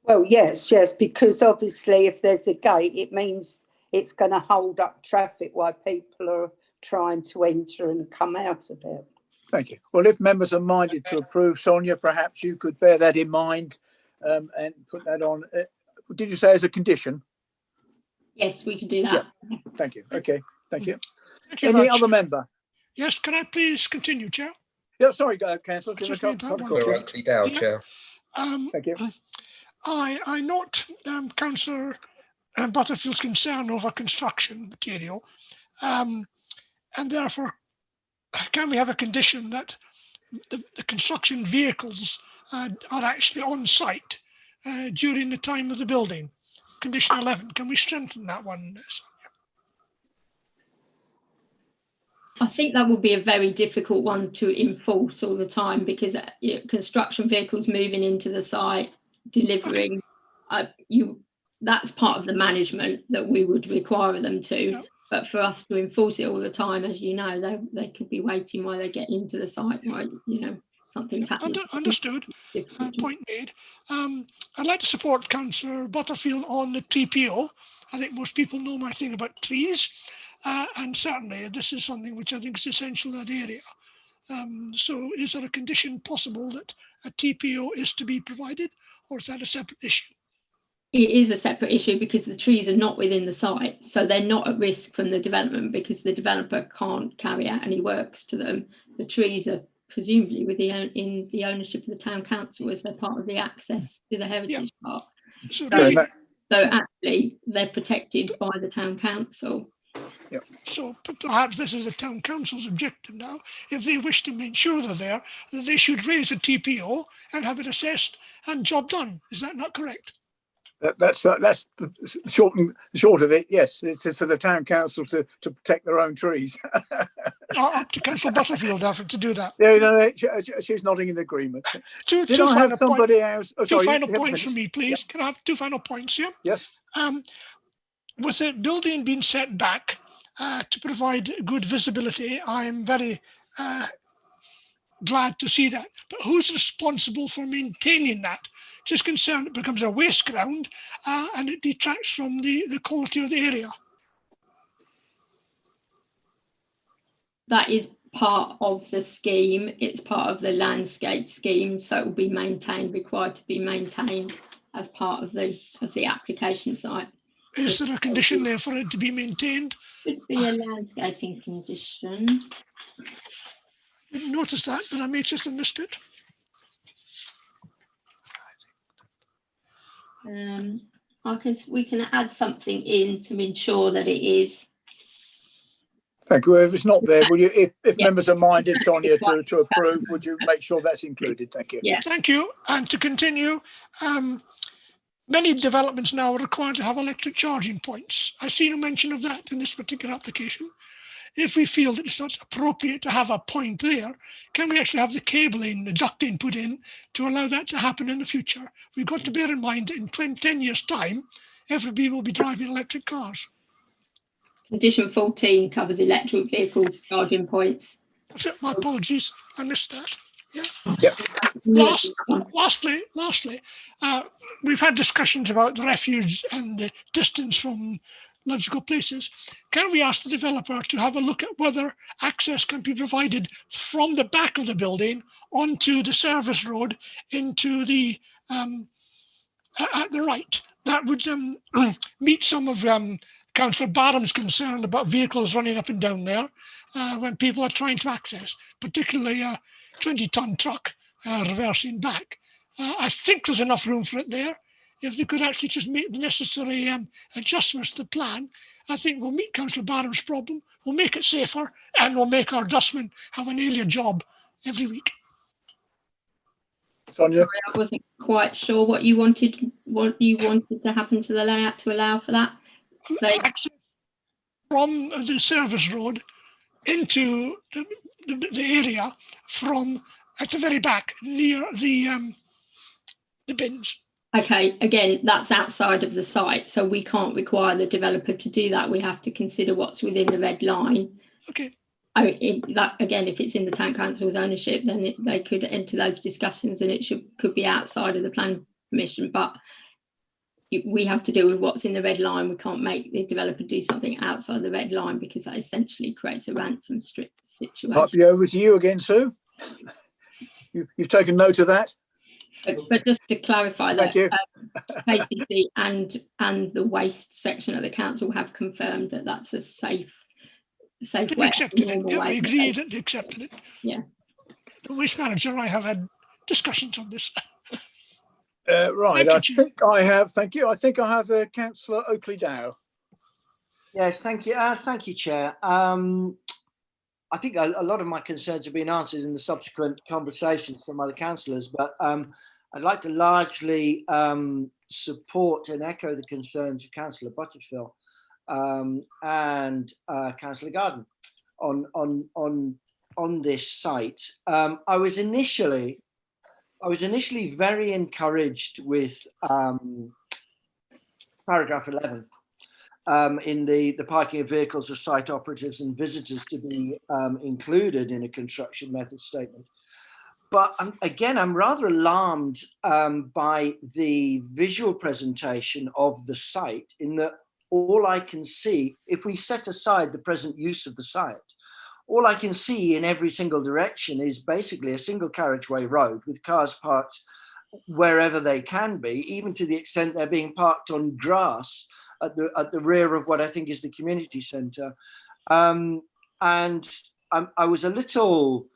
Well, yes, because obviously if there's a gate, it means it's going to hold up traffic while people are trying to enter and come out of it. Thank you. Well, if members are minded to approve, Sonia, perhaps you could bear that in mind and put that on. Did you say as a condition? Yes, we can do that. Yeah. Thank you. Okay, thank you. Thank you Any much. other member? Yes, can I please continue, Chair? Yeah, sorry, Councillor. Just made that one. We're actually down, Chair. Thank you. I note Councillor Butterfield's concern over construction material, and therefore, can we have a condition that the construction vehicles are actually on site during the time of the building? Condition 11. Can we strengthen that one? I think that would be a very difficult one to enforce all the time, because construction vehicles moving into the site, delivering, that's part of the management that we would require them to. Yeah. But for us to enforce it all the time, as you know, they could be waiting while they get into the site, while something's happening. Understood. Point made. I'd like to support Councillor Butterfield on the TPO. I think most people know my thing about trees. And certainly this is something which I think is essential in that area. So is there a condition possible that a TPO is to be provided, or is that a separate issue? It is a separate issue because the trees are not within the site, so they're not at risk from the development because the developer can't carry out any works to them. The trees are presumably in the ownership of the town council as they're part of the access to the heritage park. So actually they're protected by the town council. Yep. So perhaps this is the town council's objective now. If they wish to make sure they're there, that they should raise a TPO and have it assessed and job done. Is that not correct? That's the short of it. Yes, it's for the town council to protect their own trees. Up to Councillor Butterfield to do that. Yeah, no, she's nodding in agreement. Did I have somebody else? Oh, two final points for me, please. Yep. Can I have two final points here? Yes. With the building being set back to provide good visibility, I am very glad to see that. But who's responsible for maintaining that? Just concerned it becomes a waste ground and it detracts from the quality of the area. That is part of the scheme. It's part of the landscape scheme, so it will be maintained, required to be maintained as part of the application site. Is there a condition there for it to be maintained? Should be a landscaping condition. Didn't notice that, but I may just have missed it. We can add something in to ensure that it is Thank you. If it's not there, will you, if Yeah. members are minded, Sonia, to approve, would you make sure that's included? Thank you. Yeah. Thank you. And to continue, many developments now are required to have electric charging points. I see no mention of that in this particular application. If we feel that it's not appropriate to have a point there, can we actually have the cabling, the ducting put in to allow that to happen in the future? We've got to bear in mind that in 10 years' time, everybody will be driving electric cars. Condition 14 covers electric vehicle charging points. That's it. My apologies, I missed that. Yeah. Yep. Lastly, we've had discussions about the refuge and the distance from logical places. Can we ask the developer to have a look at whether access can be provided from the back of the building onto the service road into the at the right? That would meet some of Councillor Barham's concern about vehicles running up and down there when people are trying to access, particularly a 20-ton truck reversing back. I think there's enough room for it there. If they could actually just make the necessary adjustments to the plan, I think we'll meet Councillor Barham's problem, we'll make it safer, and we'll make our dustmen have an earlier job every week. Sonia? I wasn't quite sure what you wanted to happen to the layout to allow for that. So, access from the service road into the area from at the very back near the bins. okay, again, that's outside of the site, so we can't require the developer to do that. We have to consider what's within the red line. Okay. If it's in the town council's ownership, then they could enter those discussions, and it could be outside of the planning permission. But we have to deal with what's in the red line. We can't make the developer do something outside the red line because that essentially creates a ransom situation. Might be over to you again, Sue. You've taken note of that. But just to clarify that, Thank you. KCC and the waste section of the council have confirmed that that's a safe They way. accepted it. normal Yeah, way we to agreed go. that they accepted it. Yeah. The waste manager and I have had discussions on this. Right, Thank you, thank you. I think I have Councillor Oakley Dow. Yes, thank you. Thank you, Chair. I think a lot of my concerns have been answered in the subsequent conversations from other councillors, but I'd like to largely support and echo the concerns of Councillor Butterfield and Councillor Garden on this site. I was initially very encouraged with paragraph 11 in the parking of vehicles of site operatives and visitors to be included in a construction method statement. But again, I'm rather alarmed by the visual presentation of the site, in that all I can see, if we set aside the present use of the site, all I can see in every single direction is basically a single carriageway road with cars parked wherever they can be, even to the extent they're being parked on grass at the rear of what I think is the community centre. And I was a little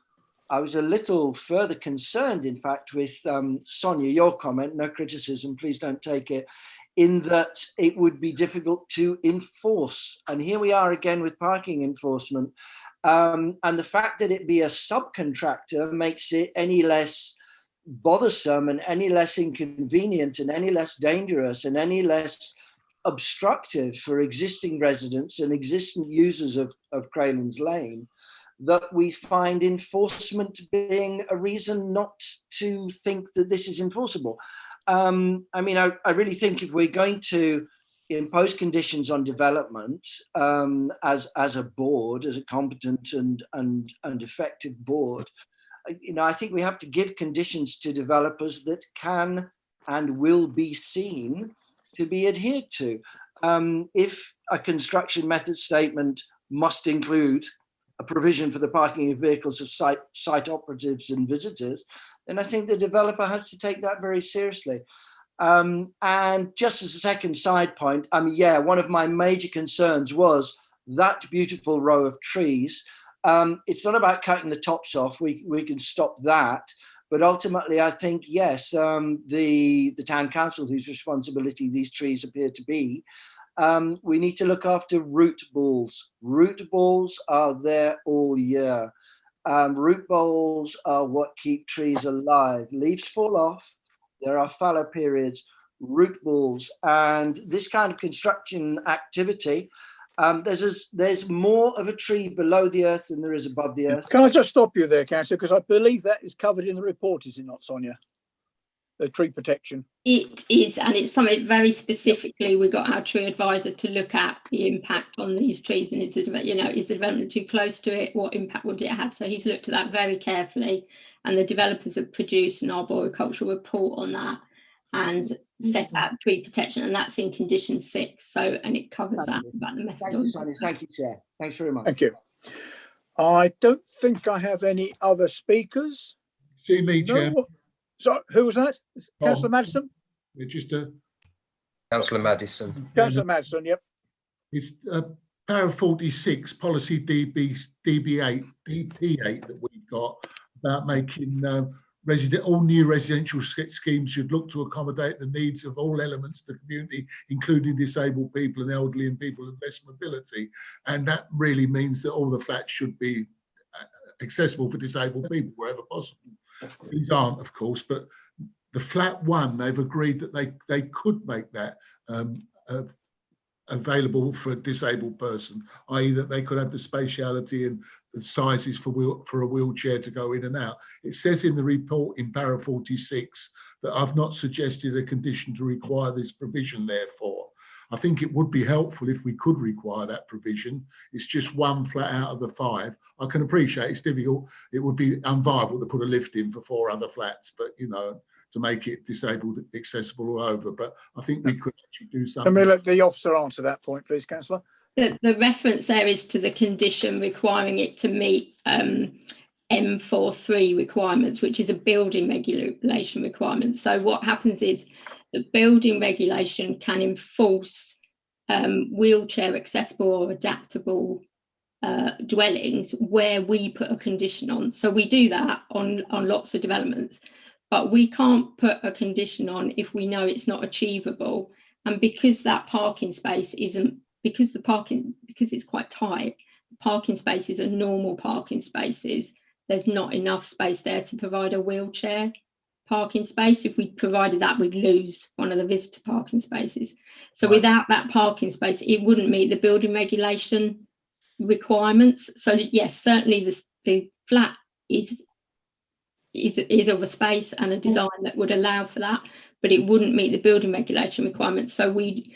further concerned, in fact, with Sonia, your comment, no criticism, please don't take it, in that it would be difficult to enforce. And here we are again with parking enforcement. And the fact that it be a subcontractor makes it any less bothersome and any less inconvenient and any less dangerous and any less obstructive for existing residents and existing users of Craylands Lane, that we find enforcement being a reason not to think that this is enforceable. I mean, I really think if we're going to impose conditions on development as a board, as a competent and effective board, I think we have to give conditions to developers that can and will be seen to be adhered to. If a construction method statement must include a provision for the parking of vehicles of site operatives and visitors, then I think the developer has to take that very seriously. And just as a second side point, one of my major concerns was that beautiful row of trees It's not about cutting the tops off. We can stop that. But ultimately, I think, yes, the town council, whose responsibility these trees appear to be, we need to look after root balls. Root balls are there all year. Root balls are what keep trees alive. Leaves fall off. There are fallow periods, root balls, and this kind of construction activity. There's more of a tree below the earth than there is above the earth. Can I just stop you there, Councillor? Because I believe that is covered in the report, is it not, Sonia? The tree protection. It is, and it's something very specifically we got our tree advisor to look at the impact on these trees, and is the development too close to it? What impact would it have? So he's looked at that very carefully, and the developers have produced an arboricultural report on that and set out tree protection, and that's in condition 6. So, and it covers that about the methodology. Thank you, Sonia. Thank you, Chair. Thanks very much. Thank you. I don't think I have any other speakers. See me, Chair. So who was that? Councillor Madison? Just Councillor Madison. Councillor Madison, yep. It's para 46, policy DB8 that we've got about making all new residential schemes should look to accommodate the needs of all elements of the community, including disabled people and elderly and people with less mobility. And that really means that all the flats should be accessible for disabled people wherever possible. These aren't, of course, but the flat one, they've agreed that they could make that available for a disabled person, i.e. that they could have the spatiality and the sizes for a wheelchair to go in and out. It says in the report in para 46 that I've not suggested a condition to require this provision, therefore. I think it would be helpful if we could require that provision. It's just one flat out of the 5. I can appreciate it's difficult. It would be unviable to put a lift in for 4 other flats, but to make it disabled accessible all over. But I think we could actually do something. Can we let the officer answer that point, please, Councillor? The reference there is to the condition requiring it to meet M43 requirements, which is a building regulation requirement. So what happens is the building regulation can enforce wheelchair accessible or adaptable dwellings where we put a condition on. So we do that on lots of developments, but we can't put a condition on if we know it's not achievable. And because that parking space isn't, because it's quite tight, parking spaces are normal parking spaces, there's not enough space there to provide a wheelchair parking space. If we provided that, we'd lose one of the visitor parking spaces. So without that parking space, it wouldn't meet the building regulation requirements. So yes, certainly the flat is of a space and a design that would allow for that, but it wouldn't meet the building regulation requirements. So we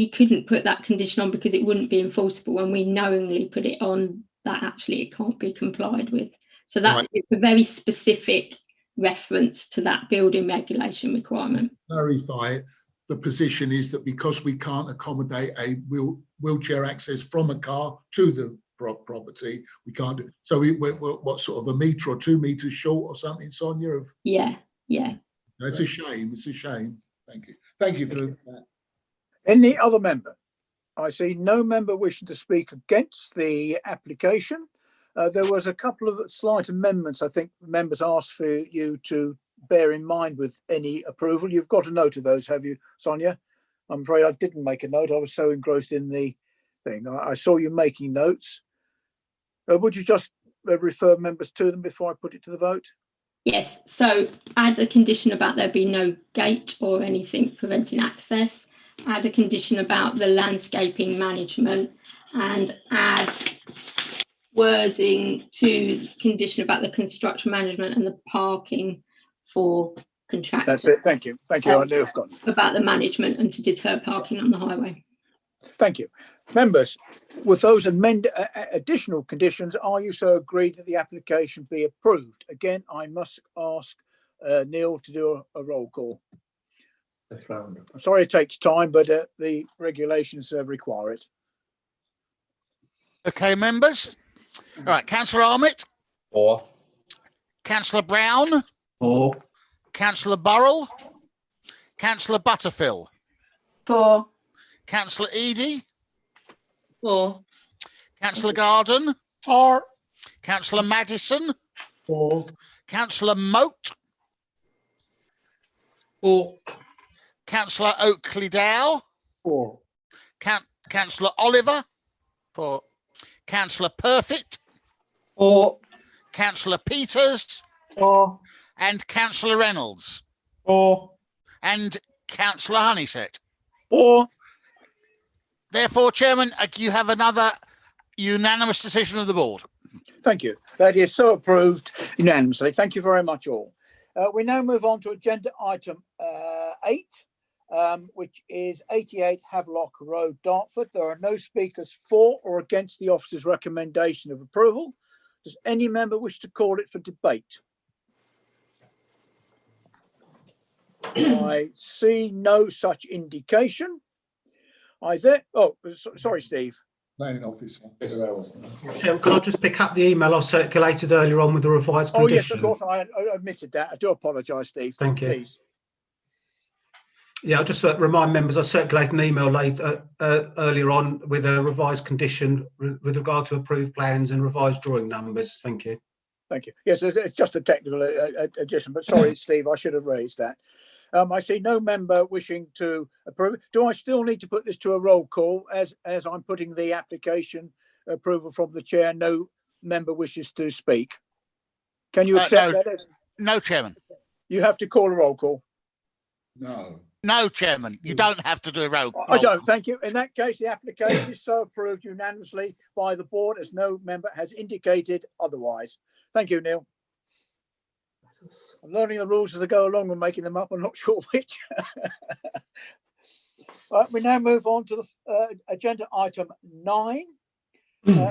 couldn't put that condition on because it wouldn't be enforceable, and we knowingly put it on that actually it can't be complied with. So that is a very specific reference to that building regulation requirement. Clarify, the position is that because we can't accommodate a wheelchair access from a car to the property, we can't do. So we're what, sort of 1 metre or 2 metres short or something, Sonia? Yeah. It's a shame. It's a shame. Thank you. Thank you for that. Any other member? I see no member wishing to speak against the application. There was a couple of slight amendments I think members asked for you to bear in mind with any approval. You've got a note of those, have you, Sonia? I'm afraid I didn't make a note. I was so engrossed in the thing. I saw you making notes. Would you just refer members to them before I put it to the vote? Yes, so add a condition about there being no gate or anything preventing access. Add a condition about the landscaping management, and add wording to condition about the construction management and the parking for contractors. That's it. Thank you. Thank you. I knew I've got about the management and to deter parking on the highway. Thank you. Members, with those additional conditions, are you so agreed that the application be approved? Again, I must ask Neil to do a roll call. I'm sorry it takes time, but the regulations require it. Okay, members. All right, Councillor Armitt. 4. Councillor Brown. 4. Councillor Burrell. Councillor Butterfield. 4. Councillor Eadie. 4. Councillor Garden. 4. Councillor Madison. 4. Councillor Moat. 4. Councillor Oakley Dow. 4. Councillor Oliver. 4. Councillor Perfect. 4. Councillor Peters. 4. And Councillor Reynolds. 4. And Councillor Honeysett. 4. Therefore, Chairman, you have another unanimous decision of the board. Thank you. That is so approved unanimously. Thank you very much all. We now move on to agenda item 8, which is 88 Havelock Road, Dartford. There are no speakers for or against the officer's recommendation of approval. Does any member wish to call it for debate? I see no such indication. Sorry, Steve. Planning officer. Can I just pick up the email I circulated earlier on with the revised condition? Oh, yes, of course. I admitted that. I do apologise, Steve. Thank you. Please. Yeah, I'll just remind members, I circulated an email earlier on with a revised condition with regard to approved plans and revised drawing numbers. Thank you. Thank you. Yes, it's just a technical addition, but sorry, Steve, I should have raised that. I see no member wishing to approve. Do I still need to put this to a roll call as I'm putting the application approval from the chair? No member wishes to speak. Can you accept that? No, Chairman. You have to call a roll call. No, Chairman. You don't have to do a roll call. I don't. Thank you. In that case, the application is so approved unanimously by the board as no member has indicated otherwise. Thank you, Neil. I'm learning the rules as I go along and making them up. I'm not sure which. We now move on to the agenda item 9,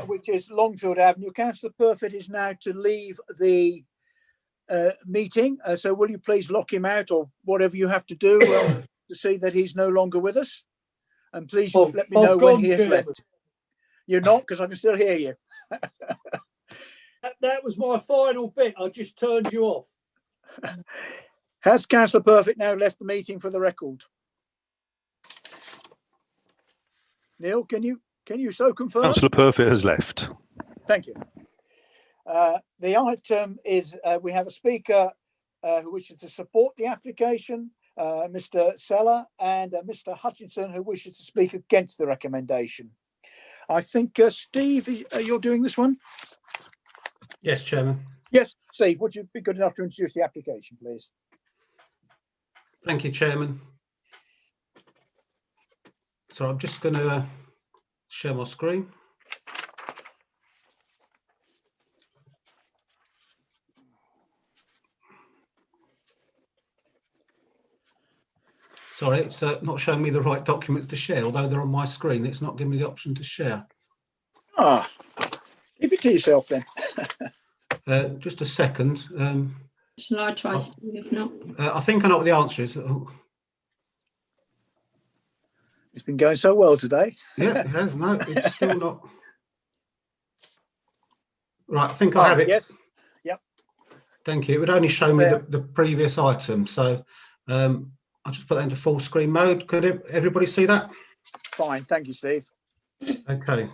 which is Longfield Avenue. Councillor Perfect is now to leave the meeting. So will you please lock him out or whatever you have to do to see that he's no longer with us? And please let me know when he has left. You're not, because I can still hear you. That was my final bit. I just turned you off. Has Councillor Perfect now left the meeting for the record? Neil, can you so confirm? Councillor Perfect has left. Thank you. The item is we have a speaker who wishes to support the application, Mr. Seller, and Mr. Hutchinson, who wishes to speak against the recommendation. I think, Steve, you're doing this one? Yes, Chairman. Yes, Steve, would you be good enough to introduce the application, please? Thank you, Chairman. So I'm just going to share my screen. Sorry, it's not showing me the right documents to share, although they're on my screen. It's not giving me the option to share. Ah, keep it to yourself then. Just a second. Shall I try, if not? I think I know what the answer is. It's been going so well today. Yeah, it has. No, it's still not. Right, I think I have it. Yes. Yep. Thank you. It would only show me the previous item. So I'll just put that into full screen mode. Could everybody see that? Fine. Thank you, Steve. Okay.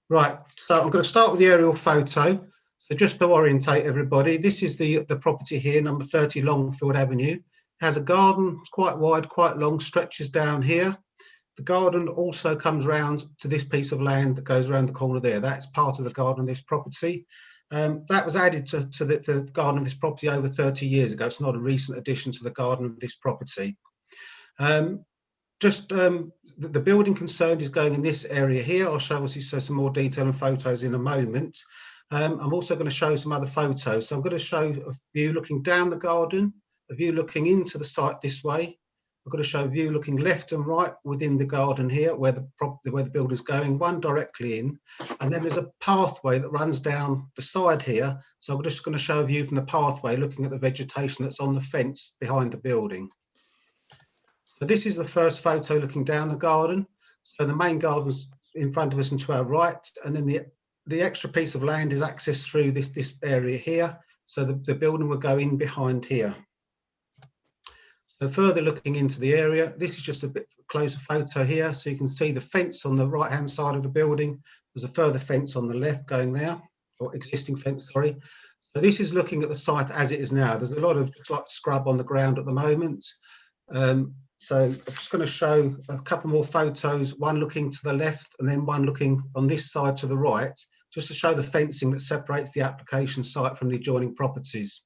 Right. So I'm going to start with the aerial photo. So just to orientate everybody, this is the property here, number 30 Longfield Avenue. It has a garden, it's quite wide, quite long, stretches down here. The garden also comes round to this piece of land that goes around the corner there. That's part of the garden of this property. That was added to the garden of this property over 30 years ago. It's not a recent addition to the garden of this property. The building concerned is going in this area here. I'll show some more detail and photos in a moment. I'm also going to show some other photos. So I'm going to show a view looking down the garden, a view looking into the site this way. I'm going to show a view looking left and right within the garden here, where the builder's going, one directly in, and then there's a pathway that runs down the side here. So I'm just going to show a view from the pathway, looking at the vegetation that's on the fence behind the building. So this is the first photo looking down the garden. So the main garden's in front of us and to our right, and then the extra piece of land is accessed through this area here. So the building will go in behind here. So further looking into the area, this is just a bit closer photo here. So you can see the fence on the right-hand side of the building. There's a further fence on the left going there. or existing fence, sorry. So this is looking at the site as it is now. There's a lot of like scrub on the ground at the moment. So I'm just going to show a couple more photos, one looking to the left and then one looking on this side to the right, just to show the fencing that separates the application site from the adjoining properties.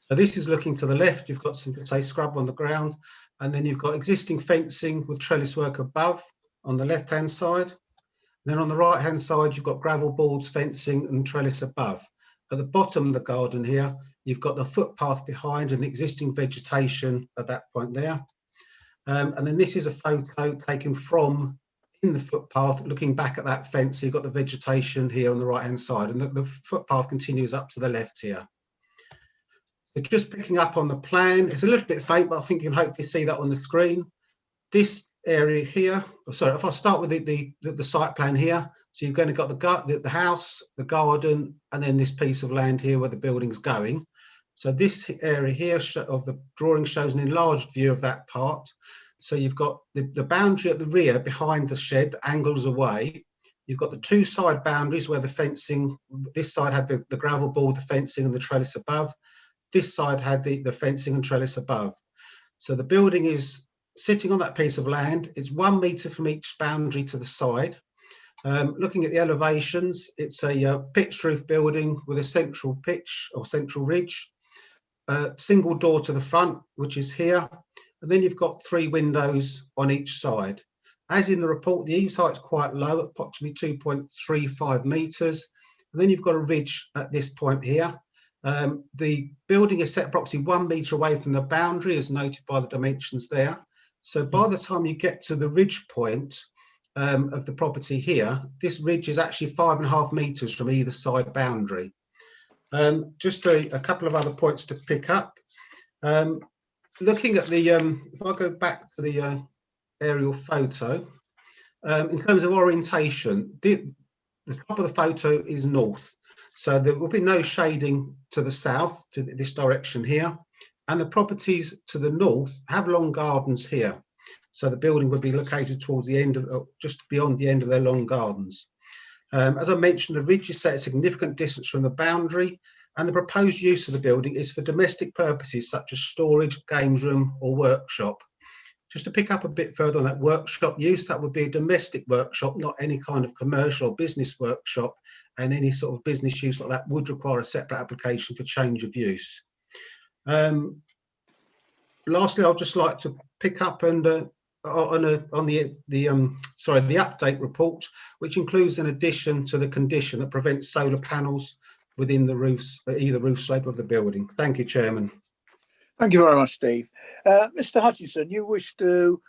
So this is looking to the left, you've got some, say, scrub on the ground, and then you've got existing fencing with trellis work above on the left-hand side. And then on the right-hand side, you've got gravel boards, fencing and trellis above. At the bottom of the garden here, you've got the footpath behind and the existing vegetation at that point there. And then this is a photo taken from in the footpath, looking back at that fence. So you've got the vegetation here on the right-hand side, and the footpath continues up to the left here. So just picking up on the plan, it's a little bit faint, but I think you can hopefully see that on the screen. This area here, sorry, if I start with the site plan here, so you've going to got the house, the garden, and then this piece of land here where the building's going. So this area here of the drawing shows an enlarged view of that part. So you've got the boundary at the rear behind the shed, angles away. You've got the two side boundaries where the fencing, this side had the gravel board, the fencing and the trellis above. This side had the fencing and trellis above. So the building is sitting on that piece of land. It's 1 metre from each boundary to the side. Looking at the elevations, it's a pitched roof building with a central pitch or central ridge, single door to the front, which is here. And then you've got 3 windows on each side. As in the report, the eaves height is quite low, approximately 2.35 metres. And then you've got a ridge at this point here. The building is set approximately 1 metre away from the boundary, as noted by the dimensions there. So by the time you get to the ridge point of the property here, this ridge is actually 5.5 metres from either side boundary. Just a couple of other points to pick up. Looking at the, if I go back to the aerial photo, in terms of orientation, the top of the photo is north. So there will be no shading to the south, to this direction here. And the properties to the north have long gardens here. So the building would be located towards the end of, just beyond the end of their long gardens. As I mentioned, the ridge is set a significant distance from the boundary, and the proposed use of the building is for domestic purposes such as storage, games room or workshop. Just to pick up a bit further on that workshop use, that would be a domestic workshop, not any kind of commercial or business workshop, and any sort of business use like that would require a separate application for change of use. Lastly, I'd just like to pick up on the update report, which includes an addition to the condition that prevents solar panels within the roofs, either roof slope of the building. Thank you, Chairman. Thank you very much, Steve. Mr. Hutchinson, you wish to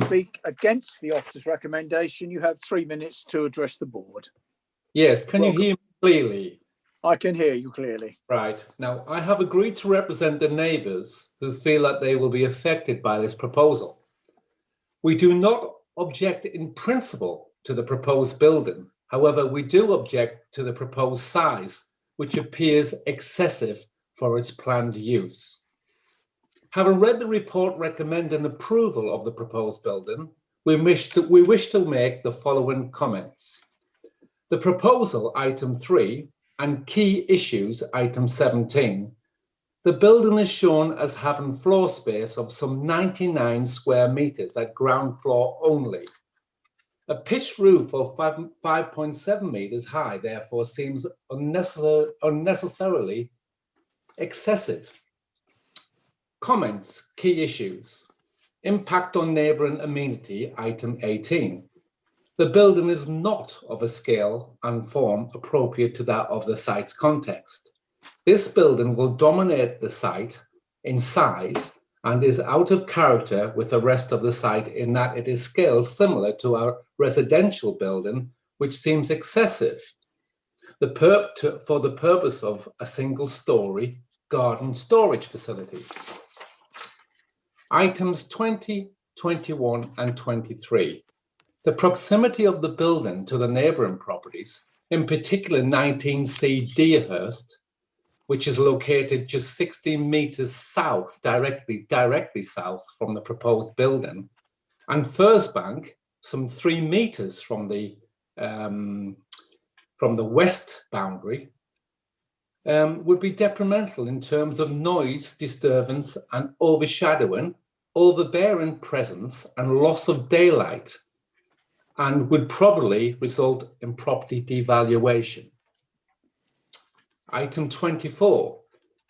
speak against the officer's recommendation. You have 3 minutes to address the board. Yes, can you hear me clearly? I can hear you clearly. Right. Now, I have agreed to represent the neighbours who feel that they will be affected by this proposal. We do not object in principle to the proposed building. However, we do object to the proposed size, which appears excessive for its planned use. Having read the report recommending approval of the proposed building, we wish to make the following comments. The proposal, item 3, and key issues, item 17, the building is shown as having floor space of some 99 square meters at ground floor only. A pitched roof of 5.7 meters high, therefore, seems unnecessarily excessive. Comments, key issues. Impact on neighbouring amenity, item 18. The building is not of a scale and form appropriate to that of the site's context. This building will dominate the site in size and is out of character with the rest of the site in that it is scaled similar to our residential building, which seems excessive for the purpose of a single-storey garden storage facility. Items 20, 21 and 23. The proximity of the building to the neighbouring properties, in particular 19C Deerhurst, which is located just 16 metres south, directly south from the proposed building, and Firsbank, some 3 metres from the from the west boundary would be detrimental in terms of noise, disturbance and overshadowing, overbearing presence and loss of daylight, and would probably result in property devaluation. Item 24.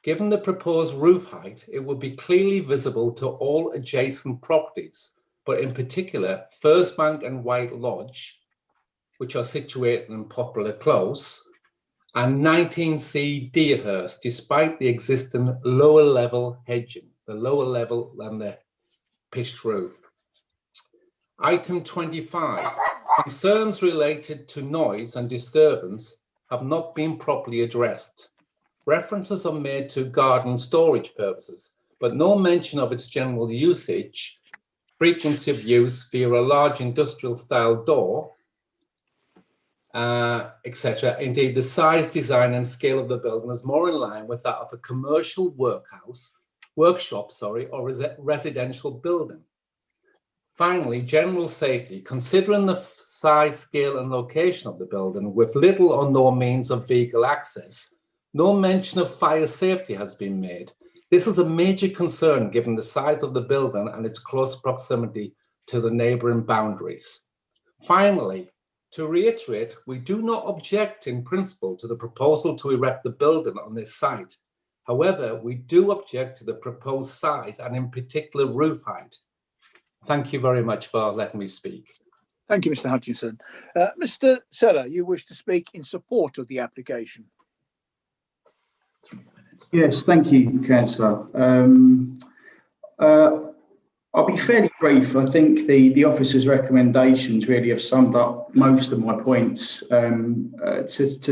Given the proposed roof height, it would be clearly visible to all adjacent properties, but in particular First Bank and White Lodge, which are situated in Poplar Close, and 19C Deerhurst, despite the existing lower level hedging, the lower level than the pitched roof. Item 25, concerns related to noise and disturbance have not been properly addressed. References are made to garden storage purposes, but no mention of its general usage, frequency of use via a large industrial style door, etc. Indeed, the size, design and scale of the building is more in line with that of a commercial workshop, or residential building. Finally, general safety. Considering the size, scale and location of the building with little or no means of vehicle access, no mention of fire safety has been made. This is a major concern given the size of the building and its close proximity to the neighbouring boundaries. Finally, to reiterate, we do not object in principle to the proposal to erect the building on this site. However, we do object to the proposed size and in particular roof height. Thank you very much for letting me speak. Thank you, Mr. Hutchinson. Mr. Seller, you wish to speak in support of the application? Yes, thank you, Councillor. I'll be fairly brief. I think the officer's recommendations really have summed up most of my points. To just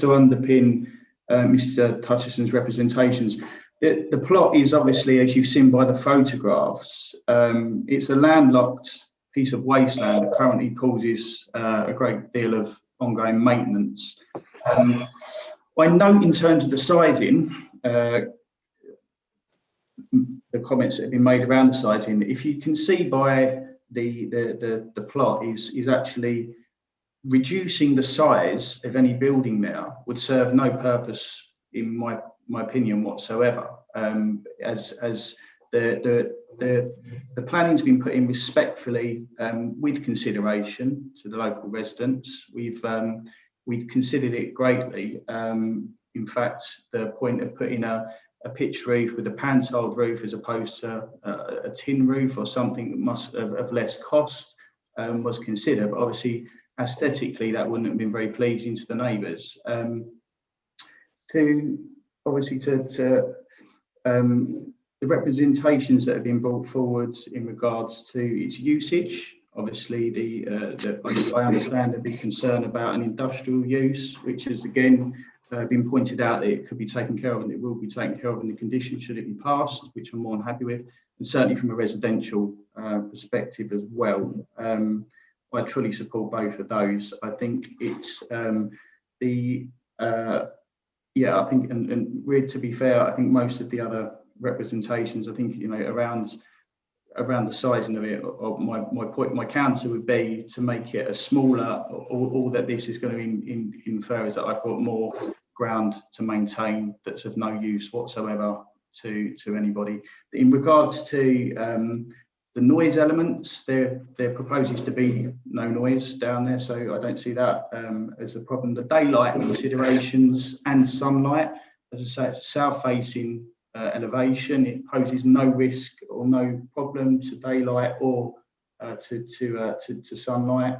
to underpin Mr. Hutchinson's representations, the plot is obviously, as you've seen by the photographs, it's a landlocked piece of wasteland that currently causes a great deal of ongoing maintenance. I note in terms of the sizing, the comments that have been made around the sizing, if you can see by the plot is actually reducing the size of any building now would serve no purpose in my opinion whatsoever, as the planning's been put in respectfully with consideration to the local residents. We've considered it greatly. In fact, the point of putting a pitched roof with a pan-tiled roof as opposed to a tin roof or something that must of less cost was considered, but obviously aesthetically that wouldn't have been very pleasing to the neighbours. The representations that have been brought forward in regards to its usage, obviously I understand a big concern about an industrial use, which has again been pointed out that it could be taken care of and it will be taken care of in the condition should it be passed, which I'm more than happy with, and certainly from a residential perspective as well. I truly support both of those. I think it's I think, and really to be fair, I think most of the other representations, I think, around the sizing of it, or my counter would be to make it a smaller, all that this is going to infer is that I've got more ground to maintain that's of no use whatsoever to anybody. In regards to the noise elements, there proposes to be no noise down there, so I don't see that as a problem. The daylight considerations and sunlight, as I say, it's a south-facing elevation. It poses no risk or no problem to daylight or to sunlight.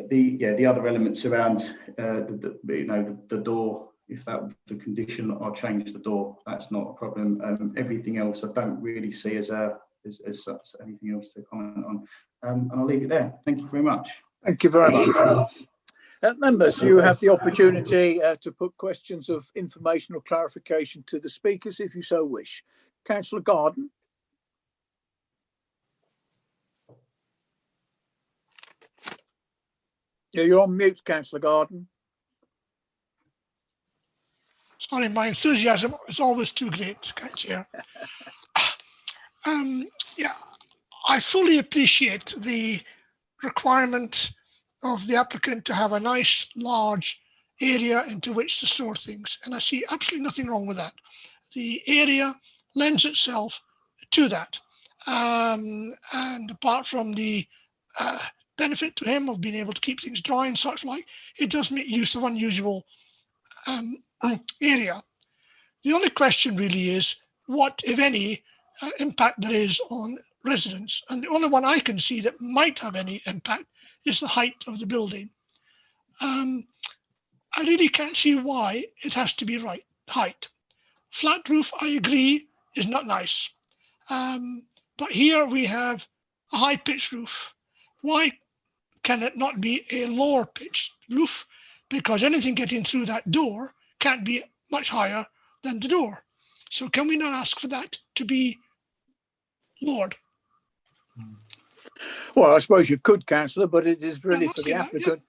The other elements around the door, if that was the condition, I'll change the door. That's not a problem. Everything else I don't really see as anything else to comment on. And I'll leave it there. Thank you very much. Thank you very much. Members, you have the opportunity to put questions of information or clarification to the speakers if you so wish. Councillor Garden. Yeah, you're on mute, Councillor Garden. Sorry, my enthusiasm is always too great, Chair. Yeah, I fully appreciate the requirement of the applicant to have a nice large area into which to store things, and I see absolutely nothing wrong with that. The area lends itself to that, and apart from the benefit to him of being able to keep things dry and such like, it does make use of unusual area. The only question really is what, if any, impact there is on residents, and the only one I can see that might have any impact is the height of the building. I really can't see why it has to be right height. Flat roof, I agree, is not nice. But here we have a high pitched roof. Why can it not be a lower pitched roof? Because anything getting through that door can't be much higher than the door. So can we not ask for that to be lowered? Well, I suppose you could, councillor, but it is really for the applicant.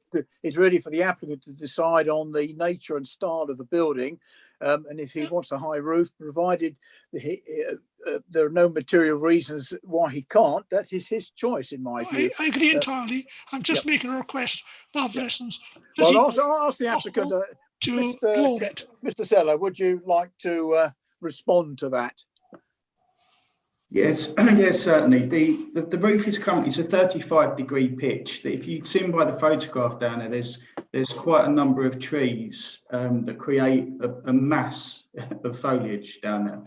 It's really for the applicant to decide on the nature and style of the building, and if he wants a high roof, provided there are no material reasons why he can't. That is his choice, in my view. I agree entirely. I'm just making a request. Now, for instance, well, I'll ask the applicant to lower it. Mr. Seller, would you like to respond to that? Yes, yes, certainly. The roof is currently, it's a 35-degree pitch. If you've seen by the photograph down there, there's quite a number of trees that create a mass of foliage down there.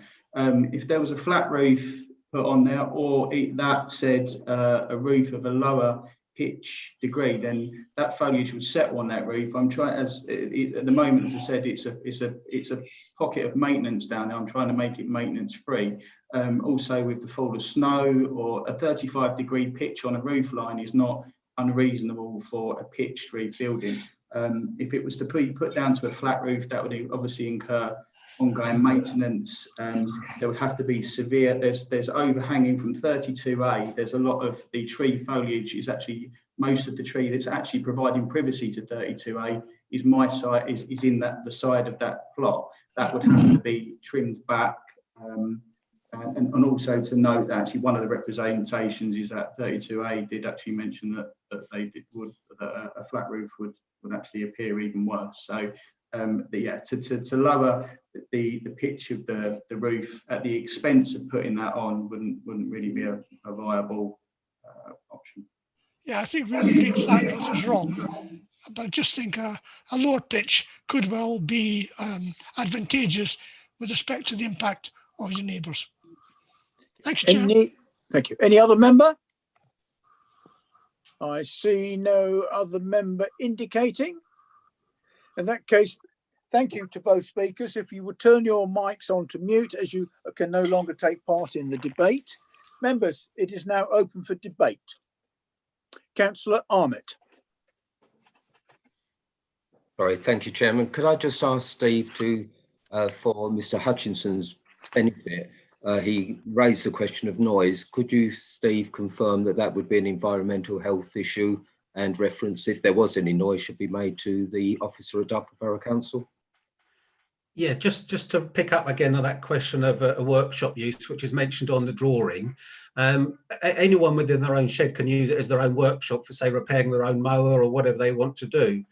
If there was a flat roof put on there, or that said a roof of a lower pitch degree, then that foliage would settle on that roof. I'm trying, at the moment, as I said, it's a pocket of maintenance down there. I'm trying to make it maintenance free. Also with the fall of snow, or a 35-degree pitch on a roof line is not unreasonable for a pitched roof building. If it was to be put down to a flat roof, that would obviously incur ongoing maintenance. There would have to be severe, there's overhanging from 32A. There's a lot of the tree foliage is actually, most of the tree that's actually providing privacy to 32A is my site, is in the side of that plot. That would have to be trimmed back. And also to note that actually one of the representations is that 32A did actually mention that a flat roof would actually appear even worse. So to lower the pitch of the roof at the expense of putting that on wouldn't really be a viable option. Yeah, I think really flat roof is wrong, but I just think a lower pitch could well be advantageous with respect to the impact of your neighbours. Thanks, Chair. Thank you. Any other member? I see no other member indicating. In that case, thank you to both speakers. If you would turn your mics on to mute, as you can no longer take part in the debate. Members, it is now open for debate. Councillor Armitt. Sorry, thank you, Chairman. Could I just ask Steve to, for Mr. Hutchinson's benefit, he raised the question of noise. Could you, Steve, confirm that that would be an environmental health issue, and reference, if there was any noise, should be made to the officer of Dartford Borough Council? Yeah, just to pick up again on that question of a workshop use, which is mentioned on the drawing. Anyone within their own shed can use it as their own workshop for, say, repairing their own mower or whatever they want to do.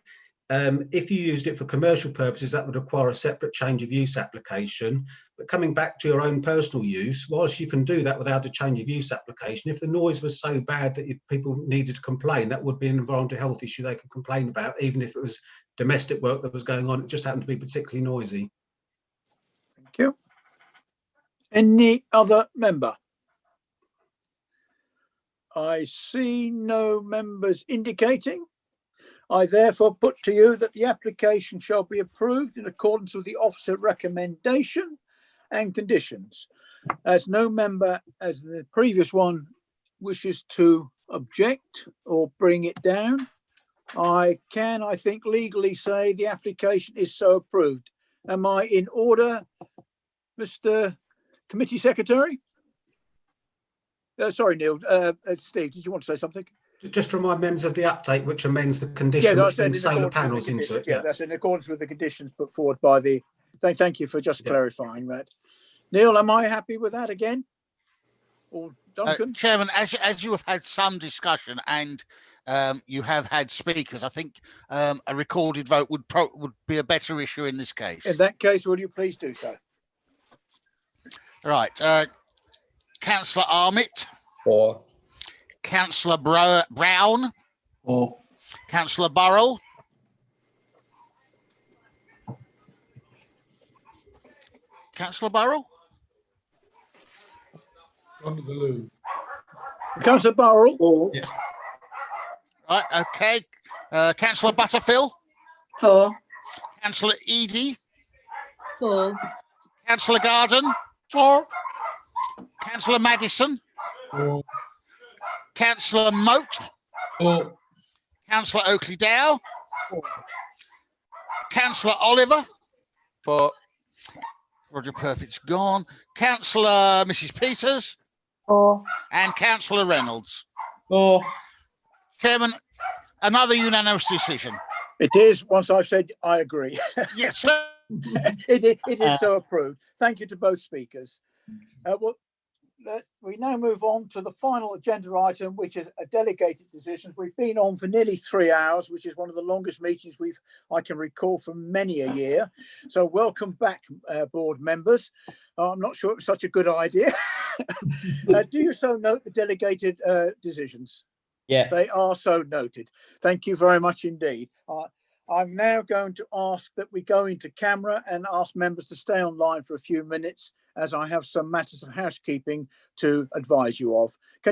If you used it for commercial purposes, that would require a separate change of use application. But coming back to your own personal use, whilst you can do that without a change of use application, if the noise was so bad that people needed to complain, that would be an environmental health issue they could complain about, even if it was domestic work that was going on. It just happened to be particularly noisy. Thank you. Any other member? I see no members indicating. I therefore put to you that the application shall be approved in accordance with the officer recommendation and conditions. As no member, as the previous one, wishes to object or bring it down, I can, I think, legally say the application is so approved. Am I in order, Mr. Committee Secretary? Sorry, Neil. Steve, did you want to say something? Just to remind members of the update, which amends the condition, which brings solar panels into it. Yeah, that's in accordance with the conditions put forward by the. Thank you for just clarifying that. Neil, am I happy with that again? Or Duncan? Chairman, as you have had some discussion, and you have had speakers. I think a recorded vote would be a better issue in this case. In that case, will you please do so? Right. Councillor Armitt. For. Councillor Brown. For. Councillor Burrell. Councillor Burrell. Under the loo. Councillor Burrell. Yeah. Right, okay. Councillor Butterfield. For. Councillor Eadie. For. Councillor Garden. For. Councillor Madison. For. Councillor Moat. For. Councillor Oakley Dow. Councillor Oliver. For. Roger Perfect's gone. Councillor Mrs. Peters. For. And Councillor Reynolds. For. Chairman, another unanimous decision. It is, once I've said I agree. Yes, sir. It is so approved. Thank you to both speakers. We now move on to the final agenda item, which is a delegated decisions. We've been on for nearly 3 hours, which is one of the longest meetings I can recall for many a year. So welcome back, board members. I'm not sure it was such a good idea. Do you so note the delegated decisions? Yeah. They are so noted. Thank you very much indeed. I'm now going to ask that we go into camera and ask members to stay online for a few minutes, as I have some matters of housekeeping to advise you of.